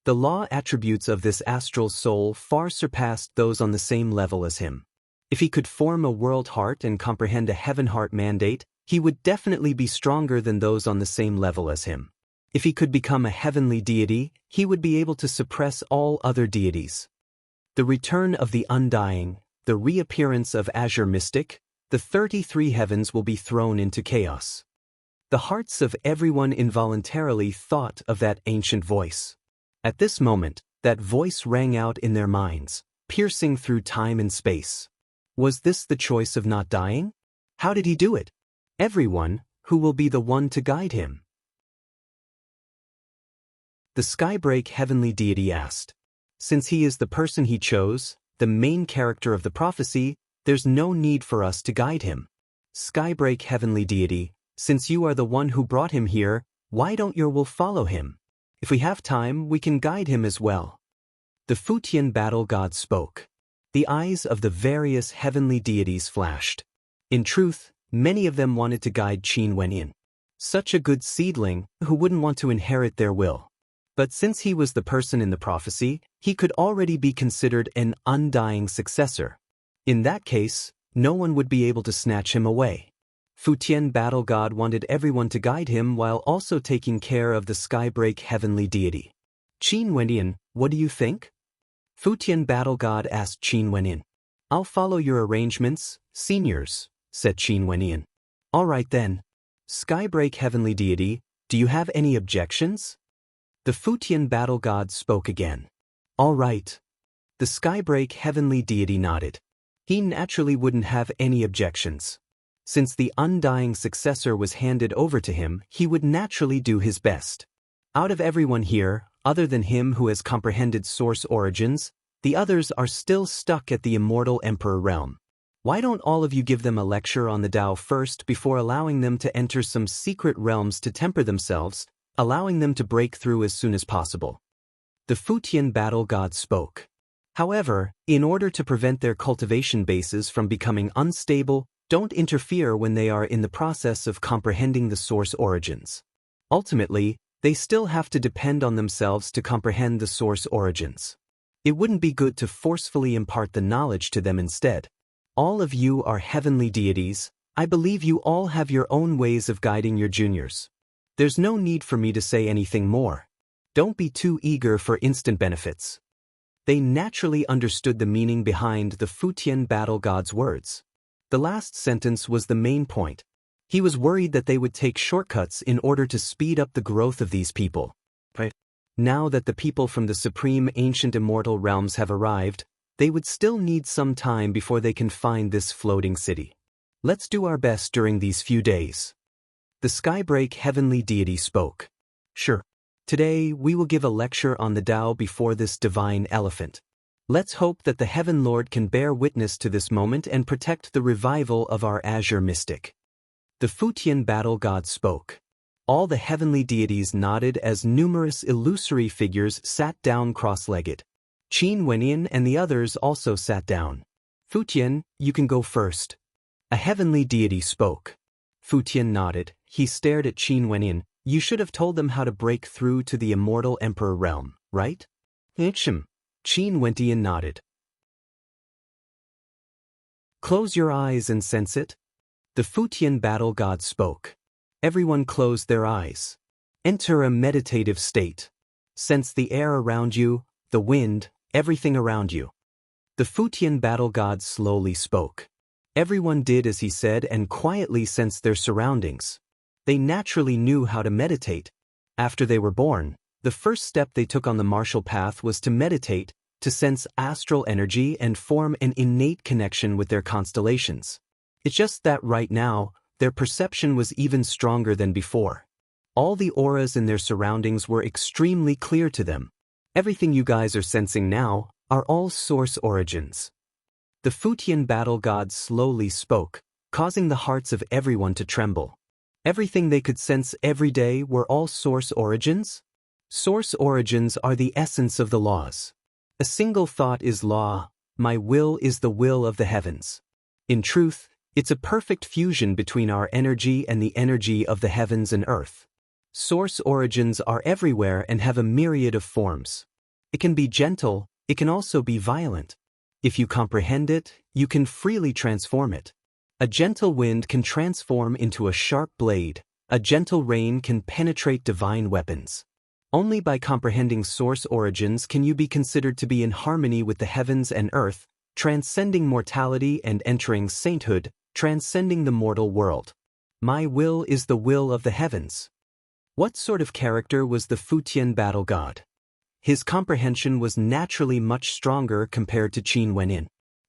The law attributes of this astral soul far surpassed those on the same level as him. If he could form a world heart and comprehend a heaven heart mandate, he would definitely be stronger than those on the same level as him. If he could become a heavenly deity, he would be able to suppress all other deities. The return of the undying, the reappearance of Azure Mystic, the 33 heavens will be thrown into chaos. The hearts of everyone involuntarily thought of that ancient voice. At this moment, that voice rang out in their minds, piercing through time and space. Was this the choice of not dying? How did he do it? Everyone, who will be the one to guide him? The Skybreak heavenly deity asked. Since he is the person he chose, the main character of the prophecy, there's no need for us to guide him. Skybreak heavenly deity, since you are the one who brought him here, why don't your will follow him? If we have time, we can guide him as well. The Futian battle god spoke. The eyes of the various heavenly deities flashed. In truth, many of them wanted to guide Qin Wenyin. Such a good seedling, who wouldn't want to inherit their will? But since he was the person in the prophecy, he could already be considered an undying successor. In that case, no one would be able to snatch him away. Futian battle god wanted everyone to guide him while also taking care of the Skybreak heavenly deity. Qin Wenyin, what do you think? Futian battle god asked Qin Wenyin. I'll follow your arrangements, seniors, said Qin Wenyin. All right then. Skybreak heavenly deity, do you have any objections? The Futian battle god spoke again. All right. The Skybreak heavenly deity nodded. He naturally wouldn't have any objections. Since the undying successor was handed over to him, he would naturally do his best. Out of everyone here, other than him who has comprehended source origins, the others are still stuck at the immortal emperor realm. Why don't all of you give them a lecture on the Tao first before allowing them to enter some secret realms to temper themselves, allowing them to break through as soon as possible? The Futian battle god spoke. However, in order to prevent their cultivation bases from becoming unstable, don't interfere when they are in the process of comprehending the source origins. Ultimately, they still have to depend on themselves to comprehend the source origins. It wouldn't be good to forcefully impart the knowledge to them instead. All of you are heavenly deities. I believe you all have your own ways of guiding your juniors. There's no need for me to say anything more. Don't be too eager for instant benefits. They naturally understood the meaning behind the Futian battle god's words. The last sentence was the main point. He was worried that they would take shortcuts in order to speed up the growth of these people. Right. Now that the people from the supreme ancient immortal realms have arrived, they would still need some time before they can find this floating city. Let's do our best during these few days. The Skybreak heavenly deity spoke. Sure. Today, we will give a lecture on the Tao before this divine elephant. Let's hope that the Heaven Lord can bear witness to this moment and protect the revival of our azure mystic. The Futian battle god spoke. All the heavenly deities nodded as numerous illusory figures sat down cross-legged. Qin Wenyin and the others also sat down. Futian, you can go first. A heavenly deity spoke. Futian nodded. He stared at Qin Wenyin. You should have told them how to break through to the immortal emperor realm, right? Qin Wenyin nodded. Close your eyes and sense it. The Futian battle god spoke. Everyone closed their eyes. Enter a meditative state. Sense the air around you, the wind, everything around you. The Futian battle god slowly spoke. Everyone did as he said and quietly sensed their surroundings. They naturally knew how to meditate. After they were born, the first step they took on the martial path was to meditate, to sense astral energy and form an innate connection with their constellations. It's just that right now, their perception was even stronger than before. All the auras in their surroundings were extremely clear to them. Everything you guys are sensing now are all source origins. The Futian battle god slowly spoke, causing the hearts of everyone to tremble. Everything they could sense every day were all source origins? Source origins are the essence of the laws. A single thought is law. My will is the will of the heavens. In truth, it's a perfect fusion between our energy and the energy of the heavens and earth. Source origins are everywhere and have a myriad of forms. It can be gentle, it can also be violent. If you comprehend it, you can freely transform it. A gentle wind can transform into a sharp blade. A gentle rain can penetrate divine weapons. Only by comprehending source origins can you be considered to be in harmony with the heavens and earth, transcending mortality and entering sainthood, transcending the mortal world. My will is the will of the heavens. What sort of character was the Futian battle god? His comprehension was naturally much stronger compared to Qin Wenyin.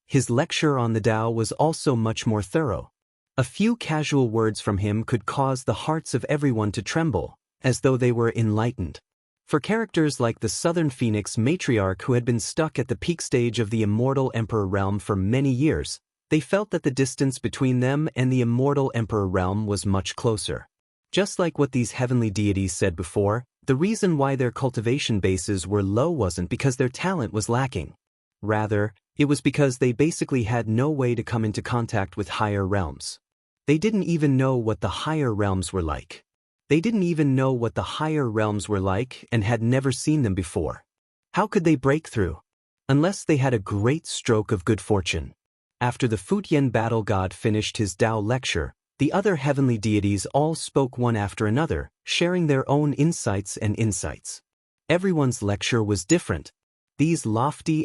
his lecture on the Tao was also much more thorough. A few casual words from him could cause the hearts of everyone to tremble, as though they were enlightened. For characters like the Southern Phoenix matriarch who had been stuck at the peak stage of the immortal Emperor realm for many years, they felt that the distance between them and the immortal Emperor realm was much closer. Just like what these heavenly deities said before, the reason why their cultivation bases were low wasn't because their talent was lacking. Rather, it was because they basically had no way to come into contact with higher realms. They didn't even know what the higher realms were like. They didn't even know what the higher realms were like and had never seen them before. How could they break through? Unless they had a great stroke of good fortune. After the Fujian battle god finished his Tao lecture, the other heavenly deities all spoke one after another, sharing their own insights and insights. Everyone's lecture was different. These lofty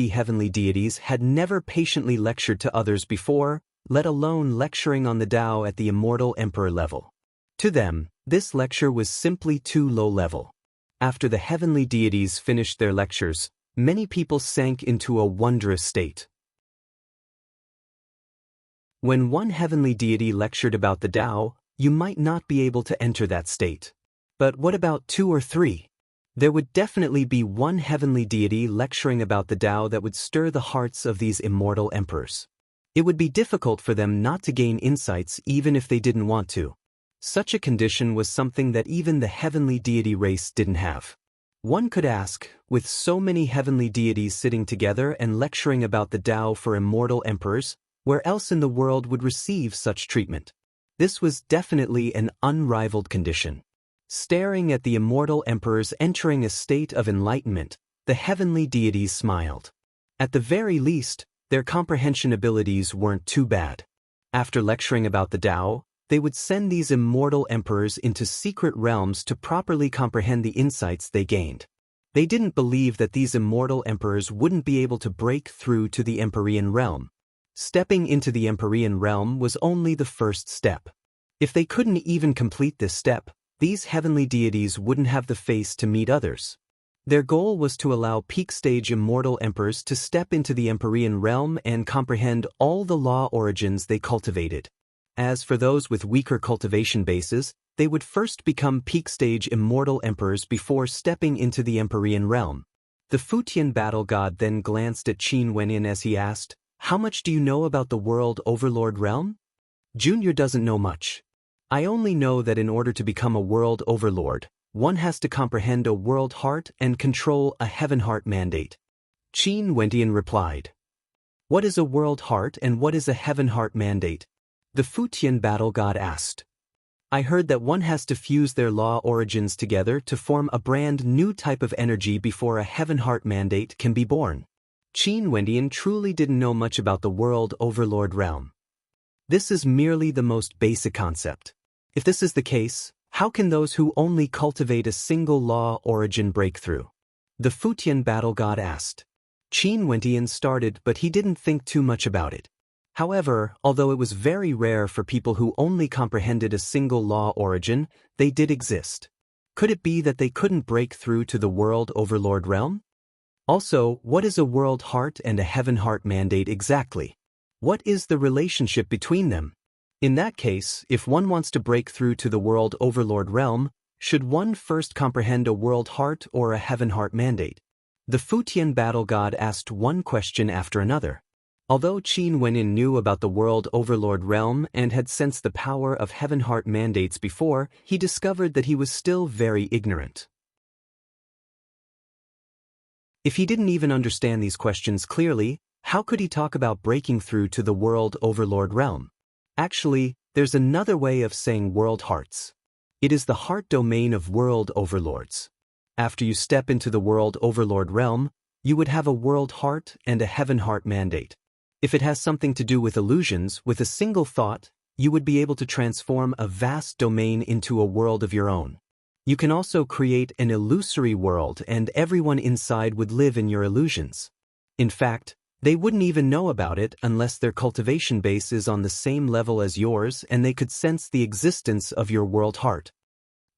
heavenly deities had never patiently lectured to others before, let alone lecturing on the Tao at the immortal emperor level. To them, this lecture was simply too low level. After the heavenly deities finished their lectures, many people sank into a wondrous state. When one heavenly deity lectured about the Tao, you might not be able to enter that state. But what about 2 or 3? There would definitely be one heavenly deity lecturing about the Tao that would stir the hearts of these immortal emperors. It would be difficult for them not to gain insights even if they didn't want to. Such a condition was something that even the heavenly deity race didn't have. One could ask, with so many heavenly deities sitting together and lecturing about the Tao for immortal emperors, where else in the world would receive such treatment? This was definitely an unrivaled condition. Staring at the immortal emperors entering a state of enlightenment, the heavenly deities smiled. At the very least, their comprehension abilities weren't too bad. After lecturing about the Tao, they would send these immortal emperors into secret realms to properly comprehend the insights they gained. They didn't believe that these immortal emperors wouldn't be able to break through to the Empyrean realm. Stepping into the Empyrean realm was only the first step. If they couldn't even complete this step, these heavenly deities wouldn't have the face to meet others. Their goal was to allow peak-stage immortal emperors to step into the Empyrean realm and comprehend all the law origins they cultivated. As for those with weaker cultivation bases, they would first become peak-stage immortal emperors before stepping into the Empyrean realm. The Fujian battle god then glanced at Qin Wenin as he asked, "How much do you know about the world overlord realm?" "Junior doesn't know much. I only know that in order to become a world overlord, one has to comprehend a world heart and control a heaven heart mandate." Qin Wenin replied. "What is a world heart and what is a heaven heart mandate?" The Fujian battle god asked. "I heard that one has to fuse their law origins together to form a brand new type of energy before a heaven heart mandate can be born." Qin Wenin truly didn't know much about the world overlord realm. This is merely the most basic concept. If this is the case, how can those who only cultivate a single law origin break through? The Fujian battle god asked. Qin Wenin started, but he didn't think too much about it. However, although it was very rare for people who only comprehended a single law origin, they did exist. Could it be that they couldn't break through to the world overlord realm? Also, what is a world heart and a heaven heart mandate exactly? What is the relationship between them? In that case, if one wants to break through to the world overlord realm, should one first comprehend a world heart or a heaven heart mandate? The Fujian battle god asked one question after another. Although Qin Wenin knew about the world overlord realm and had sensed the power of heaven heart mandates before, he discovered that he was still very ignorant. If he didn't even understand these questions clearly, how could he talk about breaking through to the world overlord realm? Actually, there's another way of saying world hearts. It is the heart domain of world overlords. After you step into the world overlord realm, you would have a world heart and a heaven heart mandate. If it has something to do with illusions, with a single thought, you would be able to transform a vast domain into a world of your own. You can also create an illusory world and everyone inside would live in your illusions. In fact, they wouldn't even know about it unless their cultivation base is on the same level as yours and they could sense the existence of your world heart.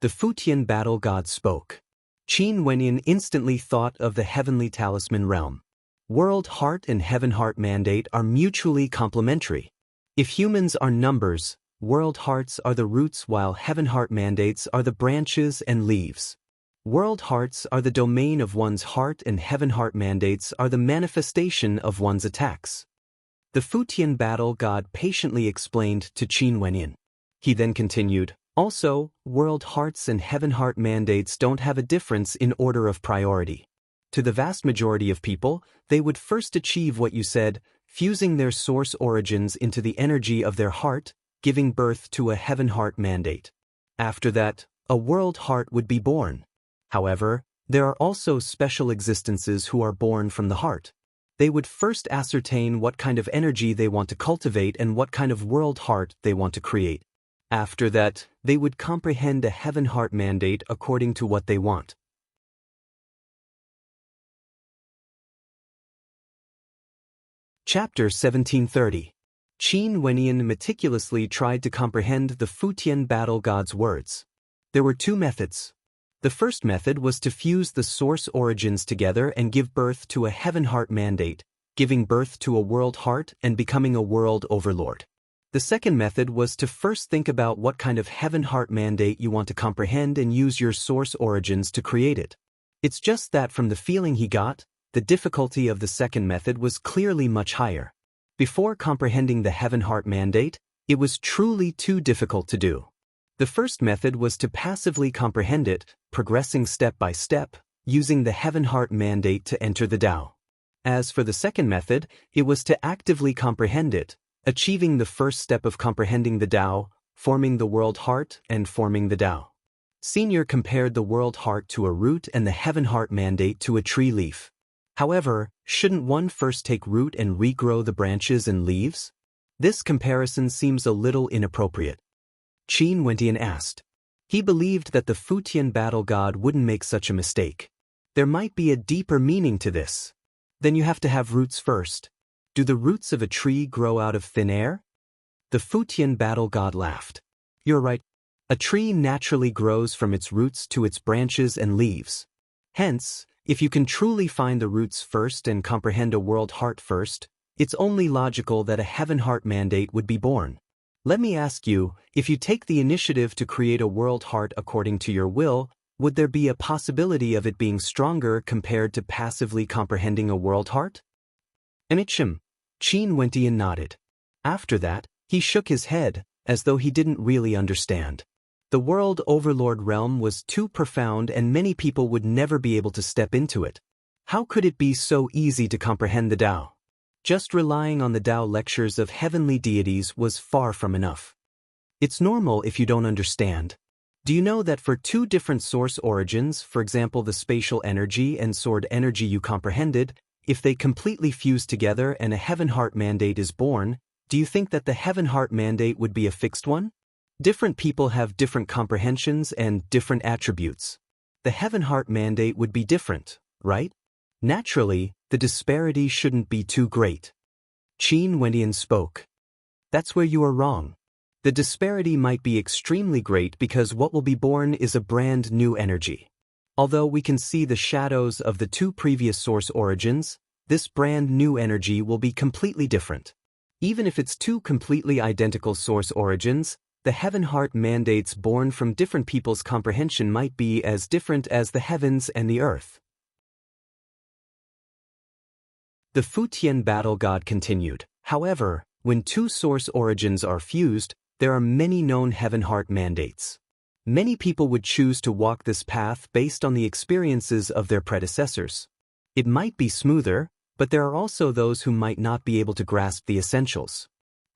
The Fujian battle god spoke. Qin Wenin instantly thought of the heavenly talisman realm. World Heart and Heaven Heart Mandate are mutually complementary. If humans are numbers, World Hearts are the roots while Heaven Heart Mandates are the branches and leaves. World Hearts are the domain of one's heart and Heaven Heart Mandates are the manifestation of one's attacks. The Futian battle god patiently explained to Qin Wenyin. He then continued, also, World Hearts and Heaven Heart Mandates don't have a difference in order of priority. To the vast majority of people, they would first achieve what you said, fusing their source origins into the energy of their heart, giving birth to a Heaven Heart Mandate. After that, a World Heart would be born. However, there are also special existences who are born from the heart. They would first ascertain what kind of energy they want to cultivate and what kind of World Heart they want to create. After that, they would comprehend a Heaven Heart Mandate according to what they want. Chapter 1730. Qin Wenyin meticulously tried to comprehend the Futian battle god's words. There were two methods. The first method was to fuse the source origins together and give birth to a Heaven Heart Mandate, giving birth to a World Heart and becoming a world overlord. The second method was to first think about what kind of Heaven Heart Mandate you want to comprehend and use your source origins to create it. It's just that from the feeling he got, the difficulty of the second method was clearly much higher. Before comprehending the Heaven Heart Mandate, it was truly too difficult to do. The first method was to passively comprehend it, progressing step by step, using the Heaven Heart Mandate to enter the Tao. As for the second method, it was to actively comprehend it, achieving the first step of comprehending the Tao, forming the World Heart and forming the Tao. Senior compared the World Heart to a root and the Heaven Heart Mandate to a tree leaf. However, shouldn't one first take root and regrow the branches and leaves? This comparison seems a little inappropriate. Qin Wenyin asked. He believed that the Futian battle god wouldn't make such a mistake. There might be a deeper meaning to this. Then you have to have roots first. Do the roots of a tree grow out of thin air? The Futian battle god laughed. You're right. A tree naturally grows from its roots to its branches and leaves. Hence, if you can truly find the roots first and comprehend a World Heart first, it's only logical that a Heaven Heart Mandate would be born. Let me ask you, if you take the initiative to create a World Heart according to your will, would there be a possibility of it being stronger compared to passively comprehending a World Heart? Anichim. Qin Wenyin nodded. After that, he shook his head, as though he didn't really understand. The world overlord realm was too profound and many people would never be able to step into it. How could it be so easy to comprehend the Tao? Just relying on the Tao lectures of heavenly deities was far from enough. It's normal if you don't understand. Do you know that for two different source origins, for example the spatial energy and sword energy you comprehended, if they completely fuse together and a Heaven Heart Mandate is born, do you think that the Heaven Heart Mandate would be a fixed one? Different people have different comprehensions and different attributes. The Heaven Heart Mandate would be different, right? Naturally, the disparity shouldn't be too great. Qin Wenyin spoke. That's where you are wrong. The disparity might be extremely great because what will be born is a brand new energy. Although we can see the shadows of the two previous source origins, this brand new energy will be completely different. Even if it's two completely identical source origins, the Heaven Heart Mandates born from different people's comprehension might be as different as the heavens and the earth. The Futian battle god continued. However, when two source origins are fused, there are many known Heaven Heart Mandates. Many people would choose to walk this path based on the experiences of their predecessors. It might be smoother, but there are also those who might not be able to grasp the essentials.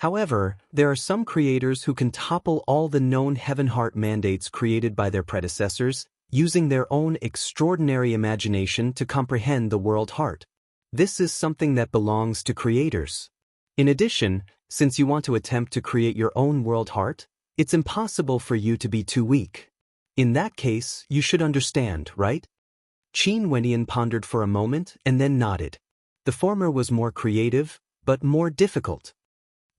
However, there are some creators who can topple all the known Heaven Heart Mandates created by their predecessors, using their own extraordinary imagination to comprehend the World Heart. This is something that belongs to creators. In addition, since you want to attempt to create your own World Heart, it's impossible for you to be too weak. In that case, you should understand, right? Qin Wenyin pondered for a moment and then nodded. The former was more creative, but more difficult.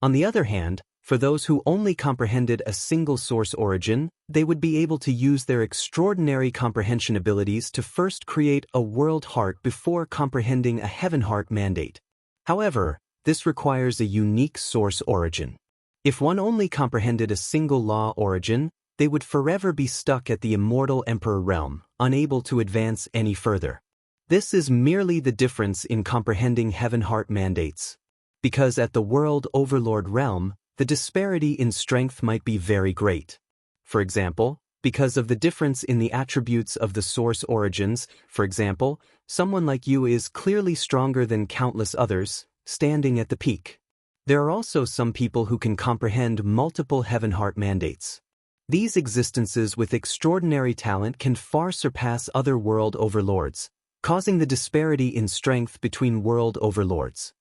On the other hand, For those who only comprehended a single source origin, they would be able to use their extraordinary comprehension abilities to first create a world heart before comprehending a heaven heart mandate. However, this requires a unique source origin. If one only comprehended a single law origin, they would forever be stuck at the immortal Emperor realm, unable to advance any further. This is merely the difference in comprehending heaven heart mandates. Because at the World Overlord realm, the disparity in strength might be very great. For example, because of the difference in the attributes of the source origins, for example, someone like you is clearly stronger than countless others, standing at the peak. There are also some people who can comprehend multiple heaven heart mandates. These existences with extraordinary talent can far surpass other world overlords, causing the disparity in strength between world overlords.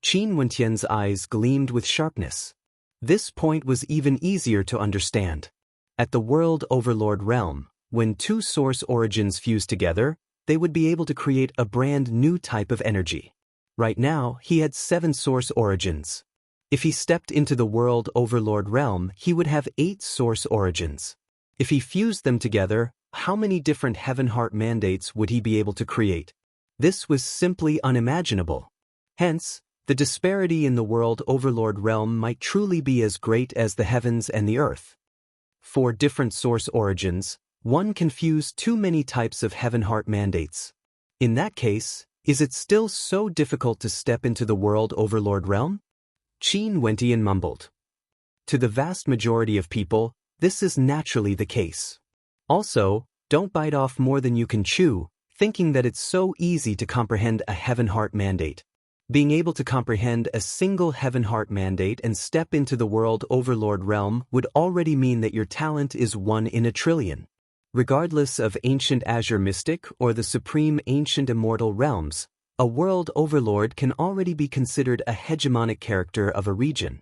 Qin Wentian's eyes gleamed with sharpness. This point was even easier to understand. At the World Overlord realm, when two source origins fuse together, they would be able to create a brand new type of energy. Right now, he had 7 source origins. If he stepped into the World Overlord realm, he would have 8 source origins. If he fused them together, how many different heaven heart mandates would he be able to create? This was simply unimaginable. Hence, the disparity in the World Overlord realm might truly be as great as the heavens and the earth. For different source origins, one can fuse too many types of heaven heart mandates. In that case, is it still so difficult to step into the World Overlord realm? Qin Wentian mumbled. To the vast majority of people, this is naturally the case. Also, don't bite off more than you can chew, thinking that it's so easy to comprehend a heaven heart mandate. Being able to comprehend a single heaven heart mandate and step into the World Overlord realm would already mean that your talent is 1 in a trillion. Regardless of ancient Azure Mystic or the supreme ancient immortal realms, a World Overlord can already be considered a hegemonic character of a region.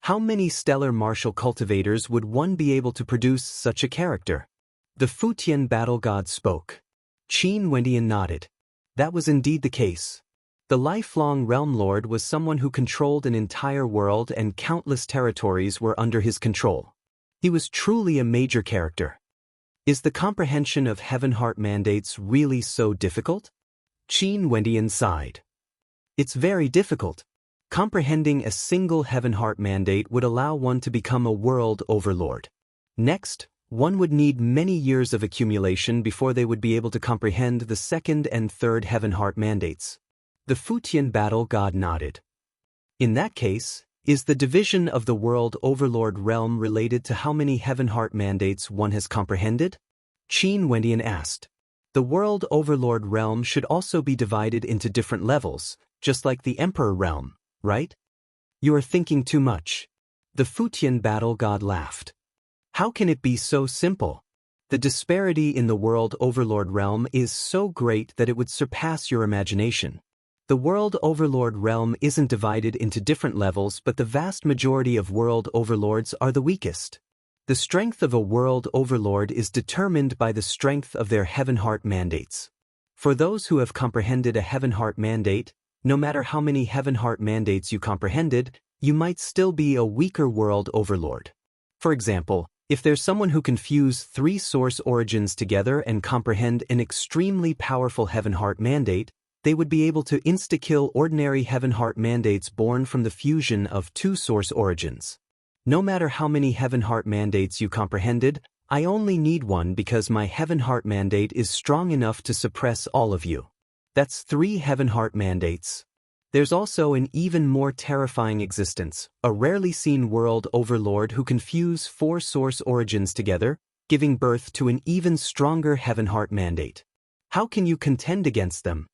How many stellar martial cultivators would one be able to produce such a character? The Futian battle god spoke. Qin Wentian nodded. That was indeed the case. The lifelong Realm Lord was someone who controlled an entire world and countless territories were under his control. He was truly a major character. Is the comprehension of heaven heart mandates really so difficult? Qin Wentian sighed. It's very difficult. Comprehending a single heaven heart mandate would allow one to become a world overlord. Next, one would need many years of accumulation before they would be able to comprehend the second and third heaven heart mandates. The Futian battle god nodded. In that case, is the division of the World Overlord realm related to how many heaven heart mandates one has comprehended? Qin Wentian asked. The World Overlord realm should also be divided into different levels, just like the Emperor realm, right? You are thinking too much. The Futian battle god laughed. How can it be so simple? The disparity in the World Overlord realm is so great that it would surpass your imagination. The World Overlord realm isn't divided into different levels, but the vast majority of World Overlords are the weakest. The strength of a World Overlord is determined by the strength of their heaven heart mandates. For those who have comprehended a heaven heart mandate, no matter how many heaven heart mandates you comprehended, you might still be a weaker World Overlord. For example, if there's someone who can fuse 3 source origins together and comprehend an extremely powerful heaven heart mandate, they would be able to insta-kill ordinary heaven heart mandates born from the fusion of 2 source origins. No matter how many heaven heart mandates you comprehended, I only need 1 because my heaven heart mandate is strong enough to suppress all of you. That's 3 heaven heart mandates. There's also an even more terrifying existence, a rarely seen world overlord who can fuse 4 source origins together, giving birth to an even stronger heaven heart mandate. How can you contend against them?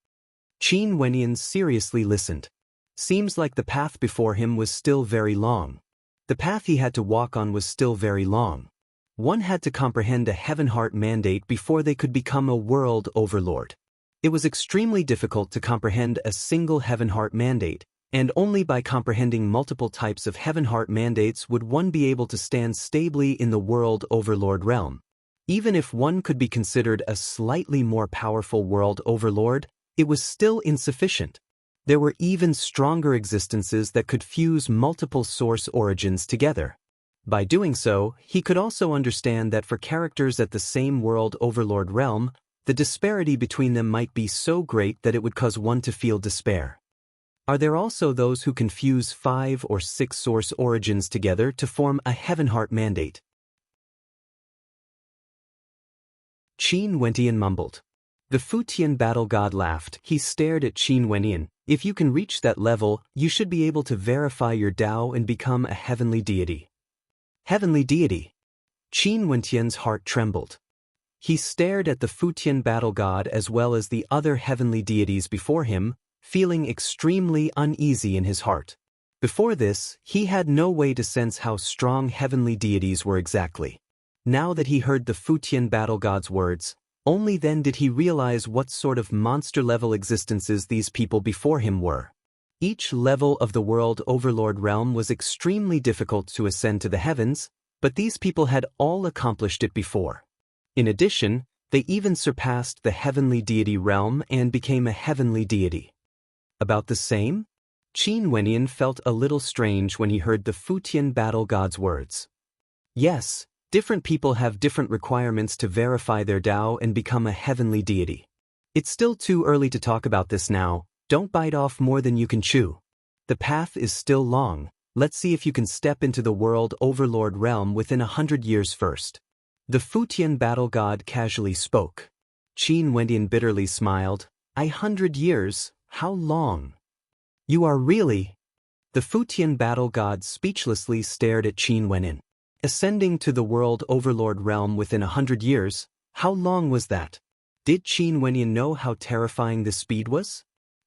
Qin Wentian seriously listened. Seems like the path before him was still very long. The path he had to walk on was still very long. One had to comprehend a heaven heart mandate before they could become a world overlord. It was extremely difficult to comprehend a single heaven heart mandate, and only by comprehending multiple types of heaven heart mandates would one be able to stand stably in the world overlord realm. Even if one could be considered a slightly more powerful world overlord, it was still insufficient. There were even stronger existences that could fuse multiple source origins together. By doing so, he could also understand that for characters at the same world overlord realm, the disparity between them might be so great that it would cause one to feel despair. Are there also those who can fuse 5 or 6 source origins together to form a Heaven Heart mandate? Qin Wentian mumbled. The Futian battle god laughed. He stared at Qin Wentian. If you can reach that level, you should be able to verify your Tao and become a heavenly deity. Heavenly deity. Qin Wentian's heart trembled. He stared at the Futian battle god as well as the other heavenly deities before him, feeling extremely uneasy in his heart. Before this, he had no way to sense how strong heavenly deities were exactly. Now that he heard the Futian battle god's words, only then did he realize what sort of monster-level existences these people before him were. Each level of the world overlord realm was extremely difficult to ascend to the heavens, but these people had all accomplished it before. In addition, they even surpassed the heavenly deity realm and became a heavenly deity. About the same? Qin Wentian felt a little strange when he heard the Futian battle god's words. Yes, different people have different requirements to verify their Tao and become a heavenly deity. It's still too early to talk about this now. Don't bite off more than you can chew. The path is still long. Let's see if you can step into the world overlord realm within 100 years first. The Futian battle god casually spoke. Qin Wentian bitterly smiled. 100 years? How long? You are really? The Futian battle god speechlessly stared at Qin Wentian. Ascending to the world overlord realm within 100 years? How long was that? Did Qin Wentian know how terrifying this speed was?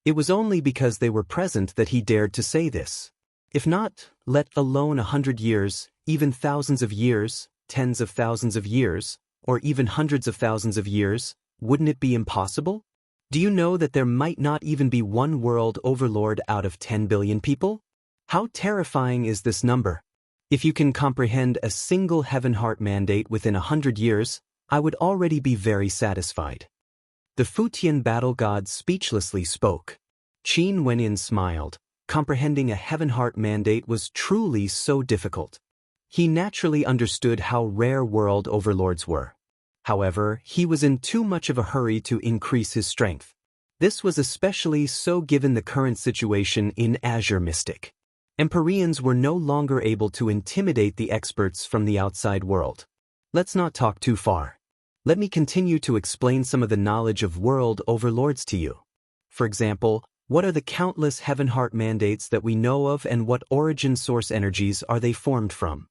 It was only because they were present that he dared to say this. If not, let alone 100 years, even thousands of years, tens of thousands of years, or even hundreds of thousands of years, wouldn't it be impossible? Do you know that there might not even be one world overlord out of 10 billion people? How terrifying is this number? If you can comprehend a single Heaven Heart mandate within 100 years, I would already be very satisfied. The Futian battle god speechlessly spoke. Qin Wentian smiled. Comprehending a Heaven Heart mandate was truly so difficult. He naturally understood how rare world overlords were. However, he was in too much of a hurry to increase his strength. This was especially so given the current situation in Azure Mystic. Empyreans were no longer able to intimidate the experts from the outside world. Let's not talk too far. Let me continue to explain some of the knowledge of world overlords to you. For example, what are the countless Heaven Heart mandates that we know of and what origin source energies are they formed from?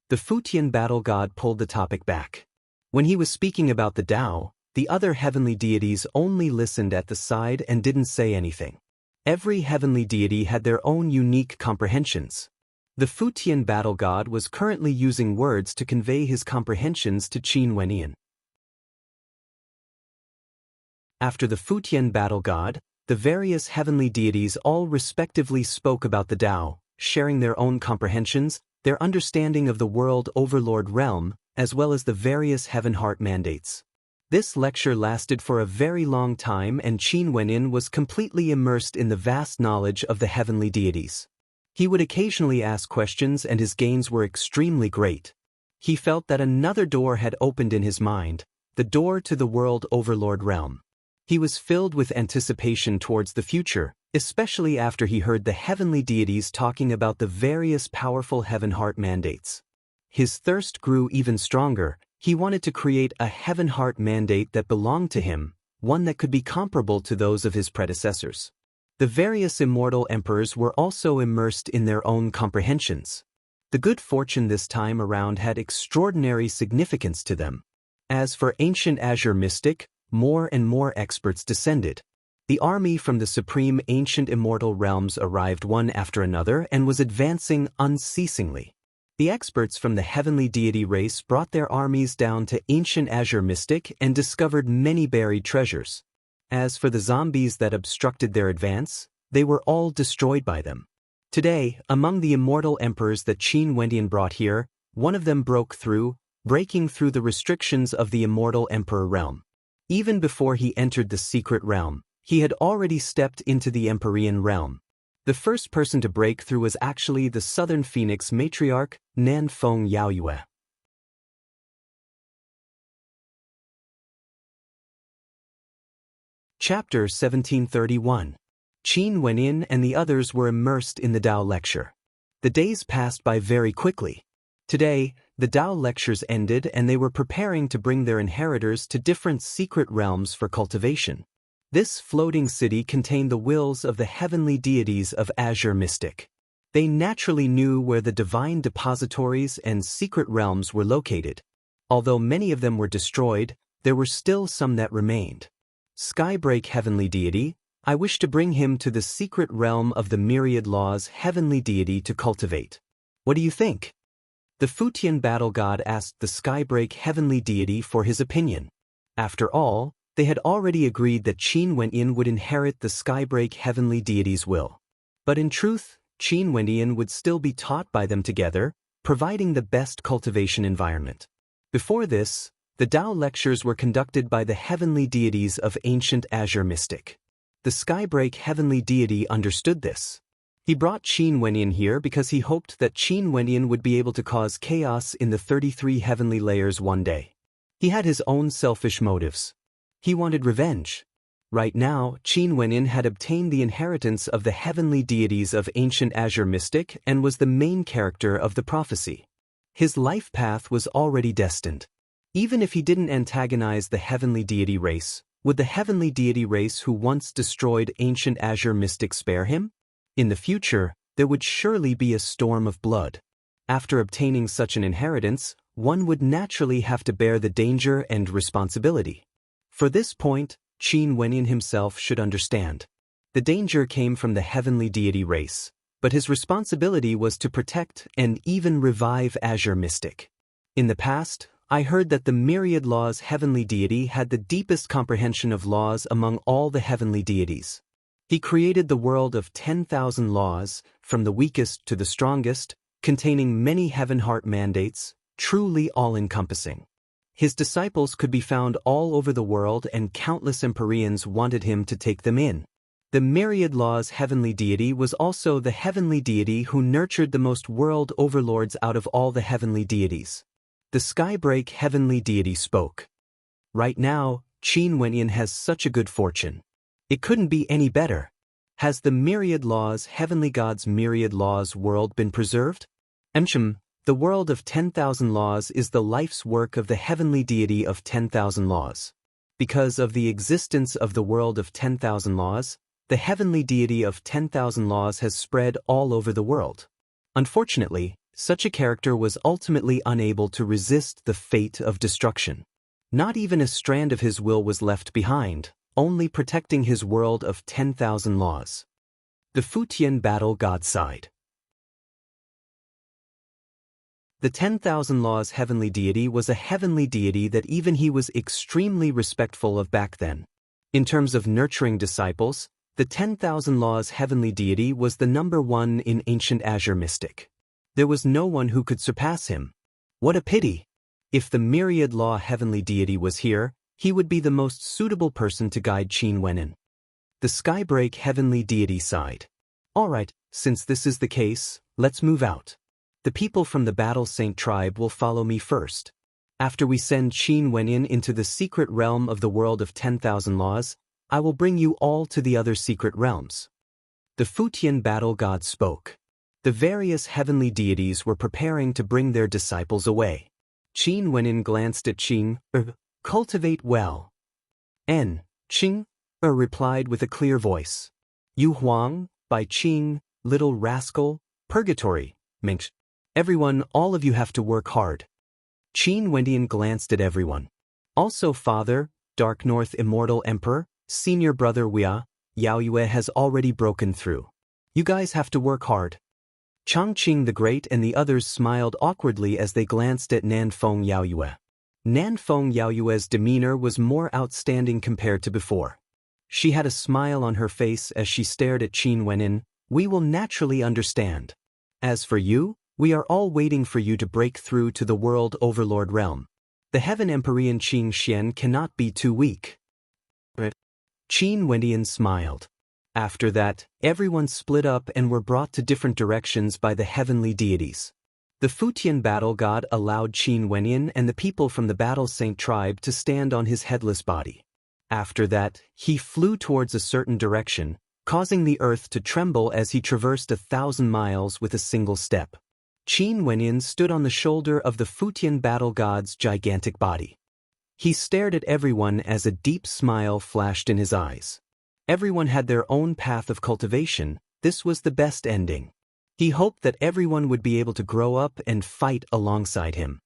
The Futian battle god pulled the topic back. When he was speaking about the Tao, the other heavenly deities only listened at the side and didn't say anything. Every heavenly deity had their own unique comprehensions. The Futian battle god was currently using words to convey his comprehensions to Qin Wentian. After the Futian battle god, the various heavenly deities all respectively spoke about the Tao, sharing their own comprehensions, their understanding of the world overlord realm, as well as the various Heaven Heart mandates. This lecture lasted for a very long time and Qin Wentian was completely immersed in the vast knowledge of the heavenly deities. He would occasionally ask questions and his gains were extremely great. He felt that another door had opened in his mind, the door to the world overlord realm. He was filled with anticipation towards the future, especially after he heard the heavenly deities talking about the various powerful Heaven Heart mandates. His thirst grew even stronger. He wanted to create a Heaven Heart mandate that belonged to him, one that could be comparable to those of his predecessors. The various immortal emperors were also immersed in their own comprehensions. The good fortune this time around had extraordinary significance to them. As for ancient Azure Mystic, more and more experts descended. The army from the supreme ancient immortal realms arrived one after another and was advancing unceasingly. The experts from the heavenly deity race brought their armies down to ancient Azure Mystic and discovered many buried treasures. As for the zombies that obstructed their advance, they were all destroyed by them. Today, among the immortal emperors that Qin Wentian brought here, one of them broke through, breaking through the restrictions of the immortal emperor realm. Even before he entered the secret realm, He had already stepped into the Empyrean realm. The first person to break through was actually the Southern Phoenix matriarch, Nan Feng Yaoyue. Chapter 1731. Qin Wenin and the others were immersed in the Tao lecture. The days passed by very quickly. Today, the Tao lectures ended and they were preparing to bring their inheritors to different secret realms for cultivation. This floating city contained the wills of the heavenly deities of Azure Mystic. They naturally knew where the divine depositories and secret realms were located. Although many of them were destroyed, there were still some that remained. Skybreak Heavenly Deity, I wish to bring him to the secret realm of the myriad laws heavenly deity to cultivate. What do you think? The Futian battle god asked the Skybreak Heavenly Deity for his opinion. After all, they had already agreed that Qin Wenin would inherit the Skybreak Heavenly Deity's will. But in truth, Qin Wenin would still be taught by them together, providing the best cultivation environment. Before this, the Tao lectures were conducted by the heavenly deities of ancient Azure Mystic. The Skybreak Heavenly Deity understood this. He brought Qin Wenin here because he hoped that Qin Wenin would be able to cause chaos in the 33 heavenly layers one day. He had his own selfish motives. He wanted revenge. Right now, Qin Wenin had obtained the inheritance of the heavenly deities of ancient Azure Mystic and was the main character of the prophecy. His life path was already destined. Even if he didn't antagonize the heavenly deity race, would the heavenly deity race who once destroyed ancient Azure Mystic spare him? In the future, there would surely be a storm of blood. After obtaining such an inheritance, one would naturally have to bear the danger and responsibility. For this point, Qin Wenin himself should understand. The danger came from the heavenly deity race, but his responsibility was to protect and even revive Azure Mystic. In the past, I heard that the myriad laws heavenly deity had the deepest comprehension of laws among all the heavenly deities. He created the world of 10,000 laws, from the weakest to the strongest, containing many heaven heart mandates, truly all-encompassing. His disciples could be found all over the world and countless Empyreans wanted him to take them in. The myriad laws heavenly deity was also the heavenly deity who nurtured the most world overlords out of all the heavenly deities. The Skybreak Heavenly Deity spoke. Right now, Qin Wenin has such a good fortune. It couldn't be any better. Has the myriad laws heavenly god's myriad laws world been preserved? The world of 10,000 laws is the life's work of the heavenly deity of 10,000 laws. Because of the existence of the world of 10,000 laws, the heavenly deity of 10,000 laws has spread all over the world. Unfortunately, such a character was ultimately unable to resist the fate of destruction. Not even a strand of his will was left behind, only protecting his world of 10,000 laws. The Futian battle god sighed. The 10,000 laws heavenly deity was a heavenly deity that even he was extremely respectful of back then. In terms of nurturing disciples, the 10,000 laws heavenly deity was the number one in ancient Azure Mystic. There was no one who could surpass him. What a pity! If the myriad law heavenly deity was here, he would be the most suitable person to guide Qin Wenin. The Skybreak Heavenly Deity sighed. Alright, since this is the case, let's move out. The people from the Battle Saint tribe will follow me first. After we send Qin Wenin into the secret realm of the world of 10,000 laws, I will bring you all to the other secret realms. The Futian battle god spoke. The various heavenly deities were preparing to bring their disciples away. Qin Wenin glanced at Qing, cultivate well. Qing, replied with a clear voice. Yu Huang, by Qing, little rascal, purgatory, Minx. Everyone, all of you have to work hard. Qin Wenin glanced at everyone. Also Father, Dark North Immortal Emperor, Senior Brother Wia, Yaoyue has already broken through. You guys have to work hard. Changqing the Great and the others smiled awkwardly as they glanced at Nanfeng Yaoyue. Nanfeng Yaoyue's demeanor was more outstanding compared to before. She had a smile on her face as she stared at Qin Wenin. We will naturally understand. As for you, we are all waiting for you to break through to the world overlord realm. The heaven Empyrean Qing Xian cannot be too weak. Qin Wendian smiled. After that, everyone split up and were brought to different directions by the heavenly deities. The Futian battle god allowed Qin Wendian and the people from the Battle Saint tribe to stand on his headless body. After that, he flew towards a certain direction, causing the earth to tremble as he traversed 1,000 miles with a single step. Qin Wendian stood on the shoulder of the Futian battle god's gigantic body. He stared at everyone as a deep smile flashed in his eyes. Everyone had their own path of cultivation. This was the best ending. He hoped that everyone would be able to grow up and fight alongside him.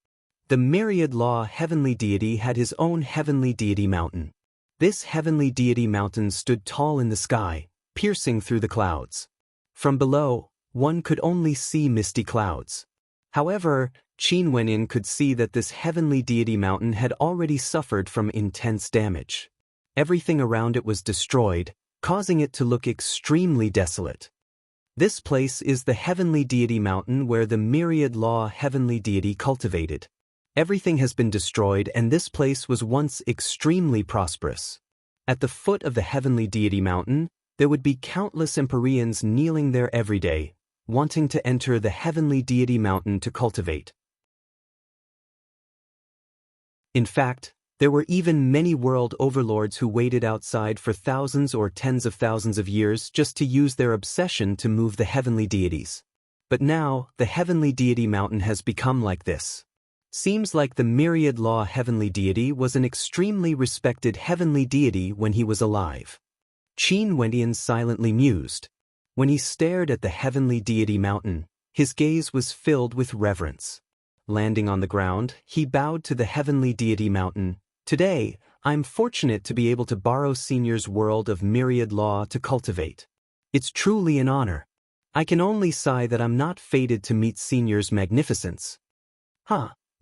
The Myriad Law heavenly deity had his own heavenly deity mountain. This heavenly deity mountain stood tall in the sky, piercing through the clouds. From below, one could only see misty clouds. However, Qin Wendian could see that this heavenly deity mountain had already suffered from intense damage. Everything around it was destroyed, causing it to look extremely desolate. This place is the heavenly deity mountain where the Myriad Law heavenly deity cultivated. Everything has been destroyed and this place was once extremely prosperous. At the foot of the heavenly deity mountain, there would be countless Empyreans kneeling there every day, wanting to enter the heavenly deity mountain to cultivate. In fact, there were even many world overlords who waited outside for thousands or tens of thousands of years just to use their obsession to move the heavenly deities. But now, the heavenly deity mountain has become like this. Seems like the Myriad Law heavenly deity was an extremely respected heavenly deity when he was alive. Qin Wendian silently mused. When he stared at the heavenly deity mountain, his gaze was filled with reverence. Landing on the ground, he bowed to the heavenly deity mountain. Today, I'm fortunate to be able to borrow Senior's world of Myriad Law to cultivate. It's truly an honor. I can only sigh that I'm not fated to meet Senior's magnificence.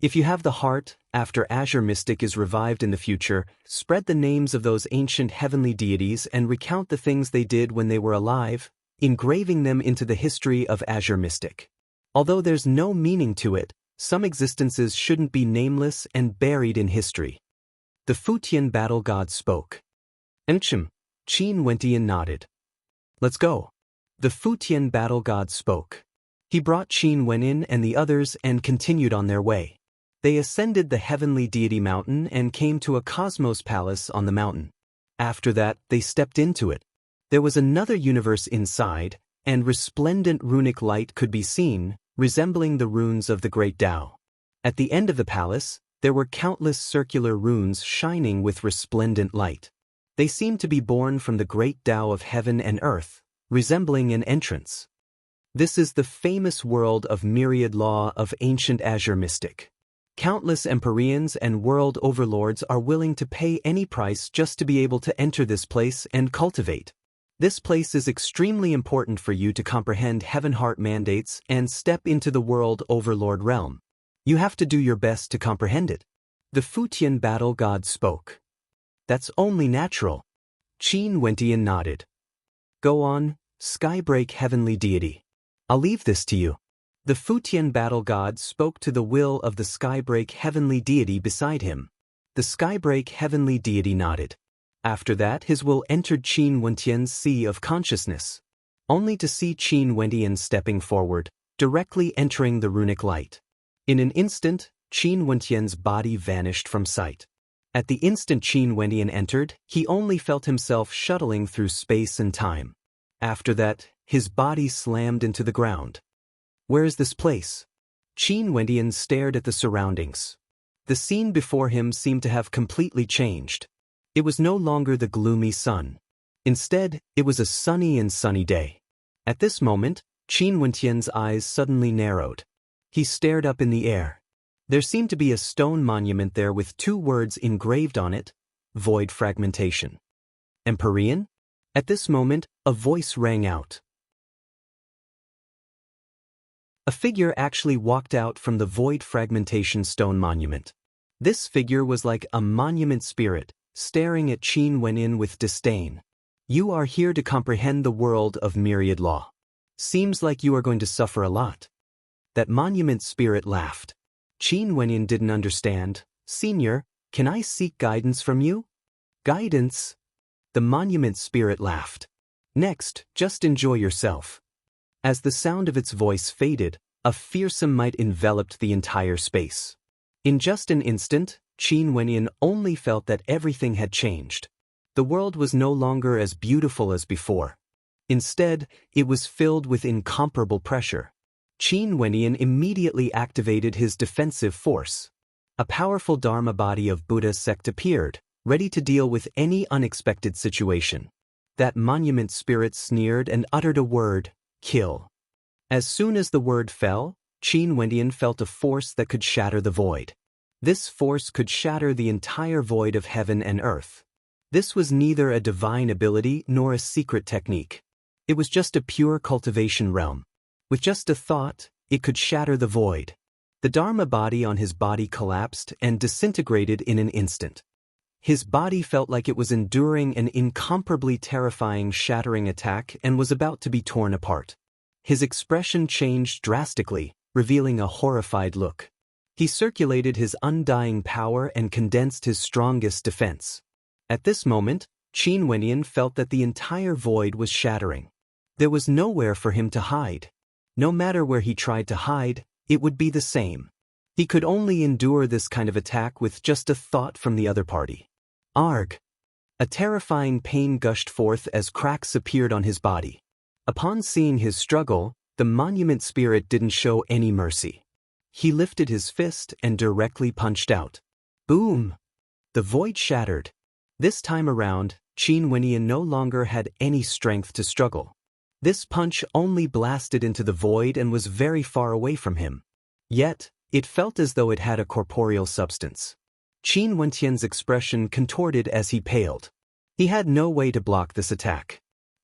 If you have the heart, after Azure Mystic is revived in the future, spread the names of those ancient heavenly deities and recount the things they did when they were alive, engraving them into the history of Azure Mystic. Although there's no meaning to it, some existences shouldn't be nameless and buried in history. The Futian battle god spoke. Qin Wendian nodded. Let's go. The Futian battle god spoke. He brought Qin Wendian and the others and continued on their way. They ascended the heavenly deity mountain and came to a cosmos palace on the mountain. After that, they stepped into it. There was another universe inside, and resplendent runic light could be seen, resembling the runes of the Great Tao. At the end of the palace, there were countless circular runes shining with resplendent light. They seemed to be born from the Great Tao of heaven and earth, resembling an entrance. This is the famous world of Myriad Law of ancient Azure Mystic. Countless Empyreans and world overlords are willing to pay any price just to be able to enter this place and cultivate. This place is extremely important for you to comprehend Heaven Heart mandates and step into the world overlord realm. You have to do your best to comprehend it. The Futian battle god spoke. That's only natural. Qin Wendian nodded. Go on, Skybreak heavenly deity. I'll leave this to you. The Futian battle god spoke to the will of the Skybreak heavenly deity beside him. The Skybreak heavenly deity nodded. After that, his will entered Qin Wendian's sea of consciousness, only to see Qin Wendian stepping forward, directly entering the runic light. In an instant, Qin Wendian's body vanished from sight. At the instant Qin Wendian entered, he only felt himself shuttling through space and time. After that, his body slammed into the ground. Where is this place? Qin Wendian stared at the surroundings. The scene before him seemed to have completely changed. It was no longer the gloomy sun. Instead, it was a sunny day. At this moment, Qin Wendian's eyes suddenly narrowed. He stared up in the air. There seemed to be a stone monument there with 2 words engraved on it, void fragmentation. Empyrean? At this moment, a voice rang out. A figure actually walked out from the void fragmentation stone monument. This figure was like a monument spirit, staring at Qin Wendian with disdain. You are here to comprehend the world of Myriad Law. Seems like you are going to suffer a lot. That monument spirit laughed. Qin Wendian didn't understand. Senior, can I seek guidance from you? Guidance? The monument spirit laughed. Next, just enjoy yourself. As the sound of its voice faded, a fearsome might enveloped the entire space. In just an instant, Qin Wenyan only felt that everything had changed. The world was no longer as beautiful as before. Instead, it was filled with incomparable pressure. Qin Wenyan immediately activated his defensive force. A powerful Dharma body of Buddha sect appeared, ready to deal with any unexpected situation. That monument spirit sneered and uttered a word, "Kill." As soon as the word fell, Qin Wenyan felt a force that could shatter the void. This force could shatter the entire void of heaven and earth. This was neither a divine ability nor a secret technique. It was just a pure cultivation realm. With just a thought, it could shatter the void. The Dharma body on his body collapsed and disintegrated in an instant. His body felt like it was enduring an incomparably terrifying shattering attack and was about to be torn apart. His expression changed drastically, revealing a horrified look. He circulated his undying power and condensed his strongest defense. At this moment, Qin Wenyan felt that the entire void was shattering. There was nowhere for him to hide. No matter where he tried to hide, it would be the same. He could only endure this kind of attack with just a thought from the other party. Arg! A terrifying pain gushed forth as cracks appeared on his body. Upon seeing his struggle, the monument spirit didn't show any mercy. He lifted his fist and directly punched out. Boom! The void shattered. This time around, Qin Wenyan no longer had any strength to struggle. This punch only blasted into the void and was very far away from him. Yet, it felt as though it had a corporeal substance. Qin Wenyan's expression contorted as he paled. He had no way to block this attack.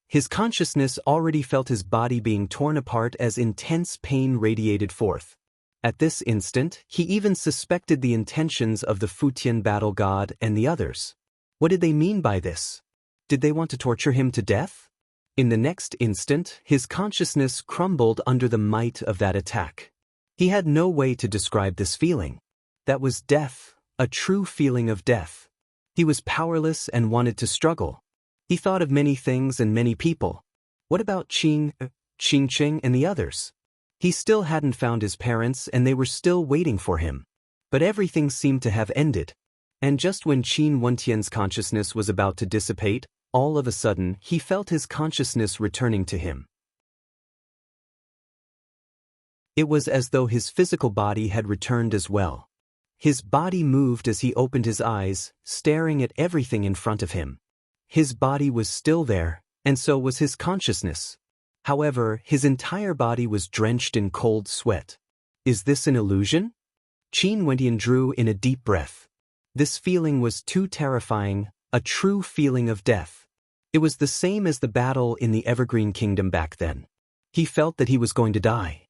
His consciousness already felt his body being torn apart as intense pain radiated forth. At this instant, he even suspected the intentions of the Futian battle god and the others. What did they mean by this? Did they want to torture him to death? In the next instant, his consciousness crumbled under the might of that attack. He had no way to describe this feeling. That was death, a true feeling of death. He was powerless and wanted to struggle. He thought of many things and many people. What about Qingqing and the others? He still hadn't found his parents and they were still waiting for him. But everything seemed to have ended. And just when Qin Wenyan's consciousness was about to dissipate, all of a sudden, he felt his consciousness returning to him. It was as though his physical body had returned as well. His body moved as he opened his eyes, staring at everything in front of him. His body was still there, and so was his consciousness. However, his entire body was drenched in cold sweat. Is this an illusion? Qin Wenyan drew in a deep breath. This feeling was too terrifying, a true feeling of death. It was the same as the battle in the Evergreen Kingdom back then. He felt that he was going to die.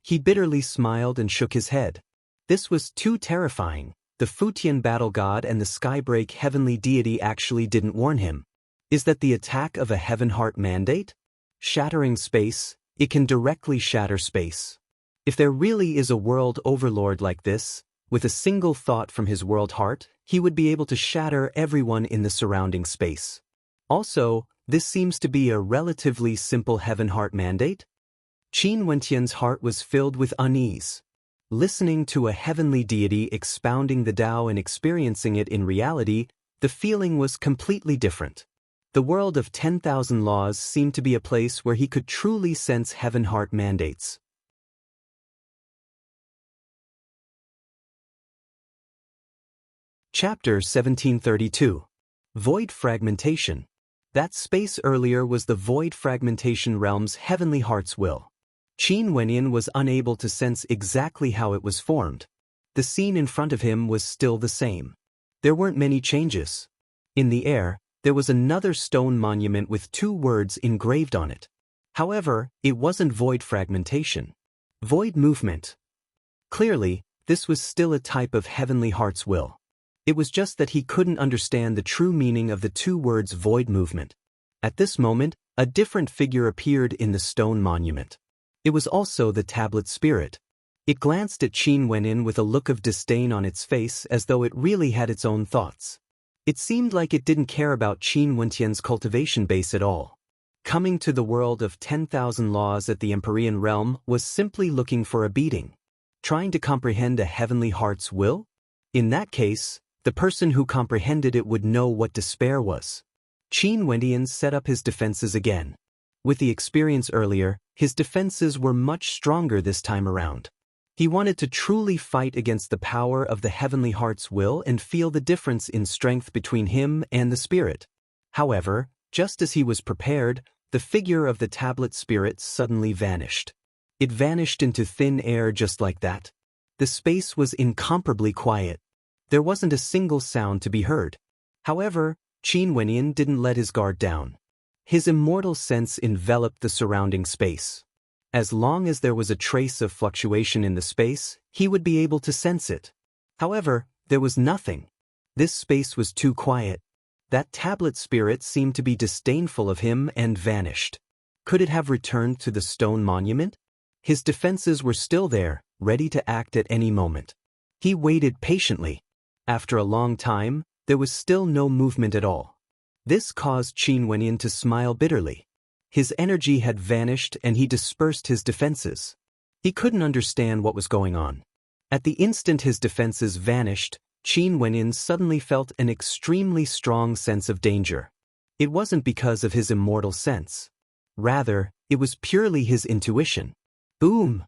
He bitterly smiled and shook his head. This was too terrifying. The Futian battle god and the Skybreak heavenly deity actually didn't warn him. Is that the attack of a heaven heart mandate? Shattering space, it can directly shatter space. If there really is a world overlord like this, with a single thought from his world heart, he would be able to shatter everyone in the surrounding space. Also, this seems to be a relatively simple heaven heart mandate. Qin Wenyan's heart was filled with unease. Listening to a heavenly deity expounding the Tao and experiencing it in reality, the feeling was completely different. The world of 10,000 laws seemed to be a place where he could truly sense heaven heart mandates. Chapter 1732. Void Fragmentation. That space earlier was the void fragmentation realm's heavenly heart's will. Qin Wenyan was unable to sense exactly how it was formed. The scene in front of him was still the same. There weren't many changes. In the air, there was another stone monument with 2 words engraved on it. However, it wasn't void fragmentation. Void movement. Clearly, this was still a type of heavenly heart's will. It was just that he couldn't understand the true meaning of the 2 words void movement. At this moment, a different figure appeared in the stone monument. It was also the tablet spirit. It glanced at Qin Wenyan with a look of disdain on its face as though it really had its own thoughts. It seemed like it didn't care about Qin Wentian's cultivation base at all. Coming to the world of 10,000 laws at the Empyrean realm was simply looking for a beating. Trying to comprehend a heavenly heart's will? In that case, the person who comprehended it would know what despair was. Qin Wentian set up his defenses again. With the experience earlier, his defenses were much stronger this time around. He wanted to truly fight against the power of the heavenly heart's will and feel the difference in strength between him and the spirit. However, just as he was prepared, the figure of the tablet spirit suddenly vanished. It vanished into thin air just like that. The space was incomparably quiet. There wasn't a single sound to be heard. However, Qin Wentian didn't let his guard down. His immortal sense enveloped the surrounding space. As long as there was a trace of fluctuation in the space, he would be able to sense it. However, there was nothing. This space was too quiet. That tablet spirit seemed to be disdainful of him and vanished. Could it have returned to the stone monument? His defenses were still there, ready to act at any moment. He waited patiently. After a long time, there was still no movement at all. This caused Qin Wentian to smile bitterly. His energy had vanished and he dispersed his defenses. He couldn't understand what was going on. At the instant his defenses vanished, Qin Wentian suddenly felt an extremely strong sense of danger. It wasn't because of his immortal sense. Rather, it was purely his intuition. Boom!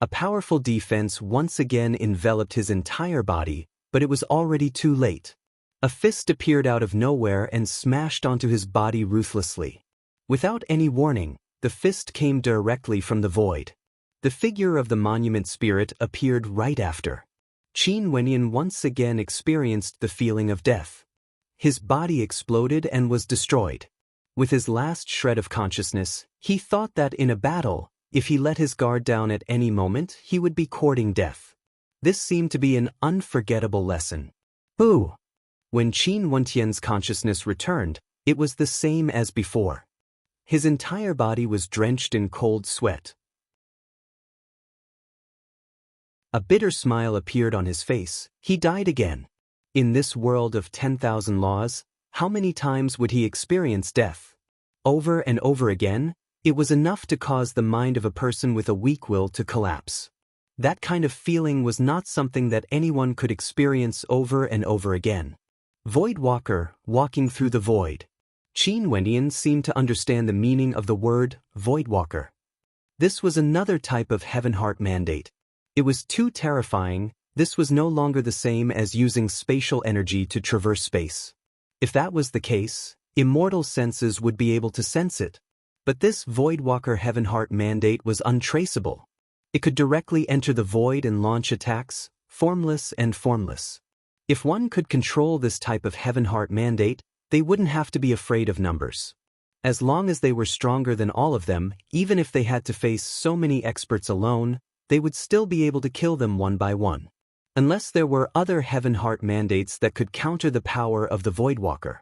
A powerful defense once again enveloped his entire body, but it was already too late. A fist appeared out of nowhere and smashed onto his body ruthlessly. Without any warning, the fist came directly from the void. The figure of the monument spirit appeared right after. Qin Wentian once again experienced the feeling of death. His body exploded and was destroyed. With his last shred of consciousness, he thought that in a battle, if he let his guard down at any moment, he would be courting death. This seemed to be an unforgettable lesson. Boo! When Qin Wentian's consciousness returned, it was the same as before. His entire body was drenched in cold sweat. A bitter smile appeared on his face. He died again. In this world of 10,000 laws, how many times would he experience death? Over and over again, it was enough to cause the mind of a person with a weak will to collapse. That kind of feeling was not something that anyone could experience over and over again. Voidwalker, walking through the void. Qin Wentian seemed to understand the meaning of the word Voidwalker. This was another type of heaven heart mandate. It was too terrifying. This was no longer the same as using spatial energy to traverse space. If that was the case, immortal senses would be able to sense it. But this Voidwalker heaven heart mandate was untraceable. It could directly enter the void and launch attacks, formless and formless. If one could control this type of heaven heart mandate, they wouldn't have to be afraid of numbers. As long as they were stronger than all of them, even if they had to face so many experts alone, they would still be able to kill them one by one. Unless there were other heaven heart mandates that could counter the power of the Voidwalker.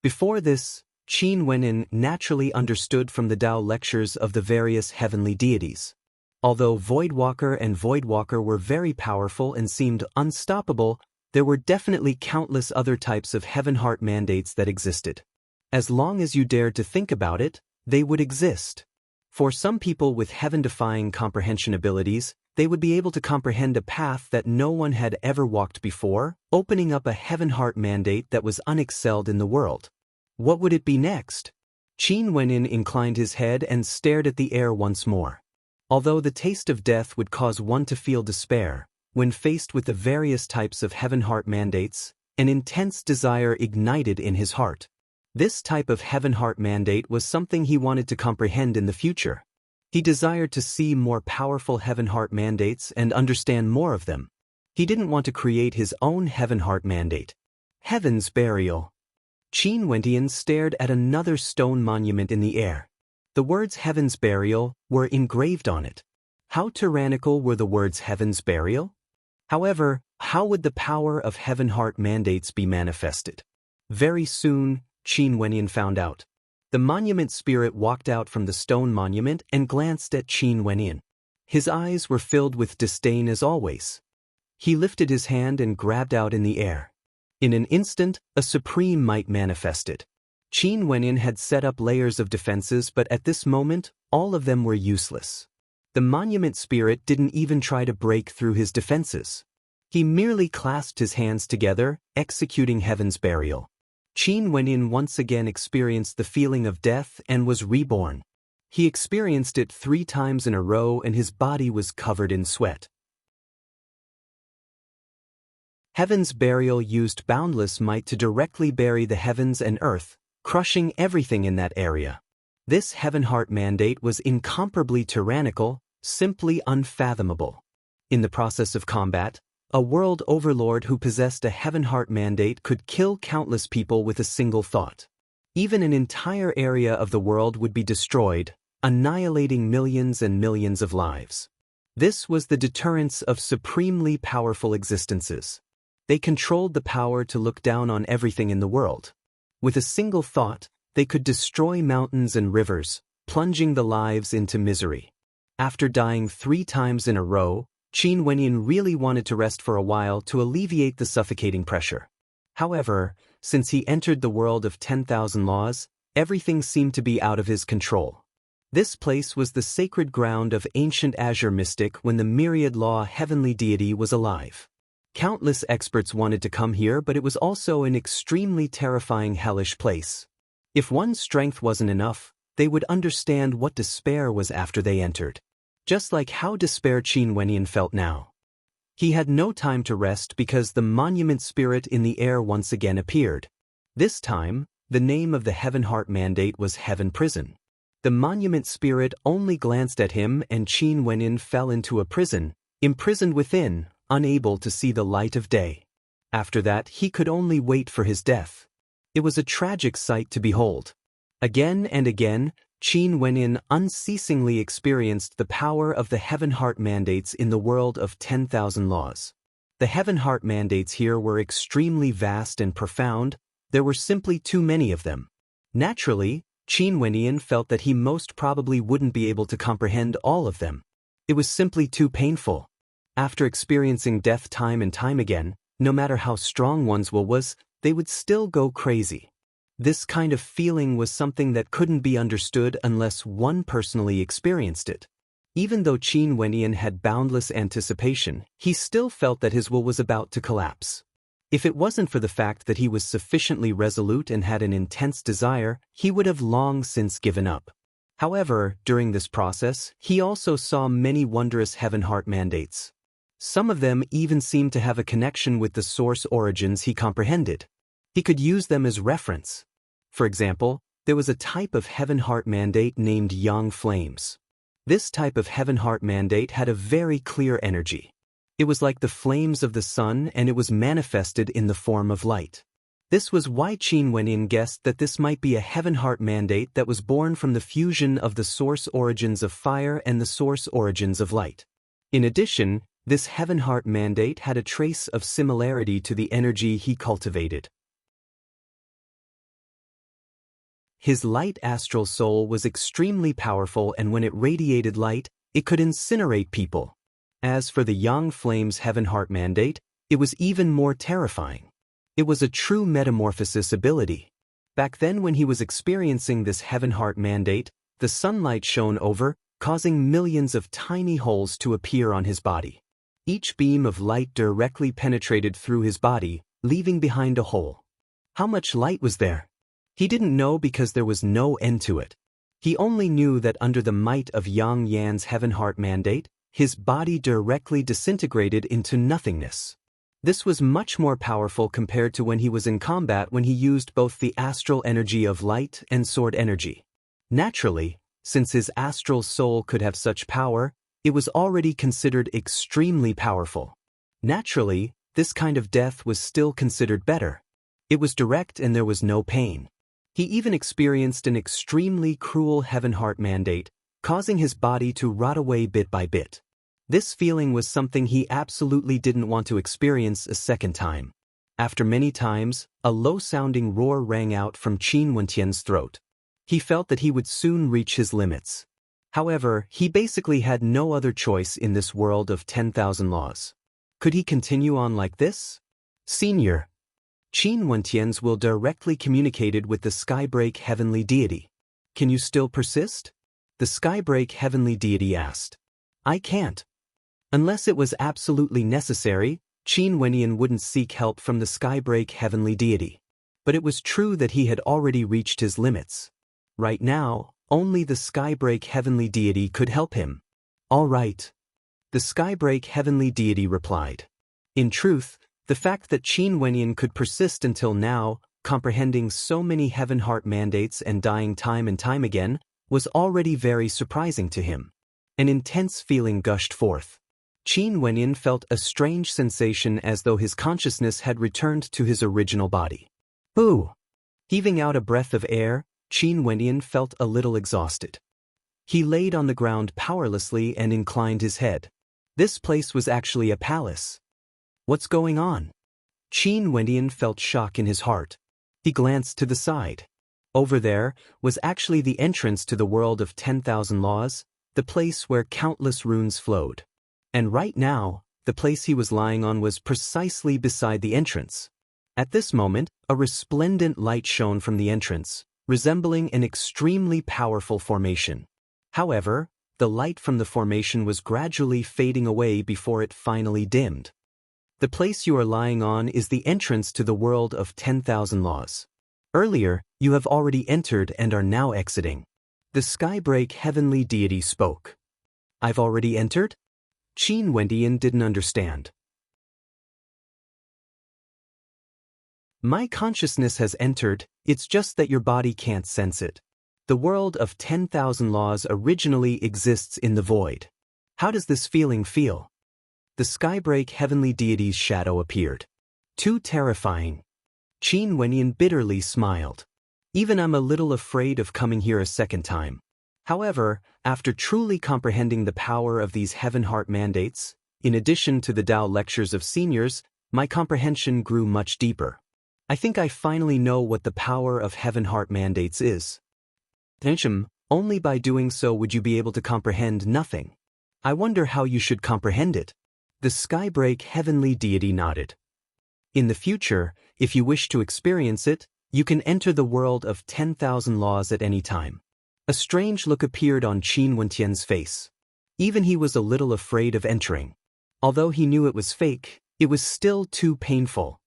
Before this, Qin Wentian naturally understood from the Tao lectures of the various heavenly deities. Although Voidwalker and Voidwalker were very powerful and seemed unstoppable, there were definitely countless other types of heaven heart mandates that existed. As long as you dared to think about it, they would exist. For some people with heaven-defying comprehension abilities, they would be able to comprehend a path that no one had ever walked before, opening up a heaven heart mandate that was unexcelled in the world. What would it be next? Qin Wentian inclined his head and stared at the air once more. Although the taste of death would cause one to feel despair, when faced with the various types of heaven heart mandates, an intense desire ignited in his heart. This type of heaven heart mandate was something he wanted to comprehend in the future. He desired to see more powerful heaven heart mandates and understand more of them. He didn't want to create his own heaven heart mandate. Heaven's burial. Qin Wentian stared at another stone monument in the air. The words Heaven's burial were engraved on it. How tyrannical were the words Heaven's burial? However, how would the power of heaven heart mandates be manifested? Very soon, Qin Wentian found out. The monument spirit walked out from the stone monument and glanced at Qin Wentian. His eyes were filled with disdain as always. He lifted his hand and grabbed out in the air. In an instant, a supreme might manifested. Qin Wenyin had set up layers of defenses, but at this moment, all of them were useless. The monument spirit didn't even try to break through his defenses. He merely clasped his hands together, executing heaven's burial. Qin Wenyin once again experienced the feeling of death and was reborn. He experienced it 3 times in a row and his body was covered in sweat. Heaven's burial used boundless might to directly bury the heavens and earth, crushing everything in that area. This Heaven Heart mandate was incomparably tyrannical, simply unfathomable. In the process of combat, a world overlord who possessed a Heaven Heart mandate could kill countless people with a single thought. Even an entire area of the world would be destroyed, annihilating millions and millions of lives. This was the deterrence of supremely powerful existences. They controlled the power to look down on everything in the world. With a single thought, they could destroy mountains and rivers, plunging the lives into misery. After dying 3 times in a row, Qin Wenyin really wanted to rest for a while to alleviate the suffocating pressure. However, since he entered the world of 10,000 laws, everything seemed to be out of his control. This place was the sacred ground of ancient Azure mystic when the myriad law heavenly deity was alive. Countless experts wanted to come here, but it was also an extremely terrifying hellish place. If one's strength wasn't enough, they would understand what despair was after they entered. Just like how despair Qin Wenyin felt now. He had no time to rest because the monument spirit in the air once again appeared. This time, the name of the Heaven Heart mandate was Heaven Prison. The monument spirit only glanced at him and Qin Wenyin fell into a prison, imprisoned within, unable to see the light of day. After that, he could only wait for his death. It was a tragic sight to behold. Again and again, Qin Wenyin unceasingly experienced the power of the Heaven Heart mandates in the world of 10,000 laws. The Heaven Heart mandates here were extremely vast and profound. There were simply too many of them. Naturally, Qin Wenyin felt that he most probably wouldn't be able to comprehend all of them. It was simply too painful. After experiencing death time and time again, no matter how strong one's will was, they would still go crazy. This kind of feeling was something that couldn't be understood unless one personally experienced it. Even though Qin Wenyin had boundless anticipation, he still felt that his will was about to collapse. If it wasn't for the fact that he was sufficiently resolute and had an intense desire, he would have long since given up. However, during this process, he also saw many wondrous Heaven Heart mandates. Some of them even seemed to have a connection with the source origins he comprehended. He could use them as reference. For example, there was a type of Heaven Heart mandate named Yang Flames. This type of Heaven Heart mandate had a very clear energy. It was like the flames of the sun and it was manifested in the form of light. This was why Qin Wenyin guessed that this might be a Heaven Heart mandate that was born from the fusion of the source origins of fire and the source origins of light. In addition, this Heaven Heart mandate had a trace of similarity to the energy he cultivated. His light astral soul was extremely powerful and when it radiated light, it could incinerate people. As for the Yang Flames Heaven Heart mandate, it was even more terrifying. It was a true metamorphosis ability. Back then when he was experiencing this Heaven Heart mandate, the sunlight shone over, causing millions of tiny holes to appear on his body. Each beam of light directly penetrated through his body, leaving behind a hole. How much light was there? He didn't know because there was no end to it. He only knew that under the might of Yang Yan's Heaven Heart mandate, his body directly disintegrated into nothingness. This was much more powerful compared to when he was in combat when he used both the astral energy of light and sword energy. Naturally, since his astral soul could have such power, it was already considered extremely powerful. Naturally, this kind of death was still considered better. It was direct and there was no pain. He even experienced an extremely cruel Heaven Heart mandate, causing his body to rot away bit by bit. This feeling was something he absolutely didn't want to experience a second time. After many times, a low-sounding roar rang out from Qin Wentian's throat. He felt that he would soon reach his limits. However, he basically had no other choice in this world of 10,000 laws. Could he continue on like this? Senior. Qin Wentians will directly communicated with the Skybreak heavenly deity. Can you still persist? The Skybreak heavenly deity asked. I can't. Unless it was absolutely necessary, Qin Wentian wouldn't seek help from the Skybreak heavenly deity. But it was true that he had already reached his limits. Right now, only the Skybreak heavenly deity could help him. All right. The Skybreak heavenly deity replied. In truth, the fact that Qin Wentian could persist until now, comprehending so many heaven heart mandates and dying time and time again, was already very surprising to him. An intense feeling gushed forth. Qin Wentian felt a strange sensation as though his consciousness had returned to his original body. Ooh! Heaving out a breath of air, Qin Wentian felt a little exhausted. He laid on the ground powerlessly and inclined his head. This place was actually a palace. What's going on? Qin Wentian felt shock in his heart. He glanced to the side. Over there was actually the entrance to the world of 10,000 laws, the place where countless runes flowed. And right now, the place he was lying on was precisely beside the entrance. At this moment, a resplendent light shone from the entrance, resembling an extremely powerful formation. However, the light from the formation was gradually fading away before it finally dimmed. The place you are lying on is the entrance to the world of 10,000 laws. Earlier, you have already entered and are now exiting. The Skybreak heavenly deity spoke. I've already entered? Qin Wentian didn't understand. My consciousness has entered, it's just that your body can't sense it. The world of 10,000 laws originally exists in the void. How does this feeling feel? The Skybreak heavenly deity's shadow appeared. Too terrifying. Qin Wentian bitterly smiled. Even I'm a little afraid of coming here a second time. However, after truly comprehending the power of these heaven heart mandates, in addition to the Tao lectures of seniors, my comprehension grew much deeper. I think I finally know what the power of heaven heart mandates is. Only by doing so would you be able to comprehend nothing. I wonder how you should comprehend it. The Skybreak heavenly deity nodded. In the future, if you wish to experience it, you can enter the world of 10,000 laws at any time. A strange look appeared on Qin Wentian's face. Even he was a little afraid of entering. Although he knew it was fake, it was still too painful.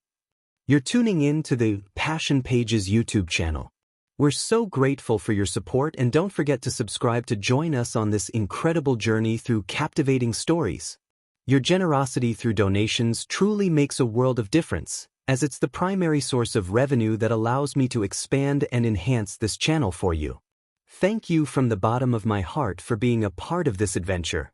You're tuning in to the Passion Pages YouTube channel. We're so grateful for your support, and don't forget to subscribe to join us on this incredible journey through captivating stories. Your generosity through donations truly makes a world of difference, as it's the primary source of revenue that allows me to expand and enhance this channel for you. Thank you from the bottom of my heart for being a part of this adventure.